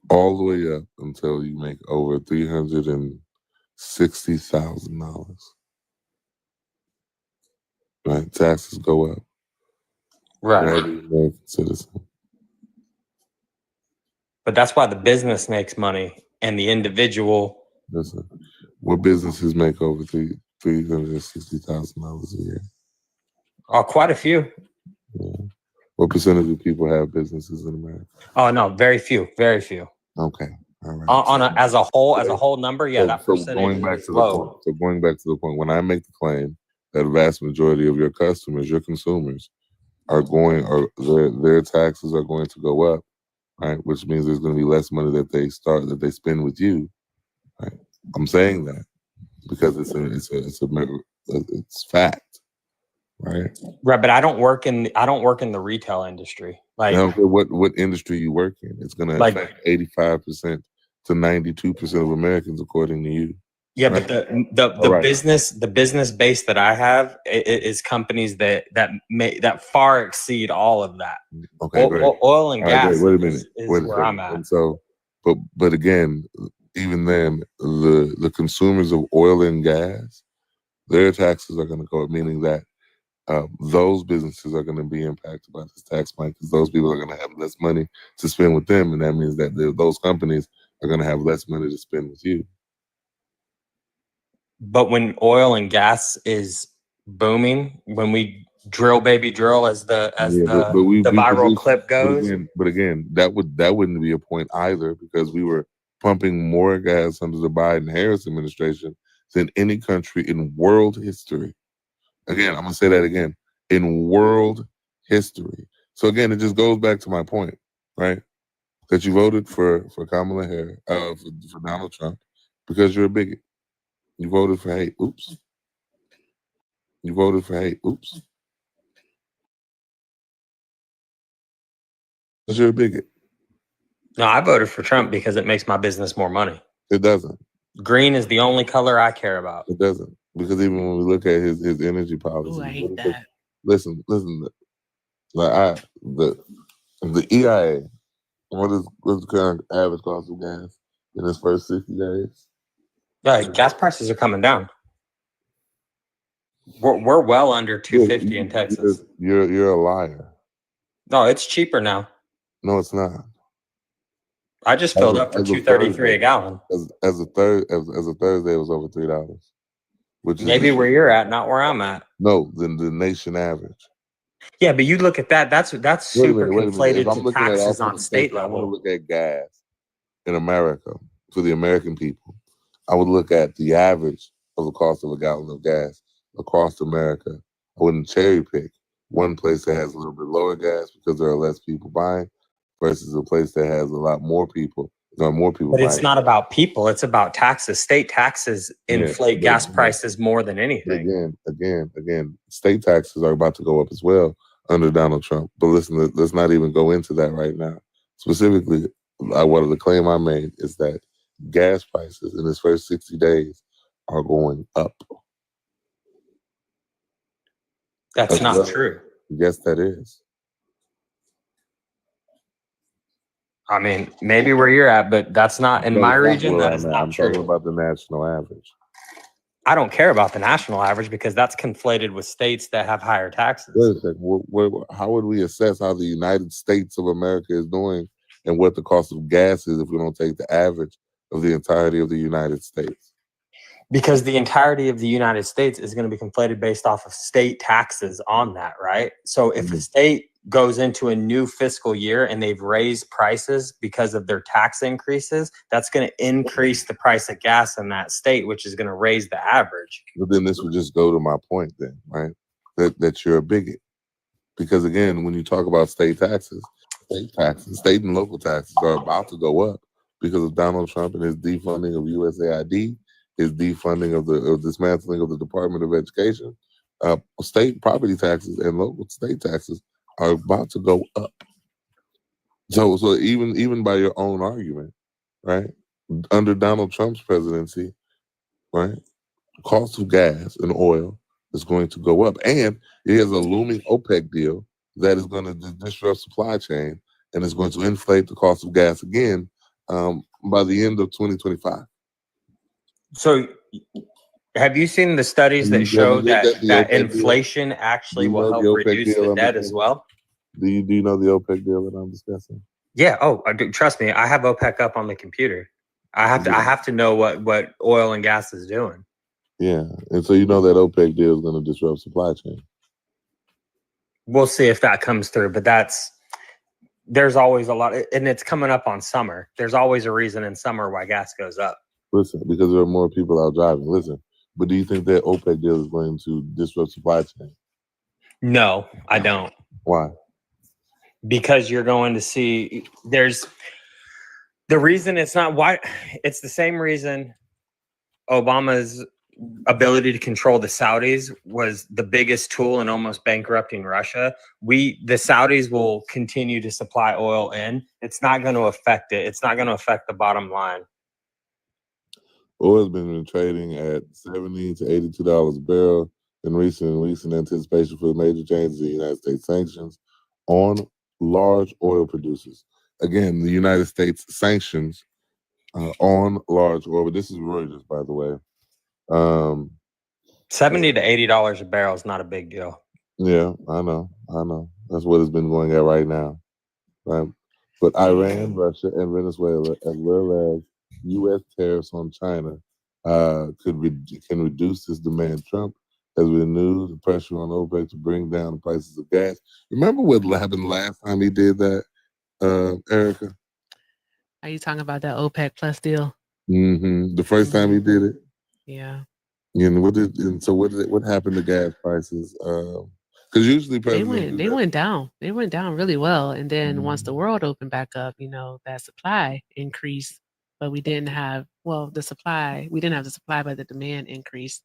all the way up until you make over $360,000. Right? Taxes go up for Right. every American citizen. But that's why the business makes money and the individual. Listen, what businesses make over $360,000 a year? Oh, quite a few. Yeah. What percentage of people have businesses in America? Oh no, very few. Very few. Okay. All right. As a whole number, yeah, that percentage going back is to low. the point, when I make the claim that a vast majority of your customers, your consumers, are going, or their taxes are going to go up, right? Which means there's going to be less money that they spend with you, right? I'm saying that because it's fact, right? Right, but I don't work in the retail industry. I Like, don't care what industry you work in. It's going to Like- affect 85% to 92% of Americans, according to you. yeah, Right. but the Right. business base that I have is companies that far exceed all of that. Okay, great. Oil and All right, gas great. Wait a minute. is Wait a where I'm second. at. And so, but again, even then, the consumers of oil and gas, their taxes are going to go up, meaning that those businesses are going to be impacted by this tax plan because those people are going to have less money to spend with them, and that means that those companies are going to have less money to spend with you. But when oil and gas is booming, when we drill baby drill as the viral clip goes, But again, that wouldn't be a point either because we were pumping more gas under the Biden-Harris administration than any country in world history. Again, I'm gonna say that again, in world history. So again, it just goes back to my point, right? That you voted for Kamala Harris, for Donald Trump, because you're a bigot. You voted for hate. Oops. You voted for hate. Oops. Because you're a bigot. no, I voted for Trump because it makes my business more money. It doesn't. Green is the only color I care about. It doesn't. Because even when we look at his energy policy, Ooh, I hate that. listen. Like the EIA, what's the current average cost of gas in its first 60 days? Yeah, gas prices are coming down. We're well under 250 in Texas. You're a liar. No, it's cheaper now. No, it's not. I just filled up for As of $2.33 a gallon. As a Thursday, it was over $3. Which is Maybe where you're at, not where I'm at. no, the nation average. Yeah, but you look at that. That's Wait a super minute. If conflated I'm to looking at taxes all on state I want to level. look at gas in America for the American people. I would look at the average of the cost of a gallon of gas across America. I wouldn't cherry pick one place that has a little bit lower gas because there are less people buying versus a place that has a lot more people. There are more people But buying. it's not about people. It's about taxes. State taxes inflate but- gas prices more than But anything. again, state taxes are about to go up as well under Donald Trump. But listen, let's not even go into that right now. Specifically, what the claim I made is that gas prices in its first 60 days are going up. That's As not well. true. Yes, that is. I mean, maybe where you're at, but that's not in No, my it's not region. where That I'm is at. not I'm talking true. about the national average. I don't care about the national average because that's conflated with states that have higher taxes. Wait a second. How would we assess how the United States of America is doing and what the cost of gas is if we don't take the average of the entirety of the United States? Because the entirety of the United States is going to be conflated based off of state taxes on that, right? So if a state goes into a new fiscal year and they've raised prices because of their tax increases, that's going to increase the price of gas in that state, which is going to raise the average. But then this would just go to my point then, right? That you're a bigot. Because again, when you talk about state state and local taxes are about to go up because of Donald Trump and his defunding of USAID, his defunding of dismantling of the Department of Education. State property taxes and local state taxes are about to go up. So even by your own argument, right? Under Donald Trump's presidency, right? Cost of gas and oil is going to go up. And he has a looming OPEC deal that is going to disrupt supply chain and it's going to inflate the cost of gas again by the end of 2025. So have you seen the studies Have that you show looked that at the that OPEC deal? inflation actually Do you will know help the OPEC reduce deal the I'm debt as discussing? well? Do you know the OPEC deal that I'm discussing? Yeah. Oh, trust me, I have OPEC up on the computer. I have to know what oil and gas is doing. Yeah, and so you know that OPEC deal is going to disrupt supply chain. We'll see if that comes through, but there's always a lot, and it's coming up on summer. There's always a reason in summer why gas goes up. Listen, because there are more people out driving. Listen, but do you think that OPEC deal is going to disrupt supply chain? No, I don't. Why? Because you're going to see there's the reason it's not why it's the same reason Obama's ability to control the Saudis was the biggest tool in almost bankrupting Russia. The Saudis will continue to supply oil in. It's not going to affect it. It's not going to affect the bottom line. Oil's been trading at $70 to $82 a barrel in recent weeks in anticipation for major changes in United States sanctions on large oil producers. Again, the United States sanctions on large oil. But this is Reuters, by the way. $70 to $80 a barrel is not a big deal. Yeah, I know. That's what it's been going at right now, right? But Iran, Russia, and Venezuela, as well as U.S. tariffs on China, can reduce this demand. Trump has renewed the pressure on OPEC to bring down the prices of gas. Remember what happened last time he did that, Erica? Are you talking about that OPEC Plus deal? Mm-hmm. The first time he did it. Yeah. What happened to gas prices? Because usually They went down. They went down really well. And then once the world opened back up, that supply increased, but we didn't have the supply, but the demand increased.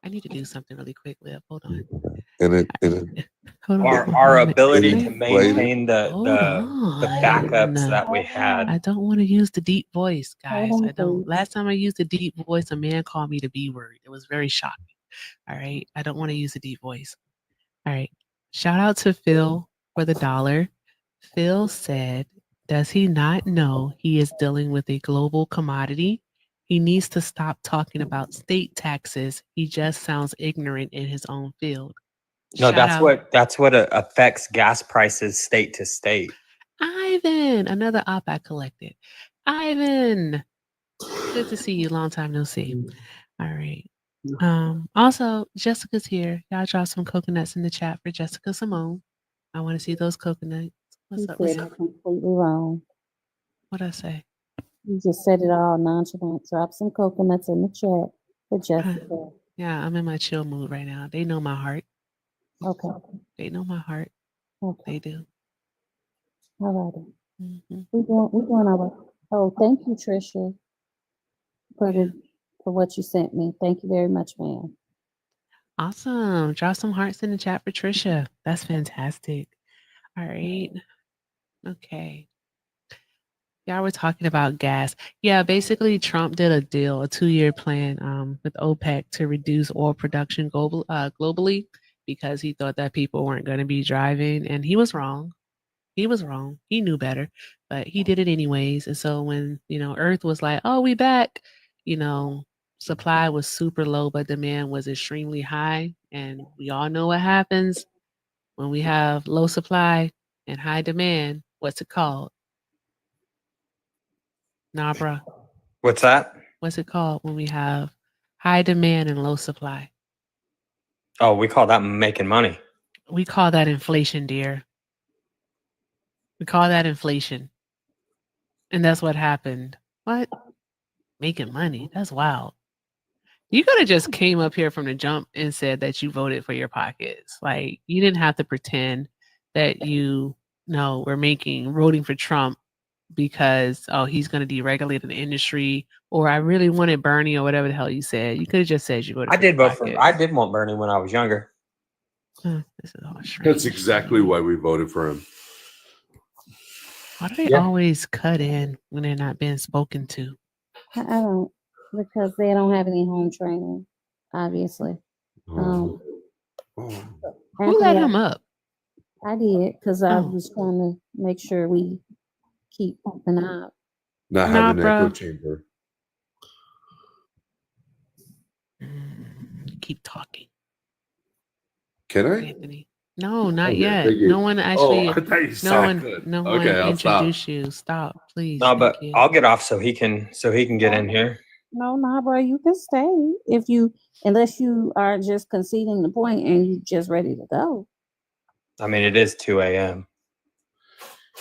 I need to do something really quick, Lib. Hold on. Our ability to maintain the backups that we had. I don't want to use the deep voice, guys. I don't. Last time I used the deep voice, a man called me the B word. It was very shocking. All right. I don't want to use the deep voice. All right. Shout out to Phil for the $1. Phil said, does he not know he is dealing with a global commodity? He needs to stop talking about state taxes. He just sounds ignorant in his own field. No, that's what affects gas prices state to state. Ivan, another op I collected. Ivan, good to see you. Long time no see. All right. Also, Jessica's here. Y'all drop some coconuts in the chat for Jessica Simone. I want to see those coconuts. What's up? What's up? Completely wrong. What'd I say? You just said it all nonchalant. Drop some coconuts in the chat for Jessica. Yeah, I'm in my chill mood right now. They know my heart. Okay. They know my heart. Okay. They do. All right. Mm-hmm. We're doing our work. Oh, thank you, Trisha, for what you sent me. Thank you very much, ma'am. Awesome. Drop some hearts in the chat for Trisha. That's fantastic. All right. Okay. Y'all were talking about gas. Yeah, basically Trump did a deal, a 2-year plan with OPEC to reduce oil production globally because he thought that people weren't going to be driving. And he was wrong. He was wrong. He knew better, but he did it anyways. And so when, Earth was like, oh, we back, supply was super low, but demand was extremely high. And we all know what happens when we have low supply and high demand. What's it called? Nah, bruh. What's that? What's it called when we have high demand and low supply? Oh, we call that making money. We call that inflation, dear. We call that inflation. And that's what happened. What? Making money? That's wild. You could have just came up here from the jump and said that you voted for your pockets. Like, you didn't have to pretend that you were voting for Trump because, he's going to deregulate the industry, or I really wanted Bernie, or whatever the hell you said. You could have just said you voted I for did your vote for pockets. I did want Bernie when I was younger. This is all strange. That's exactly why we voted for him. Why do they always cut in when they're not being spoken to? I don't, because they don't have any home training, obviously. Who let him up? I did because I Oh. was trying to make sure we keep an eye out. Not Nah, having an echo bruh. chamber. Keep talking, Can I? Anthony. No, not Okay, yet. thank you. No one actually. Oh, I thought you No said I one. could. No Okay, one I'll stop. introduced you. Stop, please. No, but Thank you. I'll get off so he can get in here. No, nah, bro, you can stay unless you are just conceding the point and you just ready to go. I mean, it is 2 a.m.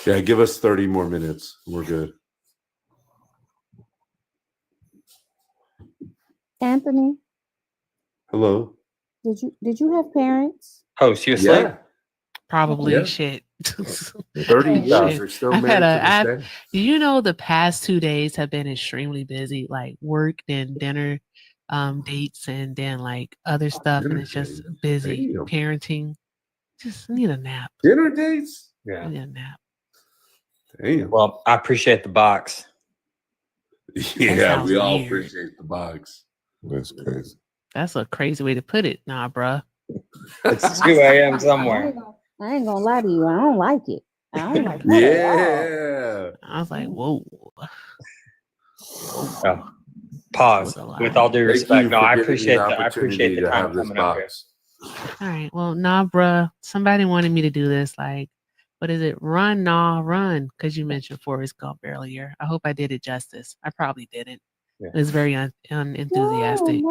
Yeah, give us 30 more minutes. We're good. Anthony, Hello. did you have parents? Host, you asleep? Yeah. Probably Yeah. shit. 30 years. Shit. We're still I've married had to this day. you know, the past 2 days have been extremely busy, like work, then dinner, dates, and then like other stuff, and Dinner it's just dates? busy. Damn. Parenting. Just need a nap. Dinner dates? Yeah. Need a nap. Damn. Well, I appreciate the box. Yeah, sounds we all weird. appreciate the box. That's crazy. That's a crazy way to put it. Nah, bruh. It's 2 a.m. I somewhere. ain't gonna lie to you. I don't like it. I don't like it at all. Yeah. I was like, whoa. Oh. Pause. That was a lot. With all due Thank respect, you no, for I giving me appreciate the the opportunity to time have this coming up here. box. All right. Well, nah, bruh. Somebody wanted me to do this. Like, what is it? Run, nah, run. Because you mentioned Forrest Gump earlier. I hope I did it justice. I probably didn't. Yeah. It was very unenthusiastic.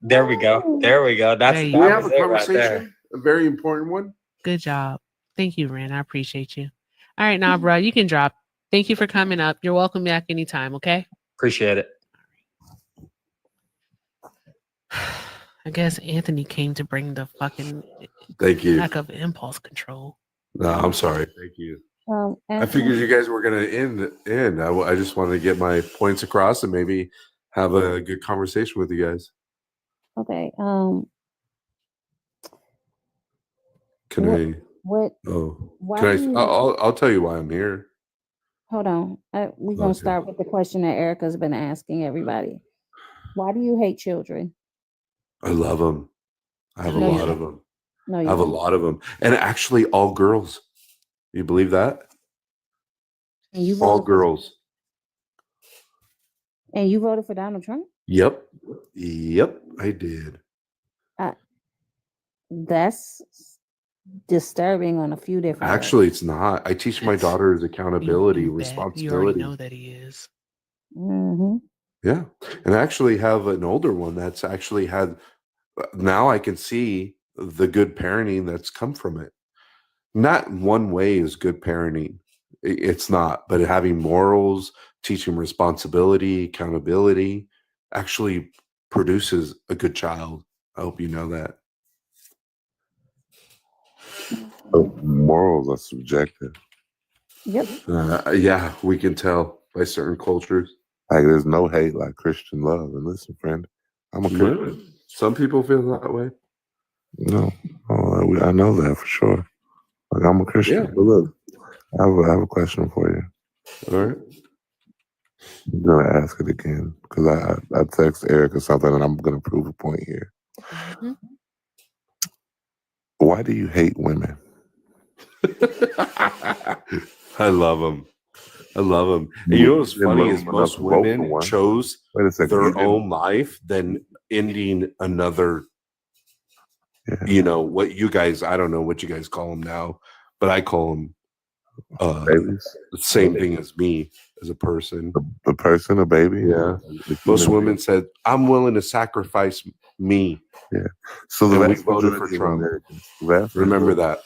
There we go. There we go. There That you Can we go. have was a it right there. conversation? A very important one. Good job. Thank you, Ren. I appreciate you. All right, now, bro, you can drop. Thank you for coming up. You're welcome back anytime, okay? Appreciate it. I guess Anthony came to bring the fucking Thank you. lack of impulse control. No, I'm sorry. Thank you. I Anthony, figured you guys were going to end. I just wanted to get my points across and maybe have a good conversation with you guys. okay. Can What- I? What? Oh, Why can I? do you- I'll tell you why I'm here. Hold on. We're gonna Okay. start with the question that Erica's been asking everybody. Why do you hate children? I love them. I have a No, you lot of don't. them. No, I you have a don't. lot of them, and actually, all girls. You believe that? And you All voted girls. and you voted for Donald Trump? Yep. Yep. I did. That's disturbing on a few different levels. Actually, it's not. I teach my That's- daughters accountability, You bet. You responsibility. already know that he is. Mm-hmm. Yeah. And I actually have an older one that's actually had, now I can see the good parenting that's come from it. Not one way is good parenting. It's not, but having morals, teaching responsibility, accountability actually produces a good child. I hope you know that. Morals are subjective. Yep. Yeah, we can tell by certain cultures. Like there's no hate like Christian love. And listen, friend, I'm a Christian. Some people feel that way. No, I know that for sure. Like I'm a Christian. Yeah. But look, I have a question for you. All right. I'm gonna ask it again because I text Erica something and I'm gonna prove a point here. Mhm. Why do you hate women? I love them. I love them. And you know what's funny is most women chose Wait a second. their own life than ending another. Yeah. You know what you guys? I don't know what you guys call them now, but I call them Babies. the same thing as me as a person. The person, a baby. Yeah. The Most human women said, "I'm willing to sacrifice me." Yeah. So the And we vast voted majority for of Trump. Americans, Remember that.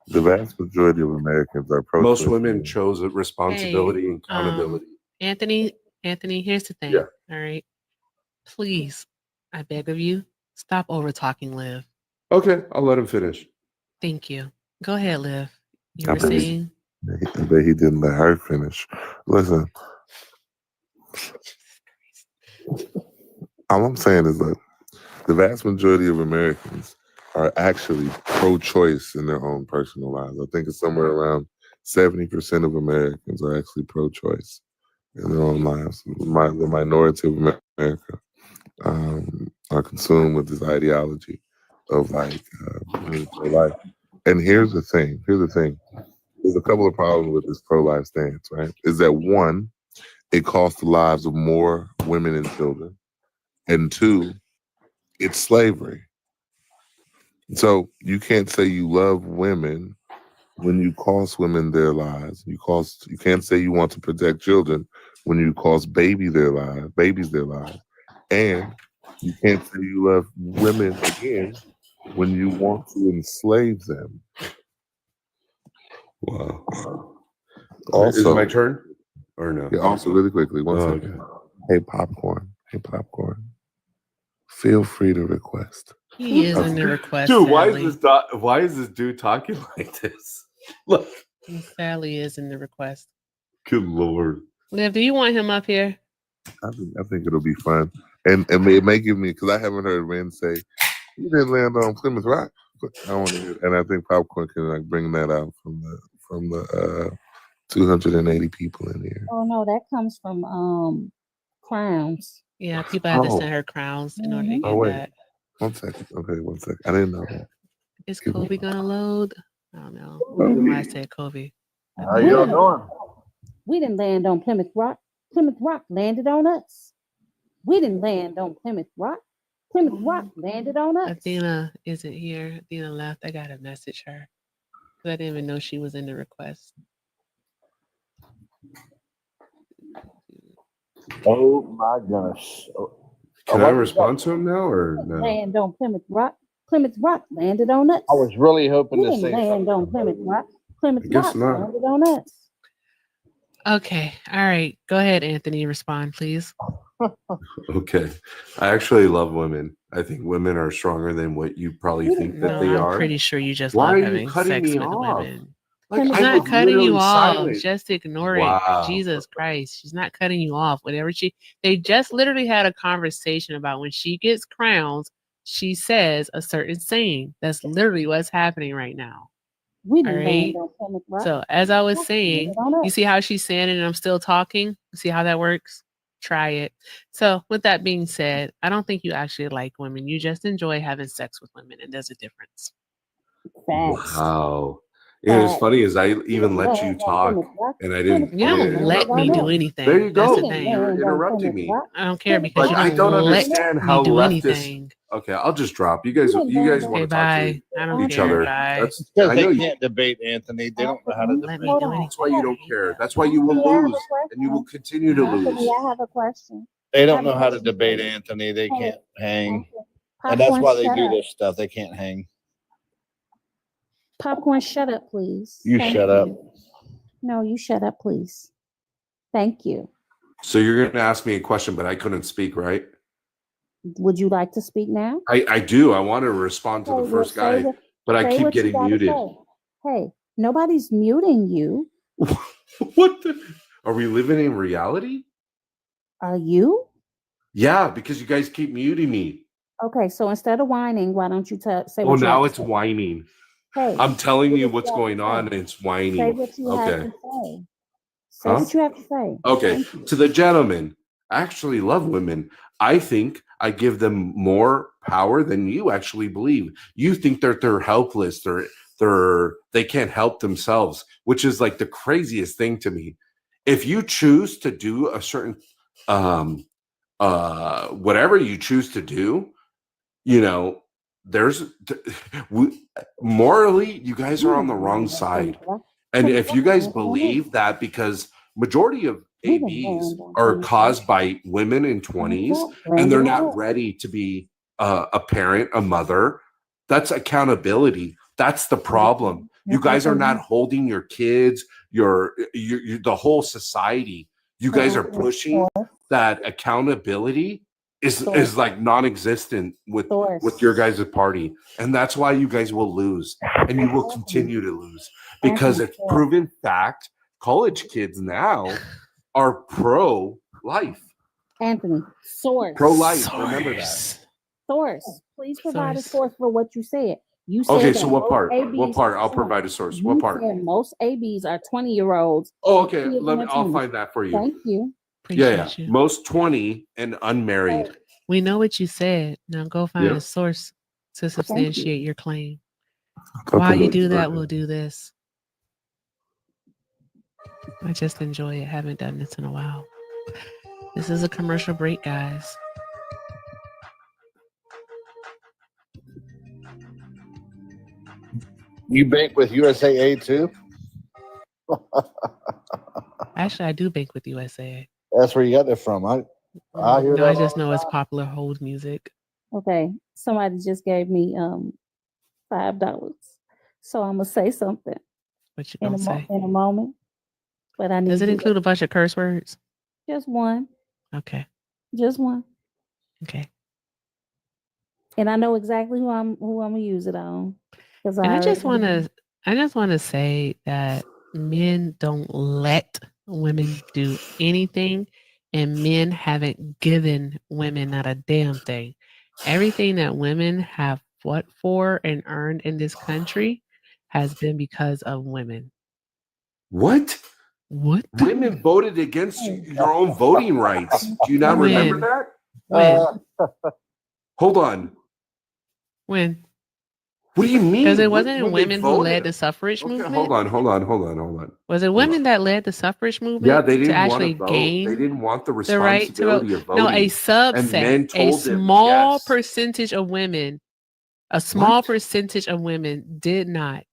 The vast majority of Americans are pro. Most women chose responsibility and accountability. Anthony, here's the thing. Yeah. All right. Please, I beg of you, stop over talking Liv. Okay, I'll let him finish. Thank you. Go ahead, Liv. You I were bet he- saying I bet he didn't let her finish. Listen, all I'm saying is that the vast majority of Americans are actually pro-choice in their own personal lives. I think it's somewhere around 70% of Americans are actually pro-choice in their own lives. The minority of America are consumed with this ideology of like pro-life. And here's the thing. There's a couple of problems with this pro-life stance, right? Is that one, it costs the lives of more women and children. And two, it's slavery. So you can't say you love women when you cost women their lives. You can't say you want to protect children when you cost babies their lives. And you can't say you love women again when you want to enslave them. Wow. Also, is it my turn or no? Yeah, also really quickly, one Oh, second. Hey popcorn. Feel free to request. He is in the request. Dude, sadly. why is this dude talking like this? Look. He sadly is in the request. Good Lord. Liv, do you want him up here? I think it'll be fun. And it may give me, because I haven't heard Ren say, you didn't land on Plymouth Rock. I want to hear, and I think popcorn can like bring that out from the 280 people in here. Oh no, that comes from crowns. Yeah, people have to send her crowns in order to get that. 1 second. Okay, 1 second. I didn't know that. Is Kobe gonna load? I don't know. I don't know why I said Kobe. How y'all doing? We didn't land on Plymouth Rock. Plymouth Rock landed on us. We didn't land on Plymouth Rock. Plymouth Rock landed on us. Athena isn't here. Athena left. I gotta message her. I didn't even know she was in the request. Oh my gosh. Can I respond to him now or no? Land on Plymouth Rock. Plymouth Rock landed on us. I was really hoping We to didn't say land something. on Plymouth Rock. Plymouth I guess Rock not. landed on us. Okay. All right. Go ahead, Anthony. Respond, please. Okay. I actually love women. I think women are stronger than what you probably think that No, they I'm are. pretty sure you just Why love are you having cutting sex me with off? women. Like, She's I not was cutting you literally off. silent. Just ignore Wow. it. Jesus Christ. She's not cutting you off. They just literally had a conversation about when she gets crowns, she says a certain saying. That's literally what's happening right now. We All didn't right. land on Plymouth Rock. So as I was Rock saying, landed on you us. see how she's saying it and I'm still talking? You see how that works? Try it. So with that being said, I don't think you actually like women. You just enjoy having sex with women, and there's a difference. Facts. Wow. Yeah, it's Facts. funny is I We even didn't let you land on talk Plymouth Rock. and I Plymouth didn't You Rock don't landed let me on do us. anything. There you That's go. the We didn't thing. You're land on interrupting Plymouth me. Rock. I don't care Plymouth because Like you Rock I don't don't let understand me how do leftists. anything. Okay, I'll just drop. You guys We you didn't guys land Okay, want to talk to bye. I don't each care. other. Bye. That's Because I they know you can't debate, Anthony. They don't know how to Don't let me debate. do anything. that's why you don't care. That's why you will Anthony, I have a lose and you will question. continue to Anthony, lose. I have a question. They I don't have know a how to question for debate, you. Anthony. They Hey, can't hang. Popcorn, And that's Popcorn, why they shut do up. this stuff. They can't hang. Popcorn, shut up, please. You Thank shut up. you. No, you shut up, please. Thank you. So you're gonna ask me a question, but I couldn't speak, right? Would you like to speak now? I do. I want to respond to Okay, the well, first guy, but I say keep what you getting gotta muted. say. Hey, nobody's muting you. What the? Are we living in reality? Are you? Yeah, because you guys keep muting me. Okay, so instead of whining, why don't you say Oh, what you now have it's to say? whining. Hey, I'm telling say you what what's you have going to on, say. and it's Say whining. what you have Okay. to say. Say Huh? what you have to say. Okay. Thank you. To the gentleman, I actually love women. I think I give them more power than you actually believe. You think that they're helpless. They can't help themselves, which is like the craziest thing to me. If you choose to do a certain whatever you choose to do, you know, morally, you guys We are on the didn't wrong land on Plymouth side. Rock. And Plymouth if you Rock guys landed on us. believe that, because majority of We didn't ABs land on are Plymouth Rock. caused by women in Plymouth 20s Rock and landed they're on not us. ready to be a parent, a mother, that's accountability. That's the problem. You guys are not holding your kids, your the whole society. You guys are pushing that accountability is like non-existent with your guys' party, and that's why you guys will lose, and you will continue to lose because it's proven fact. College kids now are pro-life. Anthony, source. Pro-life. Remember that. Source. Please provide a Source. source for what you said. You said Okay, that so what most part? ABs, What part? I'll hold on. provide a source. What You part? said most ABs are 20-year-olds. Oh, okay. Kids in their I'll 20s. find that for you. Thank you. Appreciate you. Most 20 and unmarried. We know what you said. Now go find Yeah. a source to substantiate your claim. While you do that, we'll do this. I just enjoy it. Haven't done this in a while. This is a commercial break, guys. You bank with USAA too? Actually, I do bank with USAA. That's where you got that from. I hear No, I that. just know it's popular hold music. Okay, somebody just gave me $5, so I'm gonna say something What you in gonna say? in a moment. But I need Does it you- include a bunch of curse words? just one, Okay. just one, Okay. and I know exactly who I'm gonna use it on. Because And I just want to say that men don't let women do anything, and men haven't given women not a damn thing. Everything that women have fought for and earned in this country has been because of women. What? What? Women voted against your own voting rights. Do you not remember that? When? Hold on. When? What do you mean? Because it When- wasn't when they women who led voted? the suffrage Okay, movement. hold on. Was it women that led the suffrage movement? Yeah, they to didn't want actually to vote. gain They didn't want the the right to responsibility vote. of voting. No, a And subset, men a told them, small yes. percentage of women, a small percentage of women did not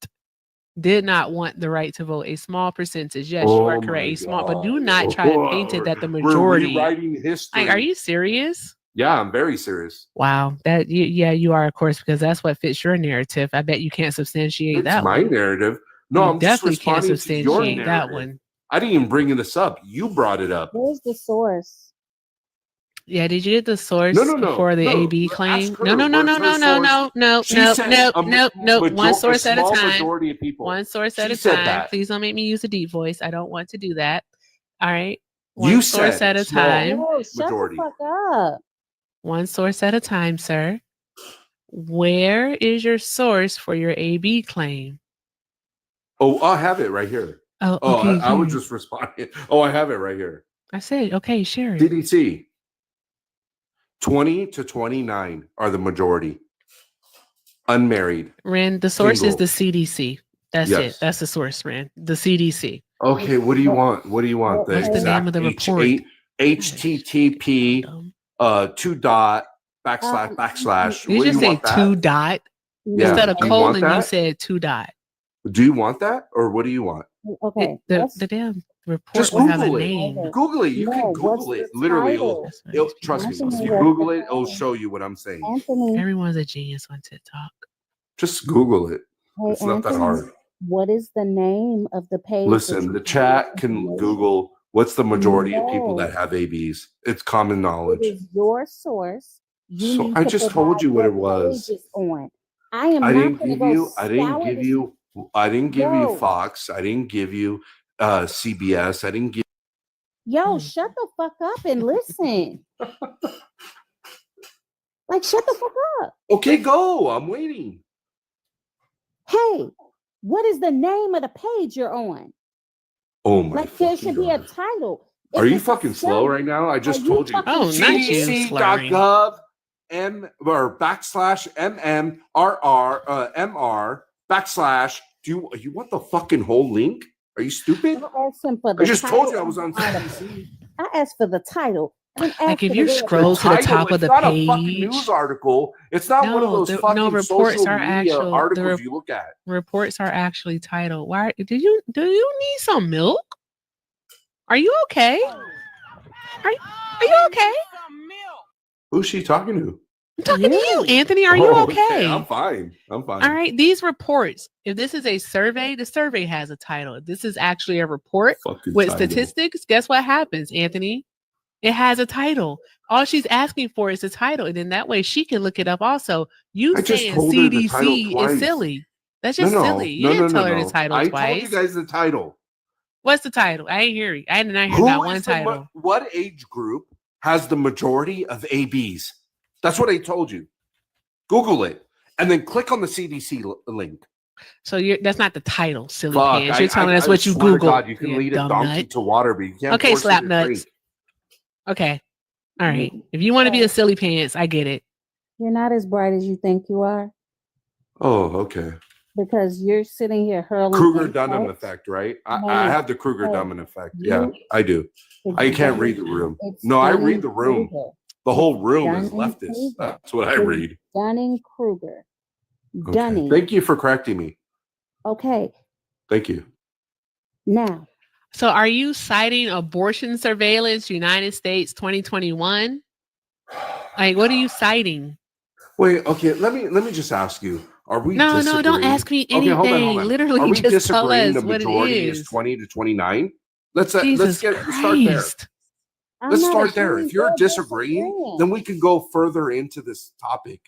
want the right to vote. A small percentage. Yes, you are Oh correct. my A small, but God. do not try to paint it that the We're majority. rewriting history. Like, are you serious? Yeah, I'm very serious. Wow, that yeah, you are, of course, because that's what fits your narrative. I bet you can't substantiate It's that my one. narrative. No, You I'm just definitely can't responding to your substantiate that narrative. one. I didn't even bring this up. You brought it up. Where's the source? Yeah, did you get the source No, for the no. AB Ask claim? her. No. She said One source at a time. majority of people. One source at She a said time. that. Please don't make me use a deep voice. I don't want to do that. All right. You One source said at a small. time. No, shut Majority. the fuck up. One source at a time, sir. Where is your source for your AB claim? Oh, I have it right here. Oh, Oh, okay. I was here. just responding. Oh, I have it right here. I said, okay, share it. CDC. 20 to 29 are the majority. Unmarried. Ren, the source is Single. the CDC. That's Yes. it. That's the source, Ren. The CDC. Okay, what do you want? What do you want? What's the name of the report? HTTP 2 backslash. You What do just say want that? 2 dot. Yeah, Instead of do you want colon, you that? said 2 dot. Do you want that, or what do you want? Okay. The damn report Just will have a Google it. name. Google it. You No, can what's Google the it. Literally, title? trust me. If Anthony, you what's Google the it, it'll title? show you what I'm saying. Anthony, Everyone's a genius on TikTok. Just Google it. hey, It's not that Anthony, hard. what is the name of the page? Listen, the chat can Google what's the majority of people No. that have ABs. It's common It knowledge. is your source. You So need I to just provide told you what it what was. page it's on. I am I not didn't gonna give go you. I didn't scour give this- you. I didn't give you Yo. Fox. I didn't give you CBS. I didn't give. Yo, shut the fuck up and listen. Like, shut the fuck up. Okay, go. I'm waiting. Hey, what is the name of the page you're on? Oh my. Like, there should be a title. Are If you it's a fucking slow show, right now? I just you told you. fucking Oh, not you slurring. CDC.gov or /MMRR/MR Do you want the fucking whole link? Are you stupid? I'm asking for the I just told you title I was of on the article. CDC. I asked for the title. I didn't ask Like if for you the scroll to the Title, top of it's the not a fucking page. news article. It's not one of those fucking reports social are media actual. articles you look at. Reports are actually titled. Why do you need some milk? Are you okay? Are you okay? Who's she talking to? I'm talking to you, Anthony. Are you Oh, okay? I'm fine. I'm fine. All right. These reports, if this is a survey, the survey has a title. If this is actually a report Fucking with title. statistics, guess what happens, Anthony? It has a title. All she's asking for is a title. And then that way she can look it up also. You I just saying told her the title CDC twice. is silly. That's just silly. You didn't tell her the title I twice. told you guys the title. What's the title? I ain't hear you. I did not hear Who that one is the title. what age group has the majority of ABs? That's what I told you. Google it and then click on the CDC link. So that's not the title, silly Fuck, pants. You're telling us I what you swear to Google. God, you can lead a dumb donkey nut. to water, but you can't. Okay, force it slap to nuts. drink. Okay. All right. If you want to be a silly pants, I get it. You're not as bright as you think you are. Oh, okay. because you're sitting here hurling. Kruger-Dunham insults. effect, right? I No, have the no, Kruger-Dunham effect. Yeah, you- I do. it's I can't Dun- read the room. it's No, I read the room. Dunning-Kruger. The whole room is Dunning-Kruger. leftist. That's what I It's read. Dunning-Kruger. Okay. Dunning. Thank you for correcting me. Okay, Thank you. now, So are you citing abortion surveillance United States 2021? Like, what are you citing? Wait, okay, let me just ask you. Are we No, don't disagreeing? ask me Okay, hold anything. on. Literally, Are we just tell disagreeing us the what it majority is. is 20 to 29? Let's start Jesus there. Christ. I'm Let's not start there. agreeing, If you're you're disagreeing, disagreeing. then we can go further into this topic.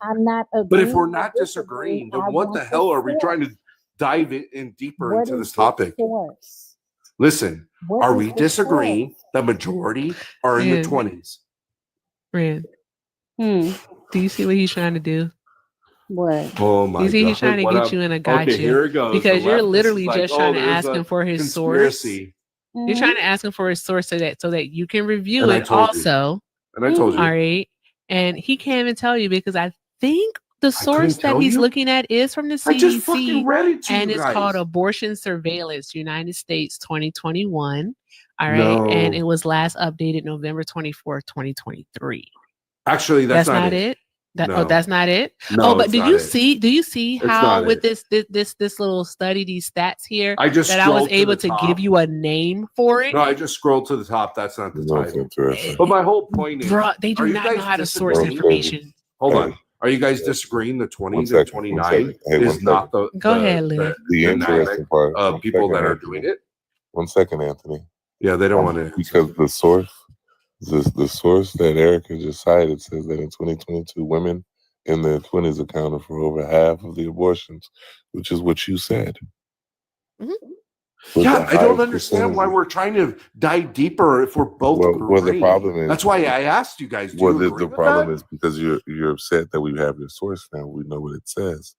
I'm not agreeing. But if we're or not disagreeing, then I what want the hell are we source. trying to dive in deeper What into is this the topic? source? Listen, What are is we the disagreeing? source? The majority are in the Man. 20s. Ren, Hmm. do you see what he's trying to do? What? Oh my You see, he's God. trying to What get up? you in a gotcha. Okay, here it goes. Because The you're leftist is literally like, just trying to there's ask a him for his source. conspiracy. You're trying to ask him for his source so that you can review And I it told you. also. And I told you. All right. And he can't even tell you because I think the source that tell he's you? looking at is from the CDC. I just fucking read it to and you it's guys. called Abortion Surveillance United States 2021. All right. And No. it was last updated November 24th, 2023. Actually, that's not it. Oh, No. that's not it. No, Oh, but it's do not you it. see? Do you see It's how not with it. this little study, these stats here, I just that I was scrolled to able the to top. give you a name for it? No, I just scrolled to the top. That's not the That's title. interesting. But my whole point is, Bruh, they do are you not guys know how to source disagreeing? information. Hold on. Are you guys disagreeing the 20 One to second, 29 Hey, one is not the Go ahead, Lynn. The dynamic interesting part. of One people second, that are Anthony. doing it? 1 second, Anthony. Yeah, they don't want to. Because the source that Erica just cited says that in 2022, women in their 20s accounted for over half of the abortions, which is what you said. Mhm. With Yeah, the I don't highest understand why percentage- we're trying to dive deeper if we're both Well, the agreeing. problem is- That's why I asked you guys. Do Well, you the agree with problem that? is because you're upset that we have your source now. We know what it says.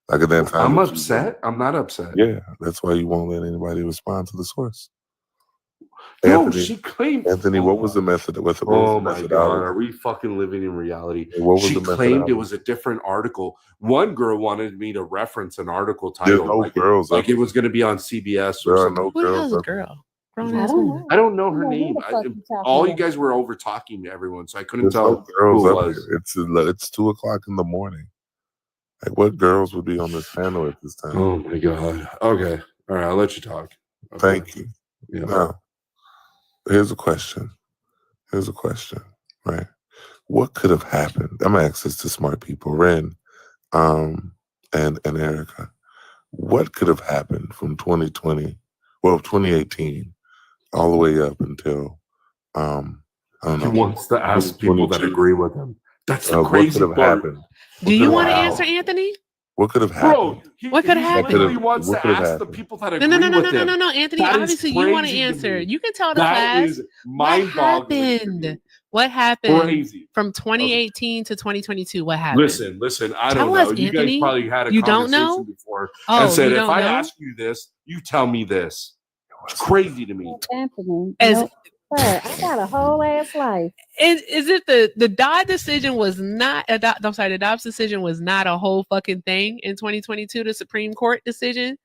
Like at that time, I'm that you- upset. I'm not upset. Yeah, that's why you won't let anybody respond to the source. No, Anthony, she claimed. Anthony, what was the method? What was Oh the my God, methodology? are we fucking living in reality? What was She the claimed methodology? it was a different article. One girl wanted me to reference an article There's title no like, girls like up it was going to be on CBS or There are something. no Who the hell girls is a up there. girl? Grown I ass don't woman. know. I don't know her I don't know who name. the fuck you talking All you about. guys were over talking to everyone, so I couldn't There's tell no girls who it up was. there. It's 2:00 in the morning. Like what girls would be on this panel at this time? Oh my God. Okay. All right. I'll let you talk. Okay. Thank you. Yeah. Now, here's a question. Right? What could have happened? I'm gonna ask this to smart people, Ren, and Erica. What could have happened from 2018, all the way up until I don't He know. wants to ask people that 2022? agree with him. That's the What crazy could have part. happened? Do you want to Wow. answer, Anthony? What could have Bro, happened? What could he happen? literally wants What to could have ask the happened? people that No, agree no, no, no, with no, him. no, no, no, Anthony. That is Obviously, you want to crazy to answer. me. You can tell the That class is what mind-boggling to happened. me. What happened Crazy. from 2018 to 2022? What happened? Listen, I Tell don't us, know. You Anthony. guys probably had a You don't conversation know? before Oh, and said, you if don't I know? ask you this, you tell me this. It's crazy to me. Anthony, As no, sir, I got a whole ass life. is it the Dobbs decision was not a I'm sorry, the Dobbs decision was not a whole fucking thing in 2022, the Supreme Court decision.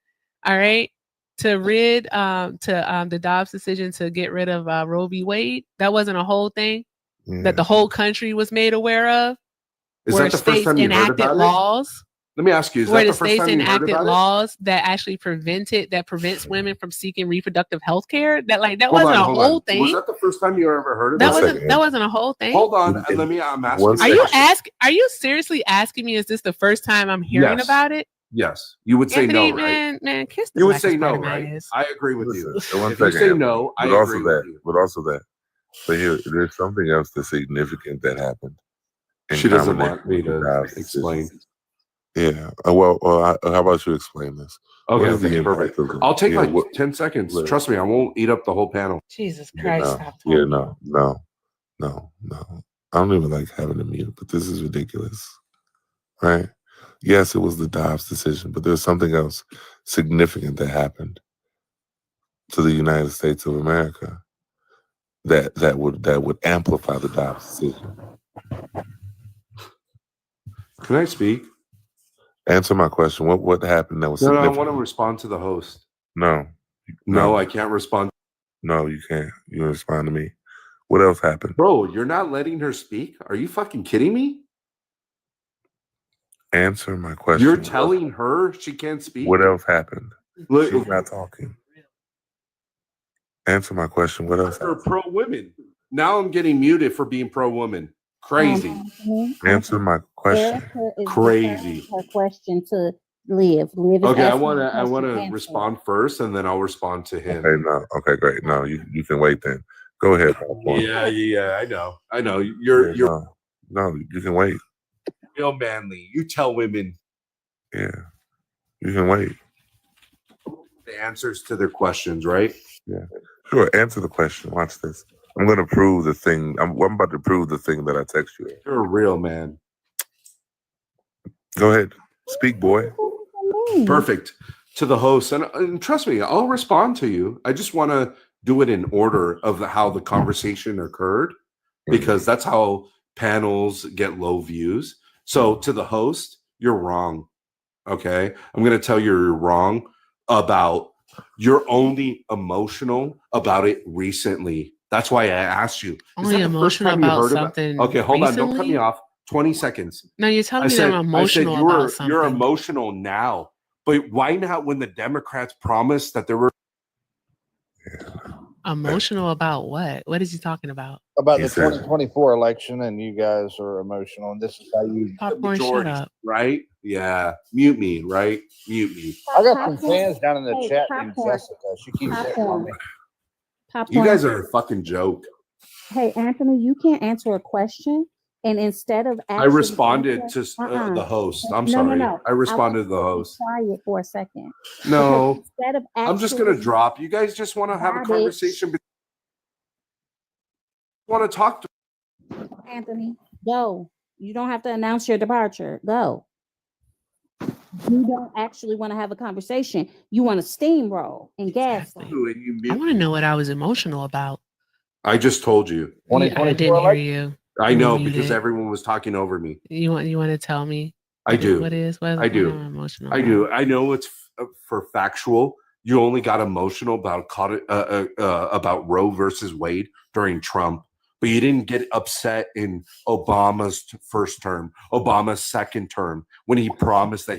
All right. To rid the Dobbs decision to get rid of Roe v. Wade. That wasn't a whole thing that the whole country was made aware of. Is where that the first states time you heard enacted about it? laws. Let me ask you, is Where that the the first states time you heard enacted about it? laws that actually prevents women from seeking reproductive health care. That Hold wasn't on, a hold whole on. thing. Was that the first time you ever heard of That it? wasn't a whole thing. Hold on, and I'm asking One you Are a you question. Are you seriously asking me? Is this the first time I'm hearing Yes. about it? Yes, you would say Anthony, no, right? man, kiss the You would blackest say part no, of my right? ass. I agree with you. Listen, one If you second, say Anthony. no, I But also agree with that. you. But also that. But here, there's something else that's significant that happened. in She doesn't combination want me with the to Dobbs explain. decision. Yeah. How about you explain this? Okay, What is the okay, impact perfect. of the- I'll take yeah, like what- 10 seconds. look. Trust me, I won't eat up the whole panel. Jesus Yeah, Christ, no, stop yeah, talking. no. I don't even like having a mute, but this is ridiculous. Right? Yes, it was the Dobbs decision, but there's something else significant that happened to the United States of America that would amplify the Dobbs decision. Can I speak? Answer my question. What happened that was No, I significant? want to respond to the host. No. No, I can't respond. No, you can't. You respond to me. What else happened? Bro, you're not letting her speak? Are you fucking kidding me? Answer my question. You're telling her she can't speak? What else happened? Look, She's not talking. Answer my question. What else? You're pro women. Now I'm getting muted for being pro woman. Crazy. Answer my question. Erica is Crazy. deferring her question to Liv. Liv is Okay, I asking want to the I want question to answered. respond first, and then I'll respond to him. Okay, no. Okay, great. No, you can wait then. Go ahead. Popcorn. Yeah, I know. You're No, you can wait. real manly. You tell women Yeah, you can wait. the answers to their questions, right? Yeah, sure. Answer the question. Watch this. I'm going to prove the thing. I'm about to prove the thing that I text you. You're a real man. Go ahead. Speak, boy. Perfect. To the host, and trust me, I'll respond to you. I just want to do it in order of how the conversation occurred, because that's how panels get low views. So to the host, you're wrong. Okay, I'm going to tell you you're wrong about. You're only emotional about it recently. That's why I asked you. Is Only that the first emotional time you about heard something Okay, hold on. Don't cut recently? me off. 20 seconds. No, you're telling me that I'm emotional about something. You're emotional now, but why not when the Democrats promised that there were Emotional about what? What is he talking about? About He the said- 2024 election, and you guys are emotional, and this is how you. Popcorn, shut majority, up. right? Yeah, mute me, right? Mute me. I got some fans down in the Hey, chat named Popcorn. Jessica. She keeps hitting Popcorn. on me. You Popcorn. guys are a fucking joke. Hey, Anthony, you can't answer a question, and instead of I actually responded answer- to the host. I'm No, sorry. no. I responded to want the you be host. Quiet for a second. No, Because instead of I'm just gonna actually- drop. You guys just want to have a Garbage. conversation. Want to talk to? Anthony, go. You don't have to announce your departure. Go. You don't actually want to have a conversation. You want to steamroll and gaslight. And you I mute. want to know what I was emotional about. I just told you. I didn't hear election? you. I You know muted. because everyone was talking over me. You want to tell me? I what- do. What is? What, I do. What am I emotional I about? do. I know it's for factual. You only got emotional about Roe versus Wade during Trump, but you didn't get upset in Obama's first term, Obama's second term, when he promised that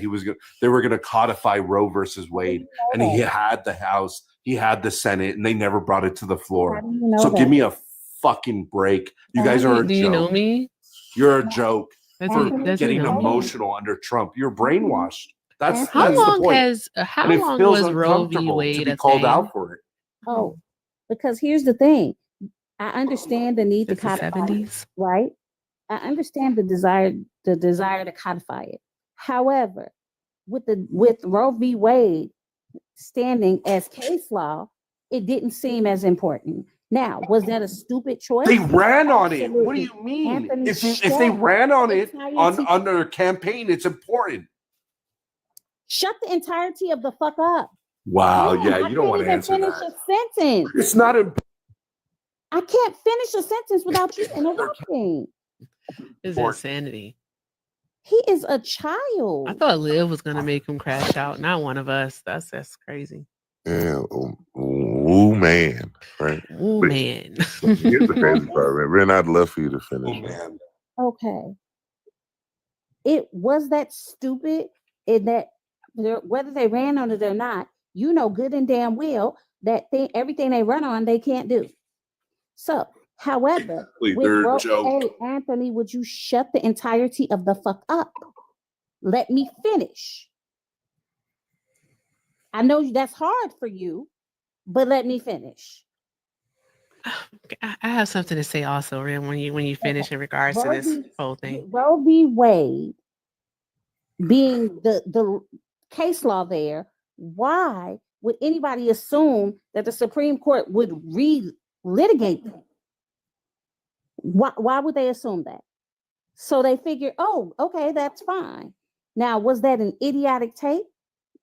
they were going to codify Roe versus Wade, and he had the House, he had the Senate, and they never brought it to the floor. How do you know So that? give me a fucking break. You guys are a Do you know joke. me? You're a joke Does for he- does he getting know me? emotional under Trump. You're brainwashed. That's How that's the long point. has how And it long feels was Roe v. uncomfortable Wade to be a called thing? out for it. Oh, because here's the thing. I understand the need to Since the codify it, 70s? right? I understand the desire to codify it. However, with Roe v. Wade standing as case law, it didn't seem as important. Now, was that a stupid choice? They ran on it. What do Absolutely. you mean? Anthony, If they shut ran on it entirety- on their campaign, it's important. Shut the entirety of the fuck up. Wow. No, Yeah, I you don't can't want to even answer finish that. a sentence. It's not important. I can't finish a sentence without you interrupting. It's insanity. He is a child. I thought Liv was gonna make him crash out, not one of us. That's crazy. Yeah. Ooh, man. Right. Oh But man. here's the crazy part, man. Ren, I'd love for you to finish. Oh, man. Okay. It was that stupid in that whether they ran on it or not, you know good and damn well that everything they run on, they can't do. So, however, They're a joke. hey, Anthony, would you shut the entirety of the fuck up? Let me finish. I know that's hard for you, but let me finish. I have something to say also, Ren, when you finish in regards to this whole thing. Roe v. Wade being the case law why would anybody assume that the Supreme Court would re-litigate them? Why would they assume that? So they figure, oh, okay, that's fine. Now, was that an idiotic take,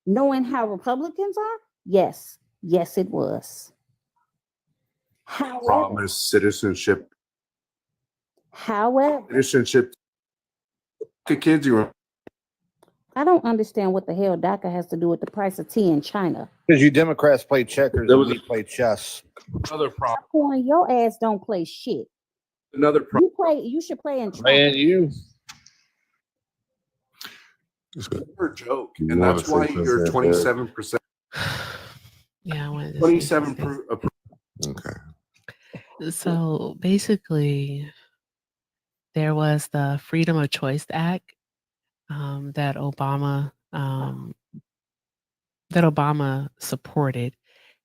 knowing how Republicans are? Yes, it was. However, Promise citizenship to to kids. You I don't understand what the hell DACA has to do with the price of tea in China. Because you Democrats play checkers There and was we play chess. another problem. Popcorn, your ass don't play shit. Another problem. You should play in Man, track. you. For a joke, You and wanna that's say why something, you're Derek? 27%. Yeah, I wanted to say 27. something. Okay. So basically, there was the Freedom of Choice Act that Obama supported.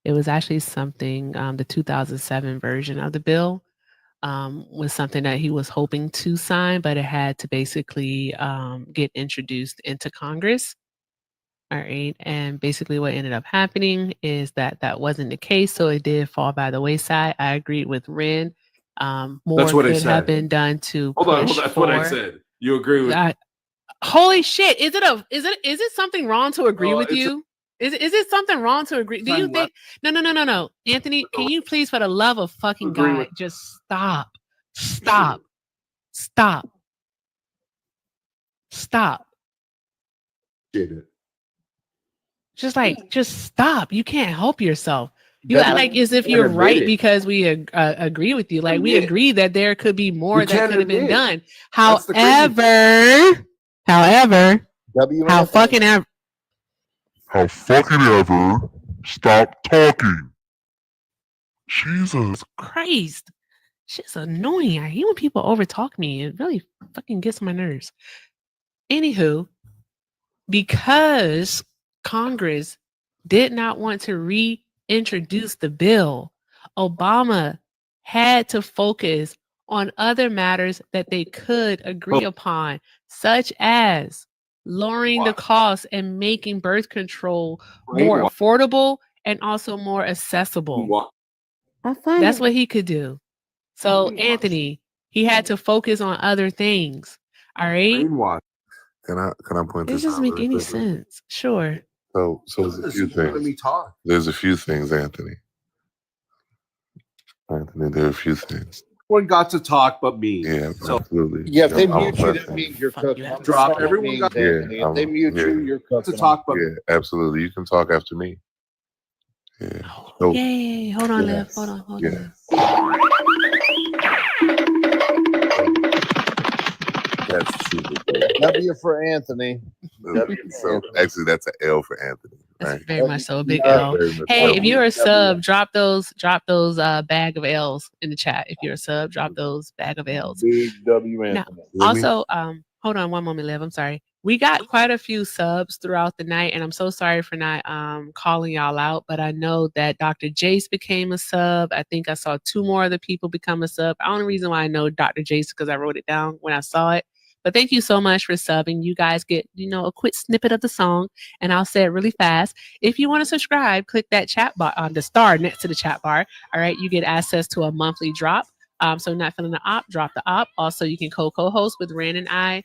It was actually something, the 2007 version of the bill was something that he was hoping to sign, but it had to basically get introduced into Congress. All right. And basically, what ended up happening is that that wasn't the case. So it did fall by the wayside. I agree with Ren. More That's what I could have said. been done to Hold on, push that's what I for. said. You agree with? Holy shit! Is it something wrong to agree with it's you? Is it something wrong to agree? Do you I'm think? No. Anthony, can you please, for the love of fucking Agree God, with- just stop, stop. Did it. Just stop. You can't help yourself. You That's act what- like as if you you're can't right admit it. because we agree with you. Like we Admit. agree that there could be more You that can't could have been admit. done. That's the crazy- However, how WNFA. fucking ever. How fucking ever stop talking. Jesus. Christ. Shit's annoying. I hate when people overtalk me. It really fucking gets on my nerves. Anywho, because Congress did not want to reintroduce the bill, Obama had to focus on other matters that they could agree upon, such as lowering the cost and making birth control more affordable and also more accessible. I find That's it what he could do. So, Anthony, he had to focus on other things. All right. Brainwash. Can I point It this doesn't out make really any quickly? sense. Sure. So there's a few Let me things. talk. There's a few things, Anthony. Anthony, there are a few things. Everyone got to talk but me. Yeah, So absolutely. Yeah, if they I'm a mute you, that person. means you're Fuck, you cooking. have to drop. That's what it Everyone means, got- Anthony. Yeah, If they mute yeah. you, you're to cooking. talk but Yeah, absolutely. You can talk after me. Yeah. Oh, So, yay. Hold on, Liv. yes, Hold on. yes. That's super cool. W for Anthony. So actually, that's an L for Anthony, That's right? very much so a big Yeah, L. Very much Hey, so. if you're a sub, drop those bag of L's in the chat. If you're a sub, drop those bag of L's. Big W Now, Anthony. also, hold on one moment, Liv. I'm sorry. We got quite a few subs throughout the night, and I'm so sorry for not calling y'all out. But I know that Dr. Jace became a sub. I think I saw 2 more other people become a sub. The only reason why I know Dr. Jace is because I wrote it down when I saw it. But thank you so much for subbing. You guys get, a quick snippet of the song, and I'll say it really fast. If you want to subscribe, click that chat bar on the star next to the chat bar. All right, you get access to a monthly drop. So not feeling the op, drop the op. Also, you can co-host with Ren and I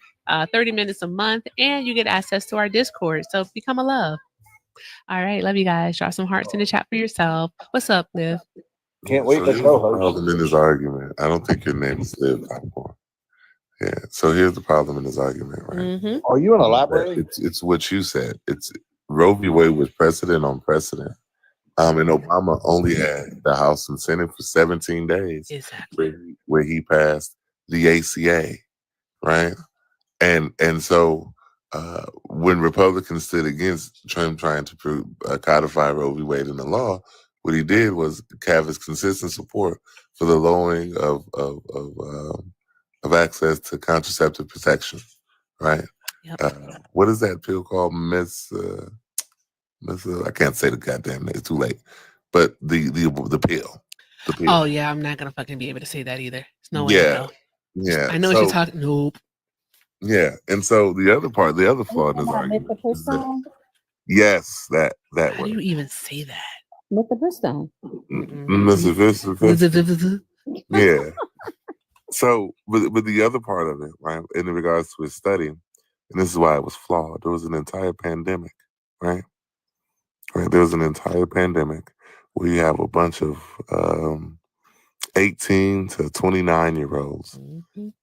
30 minutes a month, and you get access to our Discord. So become a love. All right, love you guys. Drop some hearts in the chat for yourself. What's up, Liv? Can't wait So to here's the co-host. problem in this argument. I don't think your name is Liv Popcorn. Yeah. So here's the problem in this argument, right? Mm-hmm. Are you in a library? It's what you said. It's Roe v. Wade was precedent on precedent. And Obama only had the House and Senate for 17 days Exactly. where he passed the ACA, right? And so when Republicans stood against Trump trying to codify Roe v. Wade in the law, what he did was have his consistent support for the lowering of access to contraceptive protection, right? Yep. What is that pill called? I can't say the goddamn name. It's too late. But the pill. The pill. Oh yeah, I'm not gonna fucking be able to say that either. There's no way. Yeah. No. Yeah. I know what you're talking. Nope. Yeah. And so the other flaw in this argument is that, yes, that How way. do you even say that? Mifepristone. Yeah. So, but the other part of it, right, in regards to his study, and this is why it was flawed. There was an entire pandemic, right? Right. There was an entire pandemic where you have a bunch of 18 to 29-year-olds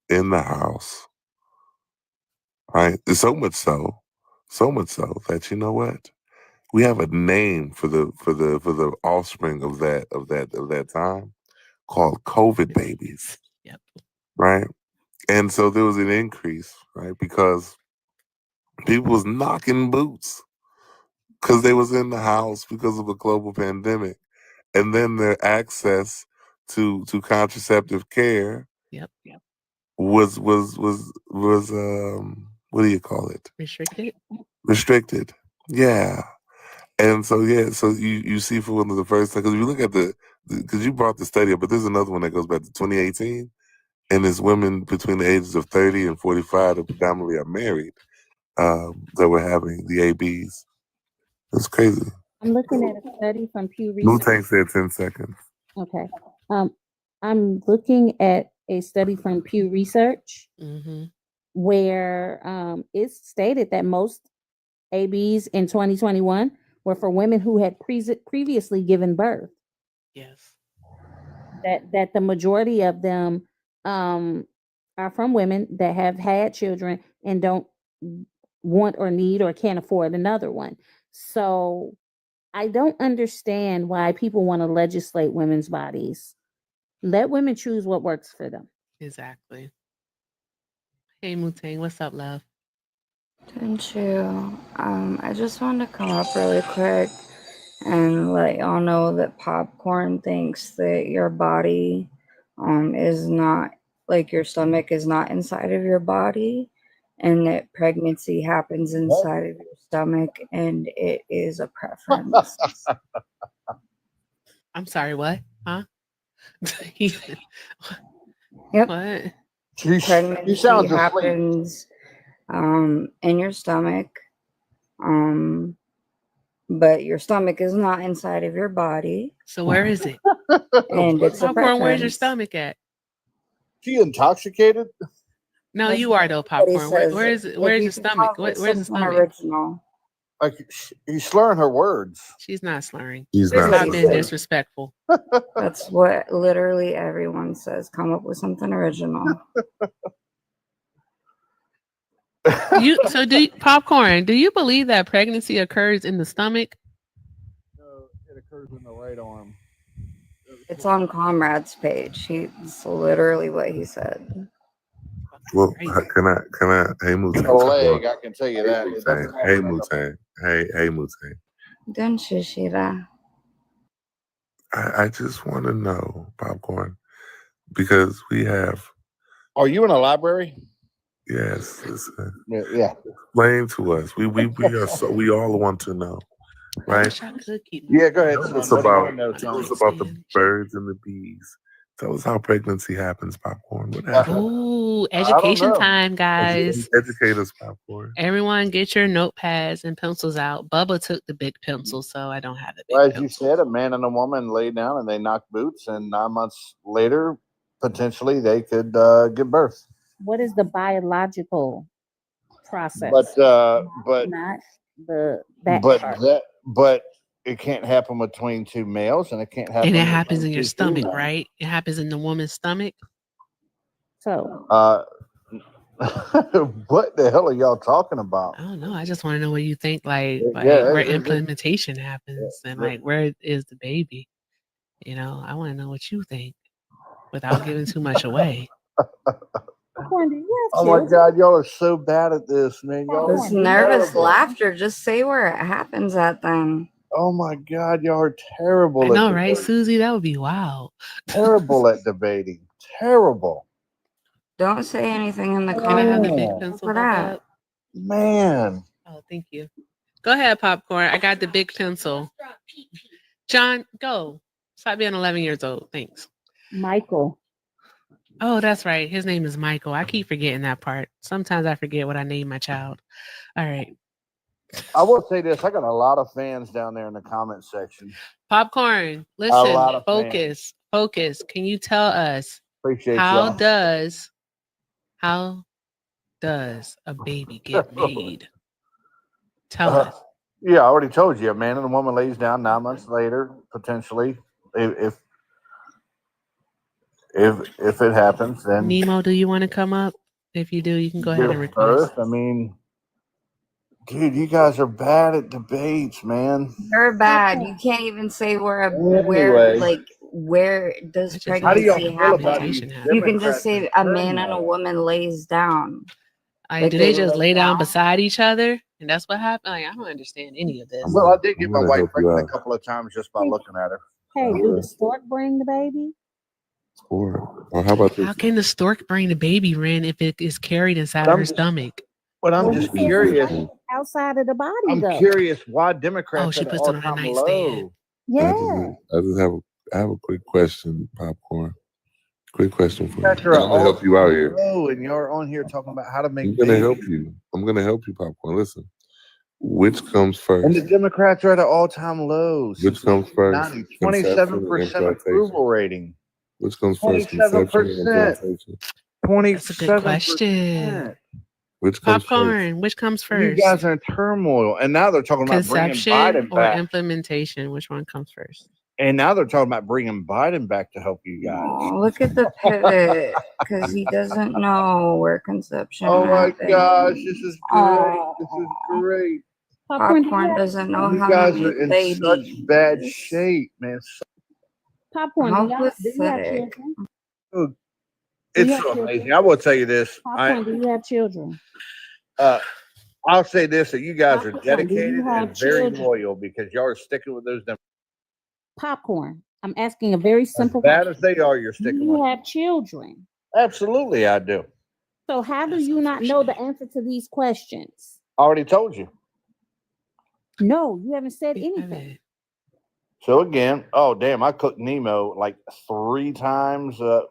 in the house, right? So much so So much so that you know what? We have a name for the offspring of that time called COVID babies. Yep. Right? And so there was an increase, right? Because people was knocking boots because they was in the house because of a global pandemic. And then their access to contraceptive care Yep. was what do you call it? Restricted. Restricted. Yeah. And so so you see for one of the first time, because if you look at because you brought the study up, but there's another one that goes back to 2018, and it's women between the ages of 30 and 45 that predominantly are married that were having the ABs. It's crazy. I'm looking at a study from Pew New Research. Tank said 10 seconds. Okay. I'm looking at a study from Pew Research Mm-hmm. where it's stated that most ABs in 2021 were for women who had previously given birth. Yes. That the majority of them are from women that have had children and don't want or need or can't afford another one. So I don't understand why people want to legislate women's bodies. Let women choose what works for them. Exactly. Hey, Mutang, what's up, love? Didn't you? I just wanted to come up really quick and let y'all know that Popcorn thinks that your body is not, like, your stomach is not inside of your body, and that pregnancy happens inside of your stomach, and it is a preference. I'm sorry, what? Huh? Yep. What? Pregnancy sounds asleep. happens in your stomach, but your stomach is not inside of your body. So where is it? And it's a Popcorn, where's your preference. stomach at? She intoxicated? No, That's you are though, what he Popcorn. Says. Where is it? If Where's you your can stomach? talk with Where's the something stomach? original. Like he's slurring her words. She's not slurring. He's That's not. what Stop he being said. disrespectful. That's what literally everyone says. Come up with something original. Popcorn, do you believe that pregnancy occurs in the stomach? No, it occurs in the right arm. It's on Comrade's page. It's literally what he said. Well, can I? Hey, Mutang. A leg, I can tell you that. It Mutang. doesn't Hey, happen. Mutang. Hey, Mutang. Don't you, Sheila? I just want to know, Popcorn, because we have. Are you in a library? Yes. Yeah. Explain to us. We all want to know, I right? wish I could keep. Yeah, go ahead. Tell us What do you about wanna know, tell us Tony? about the birds and the bees. Tell us how pregnancy happens, Popcorn. What happens? Ooh, education know. time, guys. Educate us, Popcorn. Everyone get your notepads and pencils out. Bubba took the big pencil, so I don't have the big Well, as pencil. you said, a man and a woman lay down and they knock boots, and 9 months later, potentially they could give birth. What is the biological process? But not that but part. but it can't happen between two males, and it can't happen. And it happens between in your two stomach, females. right? It happens in the woman's stomach. So what the hell are y'all talking about? I don't know. I just want to know what you think, like Yeah, where it- it- implementation happens and yeah. like where is the baby? You know, I want to know what you think without giving too much away. Popcorn, do you have Oh my children? God, y'all are so bad at this, man. Y'all This are nervous terrible. laughter. Just say where it happens at then. Oh my God, y'all are terrible. I know, at right, debating. Susie? That would be wild. Terrible at debating. Terrible. Don't say anything in the Can I have the big Oh, pencil for back that. up? man. Oh, thank you. Go ahead, Popcorn. I got the big pencil. John, go. Stop being 11 years old. Thanks. Michael. Oh, that's right. His name is Michael. I keep forgetting that part. Sometimes I forget what I name my child. All right. I will say this. I got a lot of fans down there in the comment section. Popcorn, A lot listen, of focus, focus. Can you tell us Appreciate how y'all. does a baby get made? Tell us. Yeah, I already told you. A man and a woman lays down 9 months later, potentially. If it happens, then Nemo, do you want to come up? If you do, you can go ahead and give request. birth. I mean, Dude, you guys are bad at debates, man. You're bad. You can't even say where Anyway, where does It's just how do y'all pregnancy feel about happen? these implementation happen. You can just Democrats in say a man and a turmoil? woman lays down. Like, Like do they they just lay lay down down. beside each other, and that's what happened? Like, I don't understand any of this. Well, I did I'm get my gonna wife help you pregnant a out. couple of times just by Hey, looking at her. hey, do the stork bring the baby? Or how about How this? can the stork bring the baby, Ren, if it is carried inside But of I'm her just, stomach? but I'm Well, you just said it's curious. outside of the body, I'm though. curious why Oh, Democrats she at an puts it on her all-time nightstand. low. Yeah. I just have a quick question, Popcorn. Quick question for you. Democrats are And at I'm gonna help you out all-time here. low, and you're on here talking about how to make I'm gonna help babies. you. I'm gonna help you, Popcorn. Listen. Which comes And the first? Democrats are at an all-time low Which since comes first? 1990. Conception or 27% approval implantation? rating. Which comes first? Conception or 27%. implantation? That's a good question. 27%. Which comes first? Popcorn, which comes You first? guys are in turmoil. And now they're talking about bringing Conception Biden or back. implementation? Which one comes first? And now they're talking about bringing Biden back to help you guys. Oh, look at the pivot, because he doesn't know where conception Oh my happened. gosh, this is great. This is great. Popcorn doesn't know You how guys to are make in babies. such bad shape, man. Popcorn, How do you have pathetic. children? Oh, Do it's you have so children? amazing. I will tell you this. Popcorn, do you have children? I'll say this, that you guys are Popcorn, do you dedicated have and very children? loyal because y'all are sticking with those Democrats. Popcorn, I'm asking a very As simple bad question. as they are, you're Do sticking you with them. have children? Absolutely, I do. So how do you not know the answer to these questions? I already told you. No, you haven't said anything. So again, oh damn, I cooked Nemo like 3 times. Hey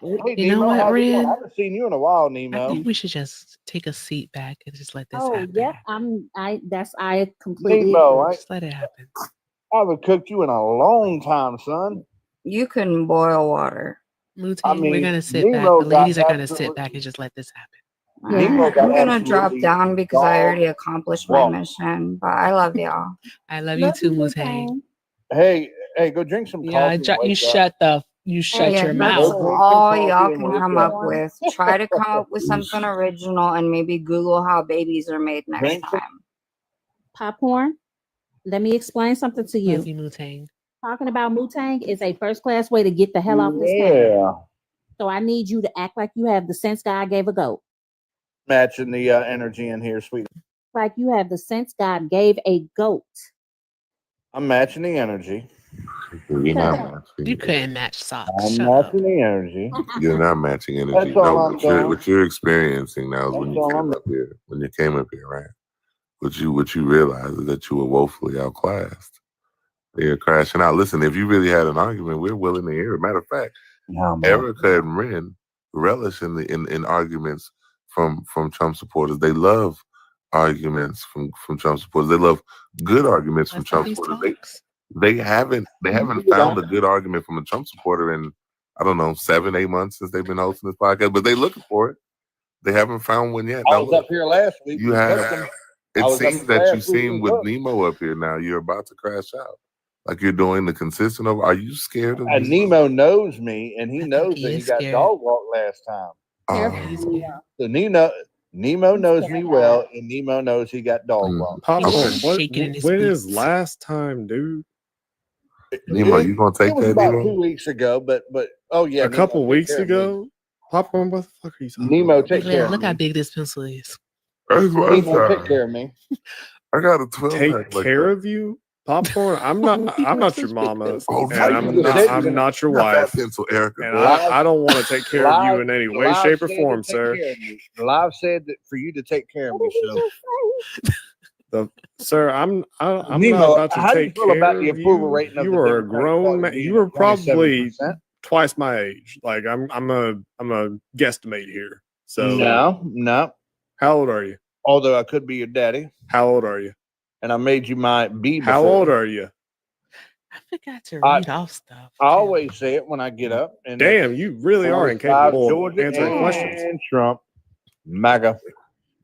You know Nemo, what, how's it going? I Ren? haven't seen you in a while, I Nemo. think we should just take a seat back and just let this Oh, happen. yep, I completely Nemo, agree. Just let it happen. I haven't cooked you in a long time, son. You can boil water. Mutane, we're gonna sit back. Nemo The ladies got are gonna sit back and just let this happen. Nemo got I'm gonna drop absolutely down because I already dog accomplished my walked. mission. But I love y'all. I love you too, Mutane. Hey, go drink some Yeah, coffee. and you wake up. shut Hey, your that's mouth. Go drink some all coffee y'all and can wake come up. up with. Try to come up with something original and maybe Google how babies are made next Drink some time. Popcorn, let me explain something to you. Love you, Mutane. Talking about Mutang is a first class way to get the hell off this Yeah. panel. So I need you to act like you have the sense God gave a goat. matching the energy in here, sweet. Like you have the sense God gave a goat. I'm matching the energy. You're not matching. You couldn't match socks. I'm Shut up. matching the energy. You're not matching energy. That's all No, I'm doing. what you're experiencing now is when That's you all came I'm up here. When you came up here, right? What you realize is that you were woefully outclassed. They're crashing out. Listen, if you really had an argument, we're willing to hear it. Matter of fact, Erica and Ren relish in arguments from Trump supporters. They love arguments from Trump supporters. They love good arguments from Trump supporters. They haven't found a good argument from a Trump supporter in, I don't know, 7-8 months since they've been hosting this podcast, but they looking for it. They haven't found one yet. I Now, was look, up here last week. you We have. cooked 'em. I It was up seems here that you last week, seem we with cooked. Nemo up here now. You're about to crash out. Like you're doing the consistent over. Are you scared of And Nemo? Nemo knows me, and he knows that he got scared. dog walked last time. Oh. So Nemo knows me well, and Nemo knows he got dog walked. Popcorn, shaking in his when is boots. last time, dude? Nemo, you gonna take It was that, about Nemo? 2 weeks ago, but oh yeah, A Nemo, couple take weeks care of me. ago? Popcorn, what the fuck are you talking Nemo, about? take care of Look me. how big this pencil is. That's my Nemo, take time. care of me. I got a 12 Take pack like care that. of you? Popcorn, I'm not your mama, Oh, and right. I'm not your Not that wife. pencil, Erica. And I don't want to take care of you in any way, Live shape, or said form, to take sir. care of me. Live said that for you to take care of me. So, Sir, I'm Nemo, not about to how do you take feel care about the of approval you. rating of You the are a Democratic grown Party man. being You are at probably 27%? twice my age. Like I'm a guesstimate here. So No. How old are you? Although I could be your daddy. How old are you? And I made you my B before. How old are you? I forgot to read off stuff. I always say it when I get up. And Damn, you really are 45 incapable of Georgia answering and questions. Trump. MAGA.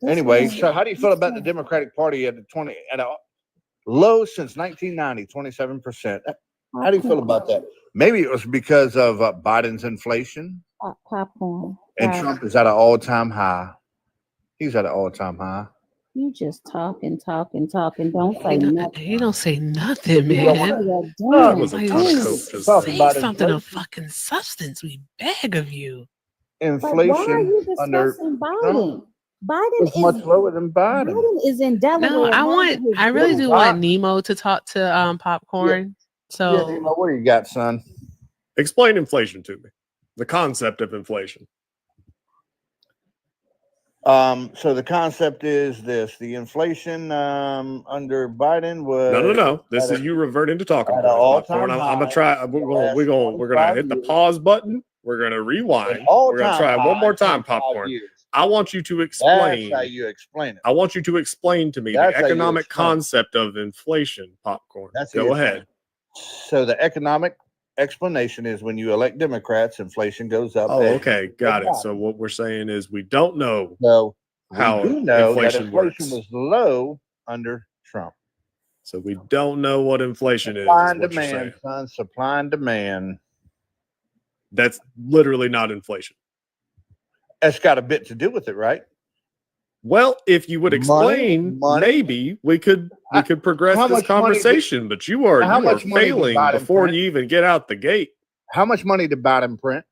Anyway, so how do you feel about the Democratic Party at a low since 1990, 27%? How do you feel about that? Maybe it was because of Biden's inflation, Popcorn. and Trump is at an all-time high. He's at an all-time high. You just talk and talk and talk and don't say He nothing. don't say nothing, You don't man. want Oh, was a like, ton of just coke just talking say about something of inflation. fucking substance. We beg of you. But why are Inflation you under discussing Trump Biden? Biden was much is lower than Biden. Biden is in Delaware. No, minding I his really business. do want Nemo to talk to Yeah, Popcorn. yeah, So Nemo, what do you got, son? Explain inflation to me. The concept of inflation. So the concept is this: the inflation under Biden was No. This at is you reverting to talking at an points, all-time Popcorn. I'm high gonna try. for the last We're gonna 25 hit the years. pause button. We're gonna rewind. An We're gonna all-time try it one more high, time, 25 Popcorn. years. I want you to That's how explain. you explain it. I want you to explain to me That's the how you economic explain it. concept of inflation, Popcorn. That's how you Go explain ahead. it. So the economic explanation is when you elect Democrats, inflation goes up. Oh, as okay, you got it. elect So Biden. what we're saying is we don't know So we how do know that inflation inflation works. was low under Trump. So we don't know what inflation is Supply and what you're saying. demand, son. Supply and demand. That's literally not inflation. That's got a bit to do with it, right? Well, if you would explain, money. maybe we could progress How this much money did- conversation. But you are How much money did failing Biden before print? you even get out the gate. How much money did Biden print?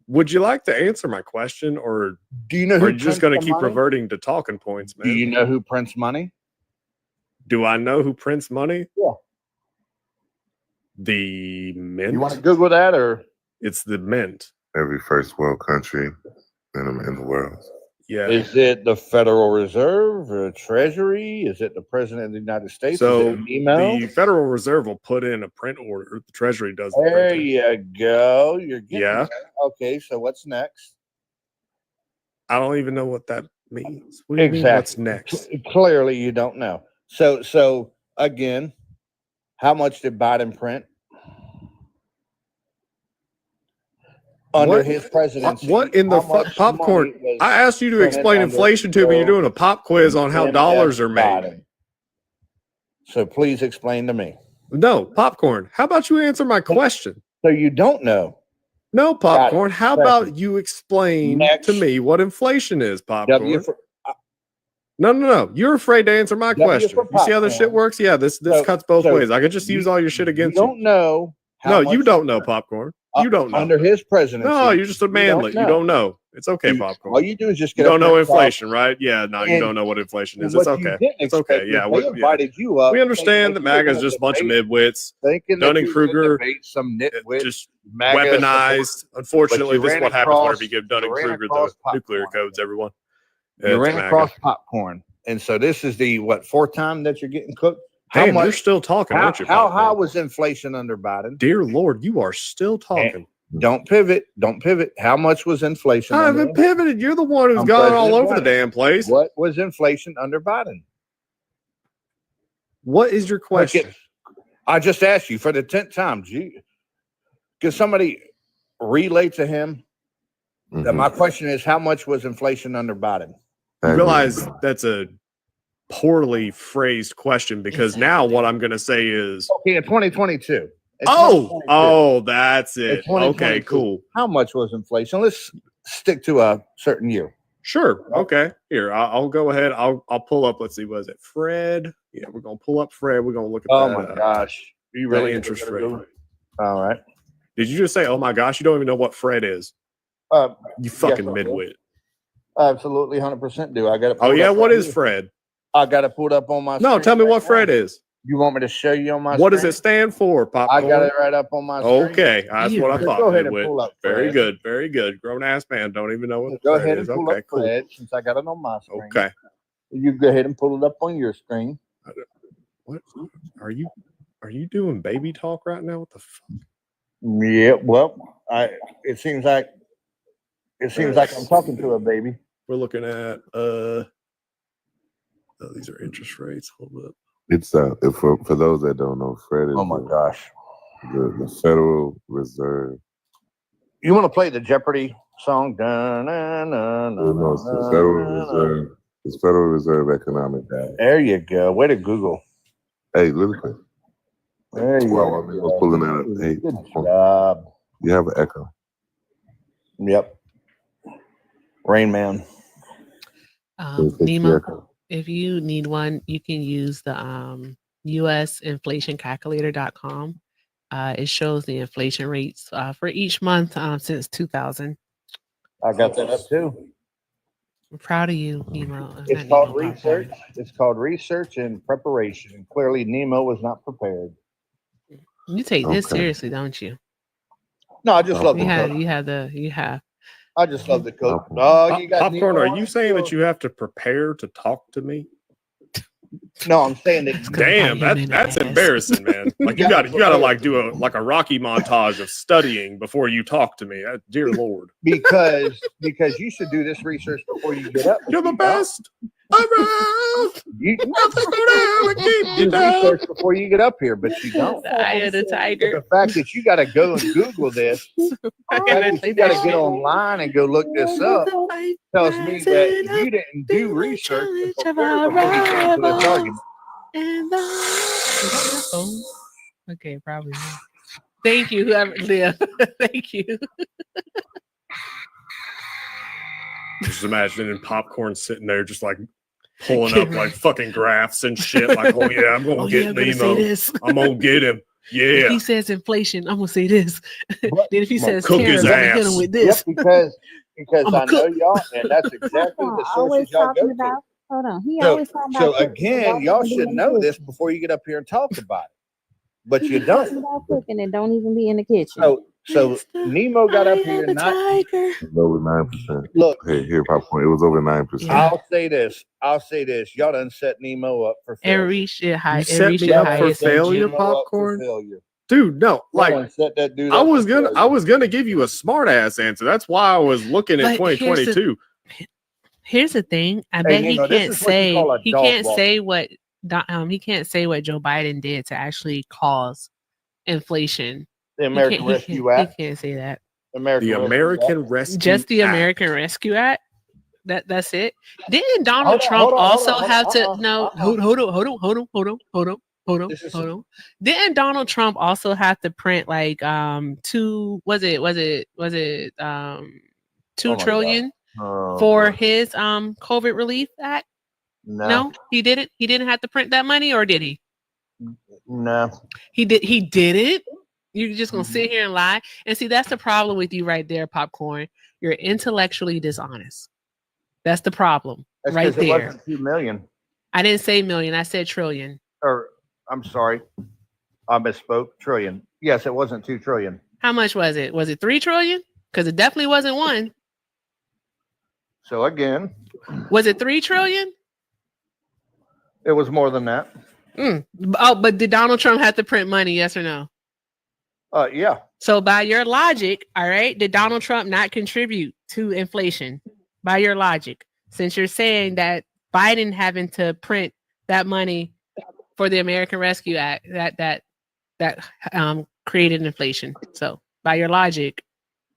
Would you like to answer my question, or Do you know are who you just prints going the to keep money? reverting to talking points, man? Do you know who prints money? Do I know who prints money? Yeah. The mint. You want to Google that, or It's the mint. Every first world country in the world. Yeah. is it the Federal Reserve or Treasury? Is it the President of the United States? So is it NEMO? the Federal Reserve will put in a print order. The Treasury does the There printing. you go. You're getting Yeah. there. Okay, so what's next? I don't even know what that means. What do you mean? What's next? Clearly, you don't know. So again, how much did Biden print under What- his presidency? What in the How much Popcorn? money was I asked you to printed explain under inflation to me. You're Joe doing a pop quiz on how M.F. dollars are made. Biden? So please explain to me. No, Popcorn. How about you answer my question? So you don't know. No, Popcorn. How about Second. you explain Next. to me what inflation is, Popcorn? W for, No. You're afraid to answer my W question. for You see how this shit popcorn. works? Yeah, this So- cuts both so ways. I could just you- use all your shit you against you. don't know. how No, much you he don't know, print. Popcorn. You don't know. Under his presidency. No, you're just a you manlet. You don't know. It's okay, Popcorn. All you do is just You get a don't know print off. inflation, right? Yeah, no, you And- don't know what inflation is. And It's what you okay. didn't It's okay. expect is Yeah, they invited you up. we understand that thinking you were MAGA is gonna just a bunch of debate- midwits. Thinking that you were gonna Dunning-Kruger debate some nitwit, just MAGA weaponized. support, Unfortunately, but you this is ran what happens across- whenever you give you ran Dunning-Kruger across the nuclear popcorn. codes, everyone. You It's ran MAGA. across popcorn, and so this is the fourth time that you're getting cooked. Damn, you're still talking, How, aren't you, how Popcorn? high was inflation under Biden? Dear Lord, you are still talking. Don't pivot. Don't pivot. How much was inflation? I under haven't pivoted. You're the one who's I'm gone all President over the Biden. damn place. What was inflation under Biden? What is your question? I just asked you for the 10th time. Can somebody relay to him that my question is how much was inflation under Biden? You realize that's a poorly phrased question because now what I'm going to say is, Okay, in 2022. In oh, 2022. that's In it. Okay, 2022, cool. How much was inflation? Let's stick to a certain year. Sure. Okay. Here, I'll go ahead. I'll pull up. Let's see. Was it Fred? Yeah, we're gonna pull up Fred. We're gonna look at Oh that. my gosh. You that really interest rate. All right. Did you just say, "Oh my gosh"? You don't even know what Fred is? You fucking yes, I do. midwit. Absolutely 100% do. I got it. Oh yeah, what is Fred? I got it pulled up on my No, screen tell me right what now. Fred is. You want me to show you on my What does screen? it stand for, Popcorn? I got it right up on my screen. Okay, that's what I So thought. Go ahead and midwit. pull up Very Fred. good, very good. Grown ass man don't even know what Go Fred ahead is. and pull Okay, up cool. Fred since I got it on my screen. Okay. You go ahead and pull it up on your screen. What are you doing? Baby talk right now? What the fuck? Yeah, well, it seems like I'm talking to a baby. We're looking at these are interest rates. Hold up. It's for those that don't know, Fred is Oh my gosh. the Federal Reserve. You want to play the Jeopardy song? No, it's the Federal Reserve. It's Federal Reserve Economic Data. There you go. Way to Google. Hey, look at that. There you Well, go. I was pulling that up. Hey, Good job. you have an echo. Yep. Rain Man. So it takes the Nemo, echo. if you need one, you can use the usinflationcalculator.com. It shows the inflation rates for each month since 2000. I got that up too. I'm proud of you, Nemo. It's called research. It's called research and preparation. And clearly, Nemo was not prepared. You take this seriously, don't you? No, I just love the You have. cook. You have. I just love the cook. Oh, you got Popcorn, Nemo are on you it saying too? that you have to prepare to talk to me? No, I'm saying that. Damn, that's embarrassing, man. Like you gotta like do a Rocky montage of studying before you talk to me. Dear Lord. because you should do this research before you get up. You're the best. You do research before you get up here, but you don't. The eye of the tiger. The fact that you got to go and Google this, the fact that you got to get online and go look this up, tells me that you didn't do research and prepare before you came to this argument. Okay, probably. Thank you, whoever lived. Thank you. Just imagining Popcorn sitting there just like pulling up like fucking graphs and shit. Like, oh yeah, I'm gonna get I'm gonna Nemo. say this. I'm gonna get him. If Yeah. he says inflation, I'm gonna say this. Then if he I'm gonna says cook his tariffs, I'm gonna hit ass. him with this. Yep, because I'm a I know cook. y'all, and that's exactly the Always sources y'all talking go to. about. Hold on. He So, always talking about. cooking, again, don't y'all even be should in the know this kitchen. before you get up here and talk about it, but He you be talking don't. about cooking and don't even be in the kitchen. So Nemo got up here and not. It was over 9%. Look, Here, Popcorn. It was over 9%. I'll say this. Y'all done set Nemo up for It failure. reached it high. You It set reached me the up for highest. failure, Nemo up for Popcorn? failure. Dude, no, Y'all like done set that dude I up was for gonna failure. give you a smart ass answer. That's why I was looking at But here's 2022. Here's the thing. I Hey, bet he Nemo, this can't is what you say call a he dog can't walk. say what he can't say what Joe Biden did to actually cause inflation. The He American can't, he Rescue can't, Act. he can't say that. The Rescue American Act. Rescue Just the Act. American Rescue Act. That's it. Didn't Donald Hold on, Trump hold on, hold also on, hold have on. to no hold on. This is Didn't Donald Trump also have to print like 2 was it 2 oh my trillion God. for his COVID relief act? No, No, he didn't. He didn't have to print that money, or did he? no. He didn't. You're just gonna sit here and lie. And see, that's the problem with you right there, Popcorn. You're intellectually dishonest. That's the problem. That's Right because it there. wasn't 2 million. I didn't say million, I said trillion. Or I'm sorry, I misspoke. Trillion. Yes, it wasn't 2 trillion. How much was it? Was it 3 trillion? Because it definitely wasn't 1. So again, Was it 3 trillion? it was more than that. Oh, but did Donald Trump have to print money? Yes or no? Yeah. So by your logic, all right, did Donald Trump not contribute to inflation? By your logic, since you're saying that Biden having to print that money for the American Rescue Act that created inflation. So by your logic,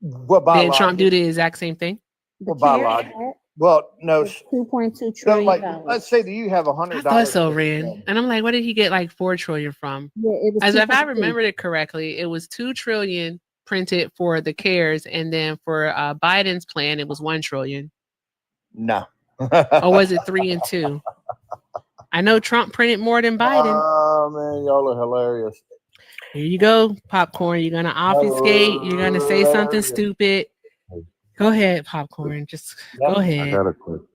What by did Trump do logic? the exact same thing? What by CARES logic? Act Well, no. was $2.2 So, trillion. like, let's say that you have I $100. thought so, Ren. And I'm like, what did he get like 4 trillion from? Yeah, it was As if I 2.2. remembered it correctly, it was 2 trillion printed for the CARES, and then for Biden's plan, it was 1 trillion. No. Or was it 3 and 2? I know Trump printed more than Biden. Oh man, y'all are hilarious. Here you go, Popcorn. You're gonna obfuscate. You're gonna say something Hilarious. stupid. Go ahead, Popcorn. Just go I ahead. got a question.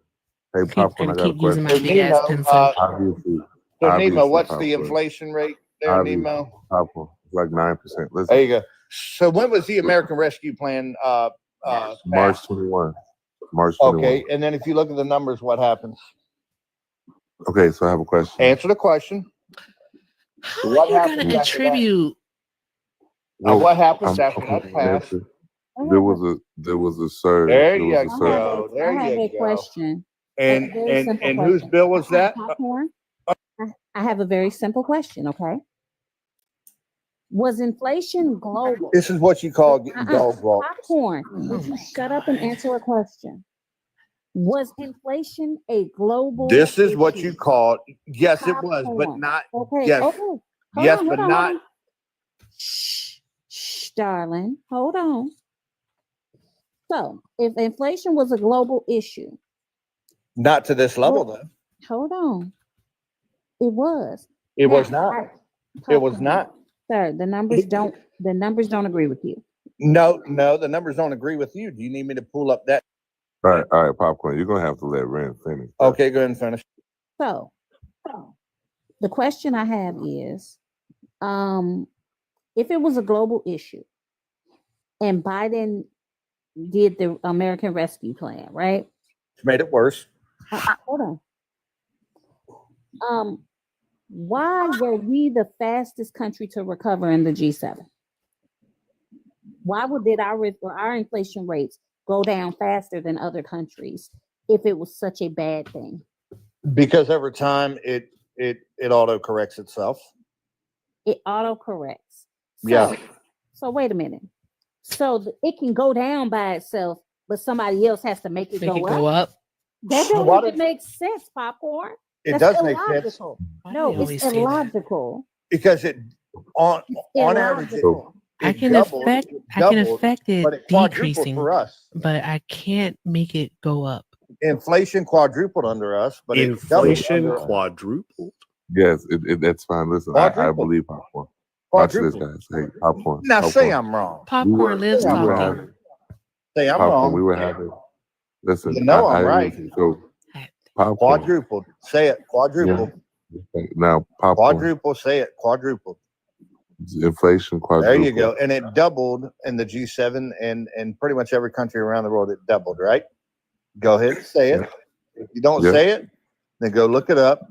Hey, Popcorn, I got a Keep using question. my big ass Nemo, pencil. Obviously, So Nemo, what's the Popcorn. inflation rate there, Obviously, Nemo? Popcorn. It's like 9%. Listen, There you go. So when was the American Rescue Plan March passed? 21. March 21. Okay, and then if you look at the numbers, what happens? Okay, so I have a question. Answer the question. How What are you happens gonna after that? attribute? What happens I'm after that okay, passed? answer. There was a surge. There There you was a surge. go. I There have you a go. question. And A very simple and whose question. bill was that? Popcorn. I have a very simple question. Okay. Was inflation global? This is what you call getting dog walked. Popcorn. Would you shut up and answer a question? Was inflation a global? This is what issue? you call. Yes, it was, but Popcorn. not. Okay. Yes. Okay. Hold Yes, on, but hold on, not. hold on. Shh, darling. Hold on. So, if inflation was a global issue, Not to this level, though. Hold on. It was. It was Now, not. It was Popcorn, not. sir, the numbers don't agree with you. No, the numbers don't agree with you. Do you need me to pull up that? All right, Popcorn. You're gonna have to let Ren finish. Okay, go ahead and finish. So the question I have is, if it was a global issue and Biden did the American Rescue Plan, right? It's made it worse. Hold on. Why were we the fastest country to recover in the G7? Why did our inflation rates go down faster than other countries if it was such a bad thing? Because over time it auto corrects itself. It auto corrects. Yeah. So wait a minute. So it can go down by itself, but somebody else has to make it go up. That don't even make sense, Popcorn. It That's does make sense. illogical. No, it's illogical. Because it on average I can affect it decreasing, for us. but I can't make it go up. Inflation quadrupled under us, but inflation quadrupled. Yes, that's fine. Listen, I believe Popcorn. Watch this, guys. Hey, Popcorn. Now Popcorn. say I'm wrong. Popcorn lives talking. Say I'm Popcorn, wrong. we were having. Listen, You know I'm I right. So, Popcorn. Quadrupled. Say it. Quadrupled. Yeah. Now, Popcorn. Quadruple. Say it. Quadrupled. Inflation quadrupled. There you go. And it doubled in the G7 and pretty much every country around the world. It doubled, right? Go ahead and say it. If you don't say it, then go look it up.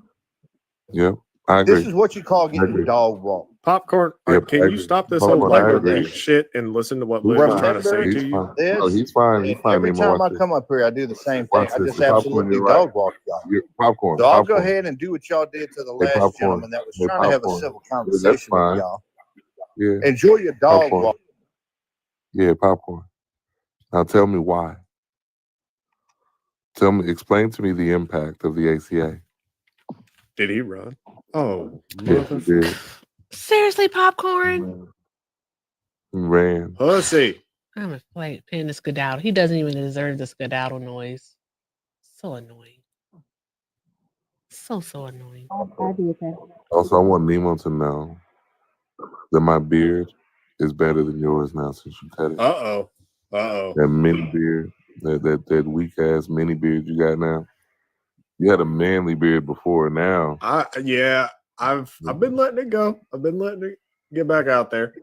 Yeah, I agree. This is what you call getting dog walk. Popcorn, can you stop this unplayable shit and listen to what Liz is trying to say to you? Oh, he's fine. He's fine. Every time I come up here, I do the same thing. I just absolutely dog walk y'all. Popcorn. So I'll go ahead and do what y'all did to the last gentleman that was trying to have a civil conversation with y'all. Yeah. Enjoy your dog Popcorn. walk. Yeah, Popcorn. Now tell me why. Explain to me the impact of the ACA. Did he run? Oh, Yes, he did. Seriously, Popcorn? Ran. Pussy. I'm paying the skedaddle. He doesn't even deserve the skedaddle noise. So annoying. So annoying. I did that. Also, I want Nemo to know that my beard is better than yours now since you cut it. Uh-oh. That mini beard, that weak ass mini beard you got now. You had a manly beard before. Now, I've been letting it go. I've been letting it get back out there.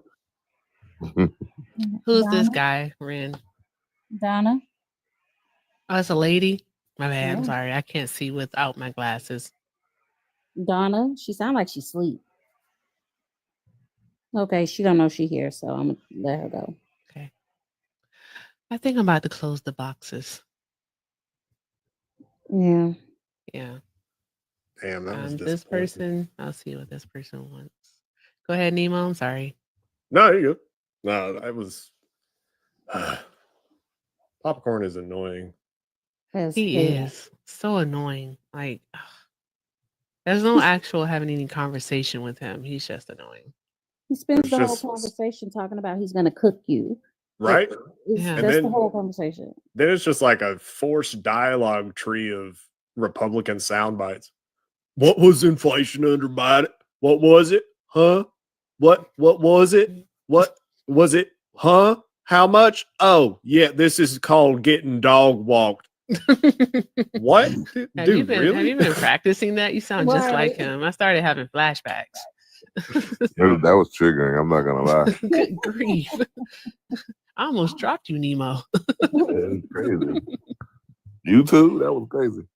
Who's this guy, Ren? Donna. Oh, it's a lady? My bad. Yeah. I'm sorry. I can't see without my glasses. Donna. She sounds like she sleep. Okay, she don't know she here, so I'm gonna let her go. Okay. I think I'm about to close the boxes. Yeah. Yeah. Damn, that was this person. I'll see what this person wants. Go ahead, Nemo. I'm sorry. No, you're good. No, that was Popcorn is annoying. He is so annoying. Like, there's no actual having any conversation with him. He's just annoying. He spends It's the whole just- conversation talking about he's gonna cook you. Right? Yeah. That's the whole conversation. Then it's just like a forced dialogue tree of Republican sound bites. What was inflation under Biden? What was it? Huh? What was it? What was it? Huh? How much? Oh, yeah, this is called getting dog walked. What? Dude, Have you really? been practicing that? You sound just like Right. him. I started having flashbacks. that was triggering. I'm not gonna lie. Good grief. I almost dropped you, Nemo. It's crazy. You too? That was crazy.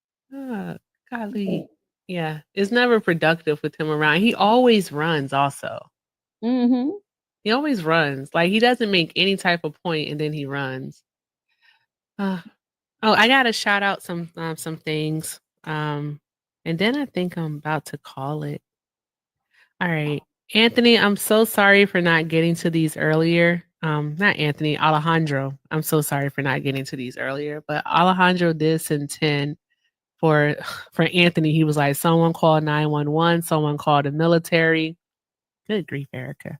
Golly. Yeah. It's never productive with him around. He always runs also. Mm-hmm. He always runs. Like he doesn't make any type of point and then he runs. Oh, I gotta shout out some things. And then I think I'm about to call it. All right. Anthony, I'm so sorry for not getting to these earlier. Not Anthony, Alejandro. I'm so sorry for not getting to these earlier. But Alejandro did send 10 for Anthony. He was like, someone called 911, someone called the military. Good grief, Erica.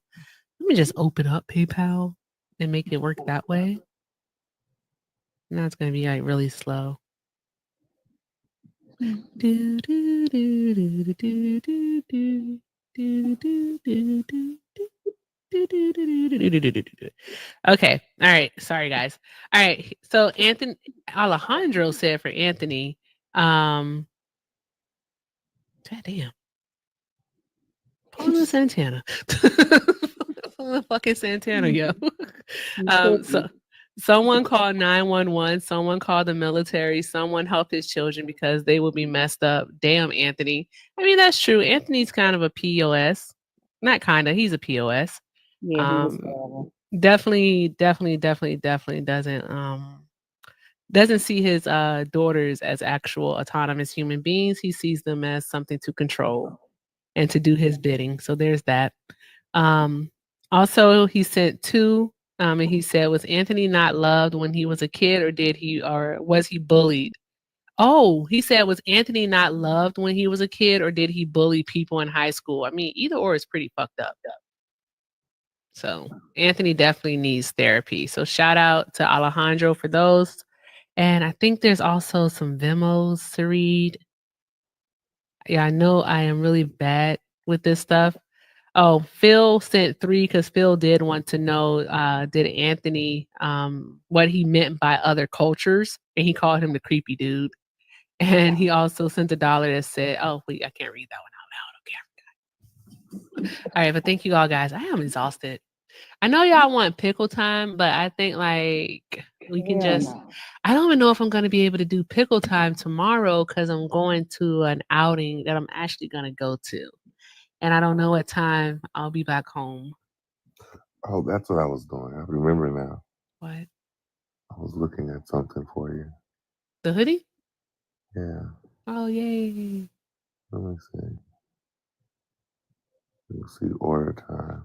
Let me just open up PayPal and make it work that way. Now it's gonna be like really slow. Do, do, do, do, do, do, do, do, do, do, do, do. Okay. All right. Sorry, guys. All right. So Anthony Alejandro said for Anthony, God damn. Paula Santana. Paula fucking Santana, yo. So someone called 911, someone called the military, someone helped his children because they will be messed up. Damn, Anthony. I mean, that's true. Anthony's kind of a POS. Not kind of, he's a POS. Yeah, he was terrible. Definitely doesn't see his daughters as actual autonomous human beings. He sees them as something to control and to do his bidding. So there's that. Also, he sent two, and he said, was Anthony not loved when he was a kid, or was he bullied? Oh, he said, was Anthony not loved when he was a kid, or did he bully people in high school? I mean, either or is pretty fucked up. So Anthony definitely needs therapy. So shout out to Alejandro for those. And I think there's also some Vimos to read. Yeah, I know I am really bad with this stuff. Oh, Phil sent 3 because Phil did want to know, did Anthony, what he meant by other cultures, and he called him the creepy dude. And he also sent $1 that said, oh, wait, I can't read that one out loud. Okay, I forgot. All right, but thank you all, guys. I am exhausted. I know y'all want pickle time, but I think like we can just, I don't even know if I'm going to be able to do pickle time tomorrow because I'm going to an outing that I'm actually going to go to. And I don't know what time I'll be back home. Oh, that's what I was doing. I remember now. What? I was looking at something for you. The hoodie? Yeah. Oh, yay. Let me see. Let's see order time.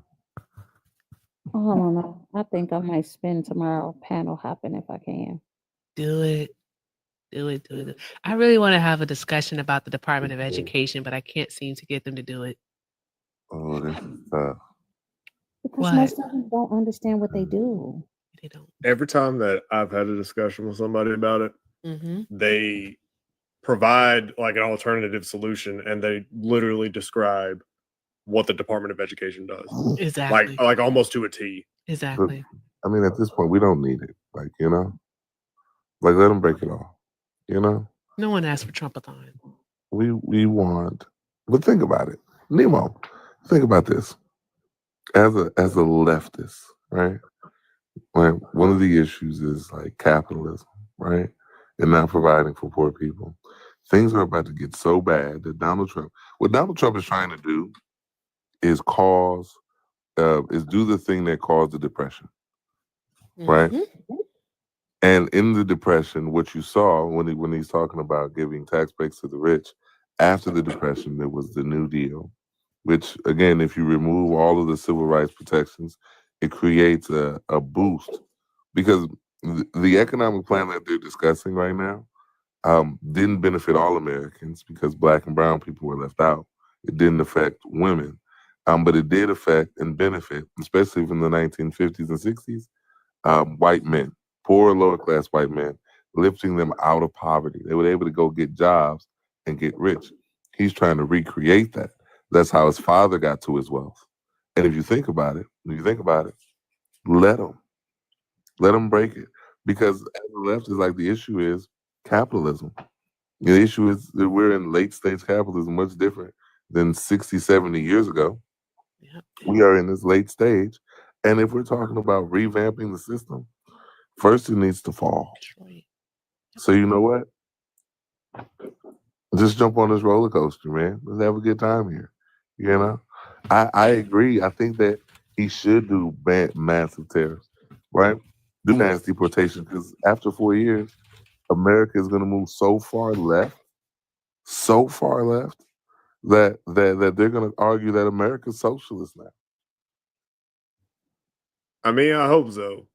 Oh, I don't know. I think I might spend tomorrow panel hopping if I can. Do it. Do it. I really want to have a discussion about the Department of Education, but I can't seem to get them to do it. Oh, this is tough. Because most of them don't understand what they do. They don't. Every time that I've had a discussion with somebody about it, Mm-hmm. they provide like an alternative solution and they literally describe what the Department of Education does. Exactly. Like almost to a T. Exactly. I mean, at this point, we don't need it. Like, you know? Like, let them break it off. You know? No one asked for Trumpathon. We want, but think about it. Nemo, think about this. As a leftist, right? Like, one of the issues is like capitalism, right? And not providing for poor people. Things are about to get so bad that what Donald Trump is trying to do is do the thing that caused the Depression, right? Mm-hmm. And in the Depression, what you saw when he's talking about giving tax breaks to the rich, after the Depression, there was the New Deal, which again, if you remove all of the civil rights protections, it creates a boost because the economic plan that they're discussing right now didn't benefit all Americans because Black and brown people were left out. It didn't affect women, but it did affect and benefit, especially from the 1950s and 60s, white men, poor lower class white men, lifting them out of poverty. They were able to go get jobs and get rich. He's trying to recreate that. That's how his father got to his wealth. And if you think about it, let him break it. Because as the left is like, the issue is capitalism. The issue is that we're in late stage capitalism, much different than 60, 70 years ago. Yep. We are in this late stage. And if we're talking about revamping the system, first it needs to fall. Right. So you know what? Just jump on this roller coaster, man. Let's have a good time here. You know? I agree. I think that he should do massive tariffs, right? Do mass deportation, because after 4 years, America is going to move so far left, that they're going to argue that America's socialist now. I mean, I hope so.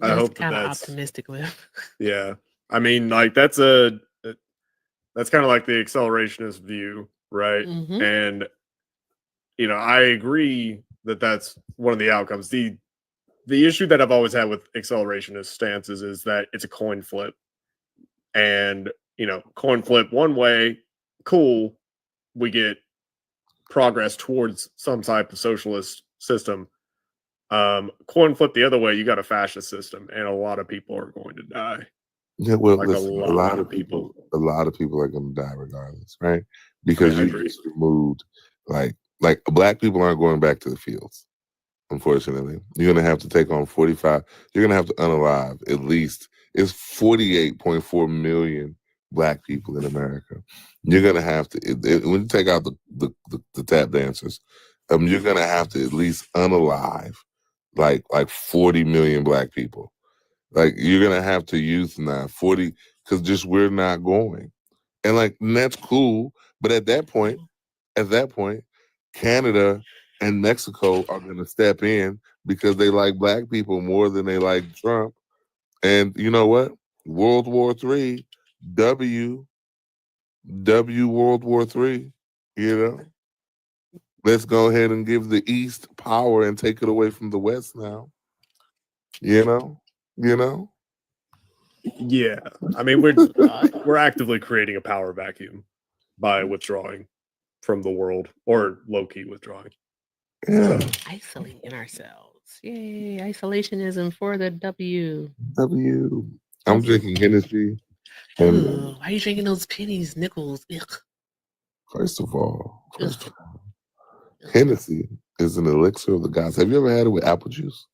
I That's hope kind of that's optimistic with. Yeah. I mean, like that's kind of like the accelerationist view, right? Mhm. And I agree that that's one of the outcomes. The issue that I've always had with accelerationist stances is that it's a coin flip. And coin flip one way, cool, we get progress towards some type of socialist system. Coin flip the other way, you got a fascist system, and a lot of people are going to die. Yeah, well, Like listen, a lot of people. a lot of people are going to die regardless, right? Because I you agree. just removed, like black people aren't going back to the fields. Unfortunately, you're going to have to take on 45. You're going to have to unalive at least. It's 48.4 million black people in America. You're going to have to when you take out the tap dancers, you're going to have to at least unalive like 40 million black people. Like you're gonna have to euthanize 40 because just we're not going, and that's cool. But at that point, Canada and Mexico are gonna step in because they like black people more than they like Trump. And you know what? World War III, W World War III. Let's go ahead and give the East power and take it away from the West now. You know. Yeah, I mean we're actively creating a power vacuum by withdrawing from the world, or low-key withdrawing. Yeah. Isolating ourselves. Yay, isolationism for the W. I'm drinking Hennessy. And Ooh, why are you drinking those pennies, nickels? Ugh. first of all, Hennessy is an elixir of the gods. Have you ever had it with apple juice?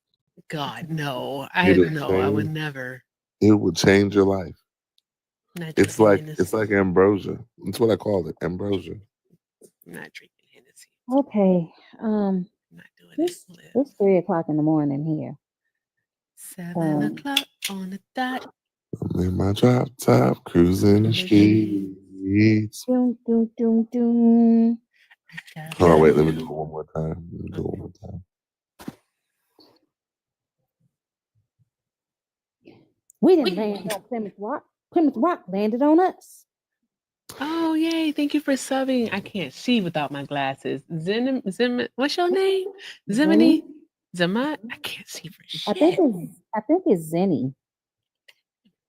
God, no. I would never. It would change your life. Not It's drinking like ambrosia. That's what I call it, ambrosia. Not drinking Hennessy. Okay. Not doing It's 3 o'clock in the morning here. 7 o'clock on the dot. I'm in my drop top, cruising the streets. Doom, doom, doom, doom. Oh wait, let me do it one more time. We didn't land on Plymouth Rock. Plymouth Rock landed on us. Oh, yay. Thank you for subbing. I can't see without my glasses. What's your name? Zimini? Zamat? I can't see for shit. I think it's Zenny.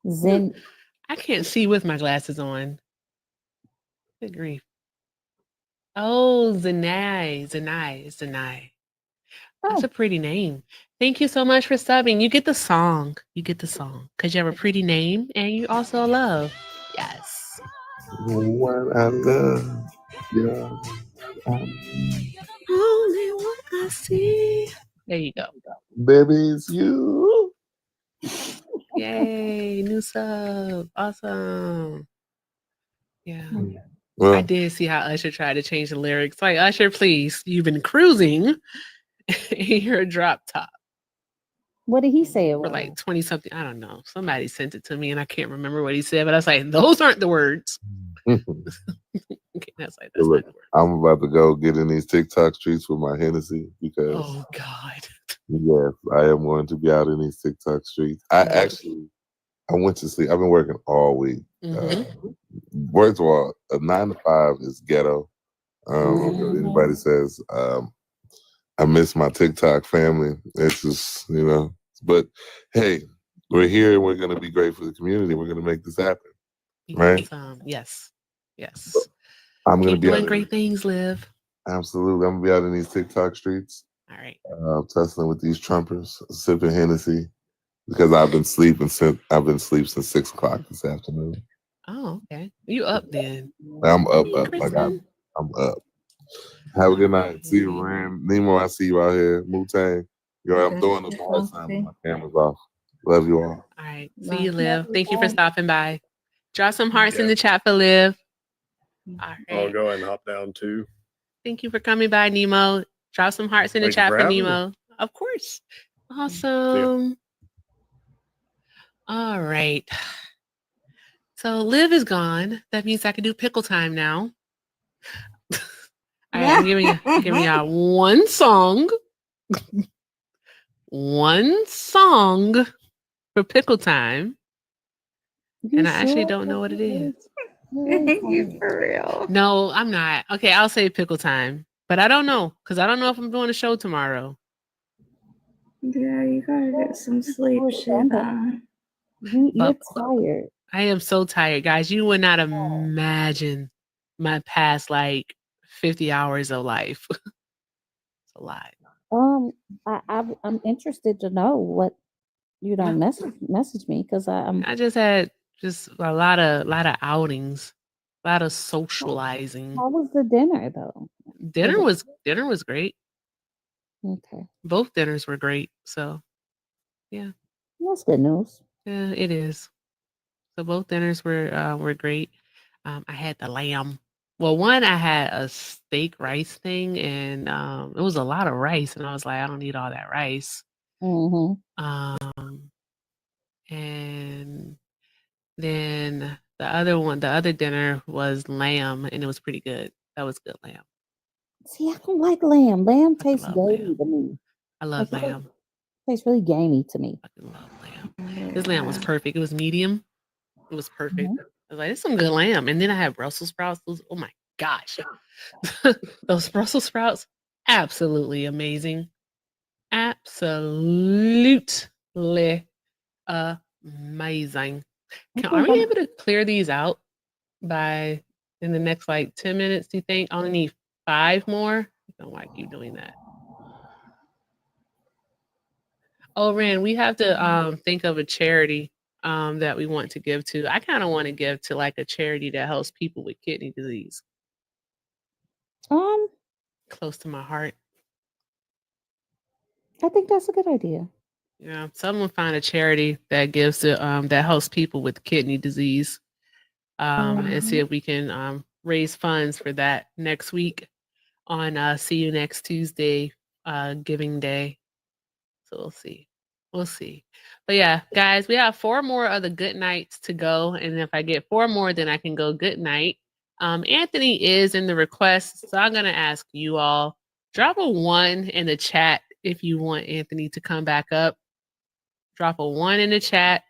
Zen. I can't see with my glasses on. Good grief. Oh, Zanai. That's a pretty name. Thank you so much for subbing. You get the song. Because you have a pretty name and you also love. Yes. What I love, yeah. Only what I see. There you go. Baby, it's you. Yay, new sub. Awesome. Yeah. Well, I did see how Usher tried to change the lyrics. Like, Usher, please, you've been cruising in your drop top. What did he say? For like 20 something. I don't know. Somebody sent it to me and I can't remember what he said, but I was like, those aren't the words. Okay, that's not look, the word. I'm about to go get in these TikTok streets with my Hennessy because Oh God. yes, I am going to be out in these TikTok streets. I went to sleep. I've been working all week. First of all, a 9 to 5 is ghetto. I don't care what anybody says. I miss my TikTok family. It's just, but hey, we're here and we're going to be great for the community. We're going to make this happen. Right? Yes. I'm going to be doing great things, Liv. Absolutely. I'm going to be out in these TikTok streets. All right. Tussling with these Trumpers, sipping Hennessy because I've been asleep since 6 o'clock this afternoon. Oh, okay. You up then? I'm up. I'm up. Have a good night. See you, Ram. Nemo, I see you out here. Wu-Tang. I'm throwing the ball sign with my cameras off. Love you all. All right. See you, Liv. Thank you for stopping by. Drop some hearts in the chat for Liv. All right. I'll go ahead and hop down too. Thank you for coming by, Nemo. Drop some hearts in the chat for Nemo. Of course. Awesome. All right. So Liv is gone. That means I can do pickle time now. All right, I'm giving y'all one song. One song for pickle time. And I actually don't know what it is. You for real? No, I'm not. Okay, I'll say pickle time. But I don't know, because I don't know if I'm doing a show tomorrow. Yeah, you gotta get some sleep, Shiva. You're tired. I am so tired, guys. You would not imagine my past like 50 hours of life. It's a lot. I'm interested to know what message me because I'm I just had just a lot of outings, a lot of socializing. How was the dinner though? Dinner was great. Okay. Both dinners were great. So yeah. That's good news. Yeah, it is. So both dinners were great. I had the lamb. Well, one I had a steak rice thing, and it was a lot of rice, and I was like, I don't need all that rice. Mm-hmm. And then the other dinner was lamb, and it was pretty good. That was good lamb. See, I don't like lamb. Lamb tastes love gamey to me. I love Like, it lamb. tastes really gamey to me. I love lamb. This lamb was perfect. It was medium. It was perfect. Mhm. I was like, it's some good lamb. And then I had Brussels sprouts. Oh my gosh. Those Brussels sprouts, absolutely amazing. Absolutely amazing. Are we able to clear these out by in the next like 10 minutes? Do you think? I only need 5 more. I don't like you doing that. Oh, Ren, we have to think of a charity that we want to give to. I kind of want to give to like a charity that helps people with kidney disease. Close to my heart. I think that's a good idea. Yeah, someone find a charity that gives to that helps people with kidney disease, and see if we can raise funds for that next week on See You Next Tuesday, Giving Day. So we'll see. We'll see. But yeah, guys, we have 4 more of the good nights to go, and if I get 4 more, then I can go good night. Anthony is in the request, so I'm gonna ask you all drop a 1 in the chat if you want Anthony to come back up. Drop a 1 in the chat.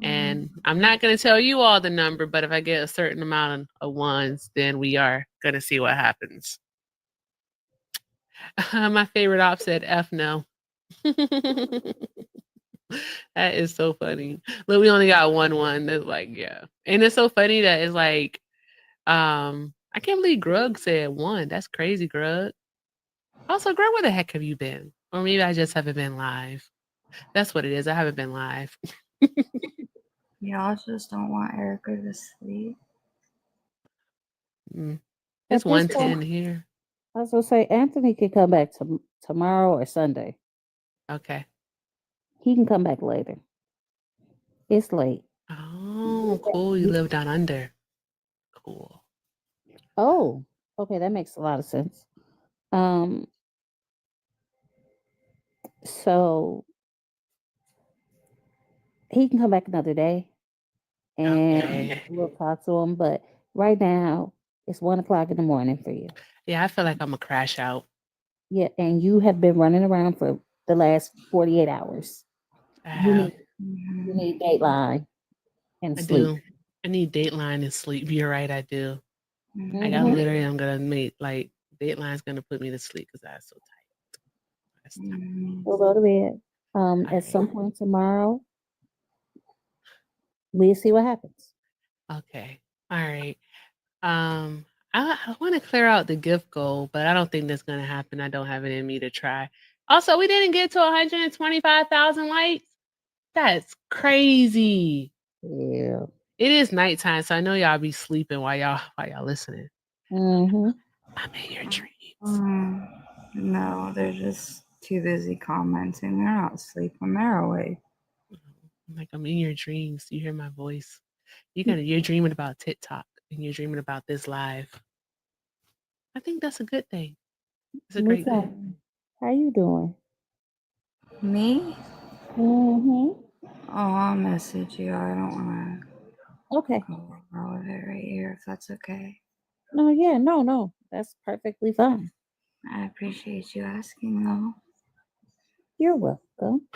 And I'm not going to tell you all the number, but if I get a certain amount of 1s, then we are going to see what happens. My favorite op said F no. That is so funny. Look, we only got 1. That's like, yeah. And it's so funny that it's like, I can't believe Grug said 1. That's crazy, Grug. Also, Grug, where the heck have you been? Or maybe I just haven't been live. That's what it is. I haven't been live. Y'all just don't want Erica to sleep. It's At this 1:10 point, here. I was gonna say Anthony can come back tomorrow or Sunday. Okay. He can come back later. It's late. Oh, cool. You live down under. Cool. Oh, okay, that makes a lot of sense. So he can come back another day and Okay. we'll talk to him. But right now it's 1:00 in the morning for you. Yeah, I feel like I'm gonna crash out. Yeah, and you have been running around for the last 48 hours. You need Dateline and I sleep. do. I need Dateline and sleep. You're right, I do. Like I Mhm. literally am gonna make like Dateline's gonna put me to sleep because I'm so tired. We'll go to bed. At some point tomorrow, we'll see what happens. Okay. All right. I want to clear out the gift goal, but I don't think that's gonna happen. I don't have it in me to try. Also, we didn't get to 125,000 likes. That's crazy. Yeah. It is nighttime, so I know y'all be sleeping while y'all listening. Mm-hmm. I'm in your dreams. No, they're just too busy commenting. They're not sleeping. They're awake. Like I'm in your dreams. You hear my voice. You're dreaming about TikTok and you're dreaming about this live. I think that's a good thing. It's a great Lisa, thing. how you doing? Me? Mm-hmm. Oh, I'll message you. I don't want to Okay. go over all of it right here, if that's okay. No, yeah, no. That's perfectly fine. I appreciate you asking, though. You're welcome.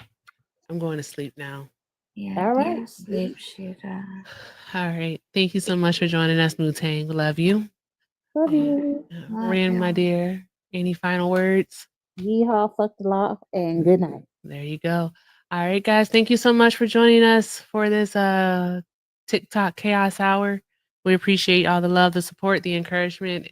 I'm going to sleep now. Yeah, All right. get to sleep, Sheeta. All right. Thank you so much for joining us, Mutang. Love you. Love you. Ren, my dear. Any final words? Yeehaw, fuck the law, and good night. There you go. All right, guys. Thank you so much for joining us for this TikTok Chaos Hour. We appreciate all the love, the support, the encouragement,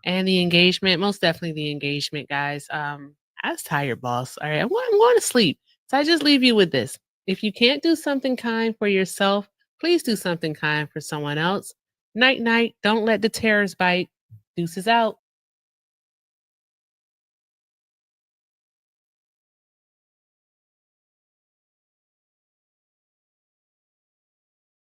and the engagement. Most definitely the engagement, guys. I was tired, boss. All right, I'm going to sleep. So I just leave you with this. If you can't do something kind for yourself, please do something kind for someone else. Night, night. Don't let the terrors bite. Deuces out.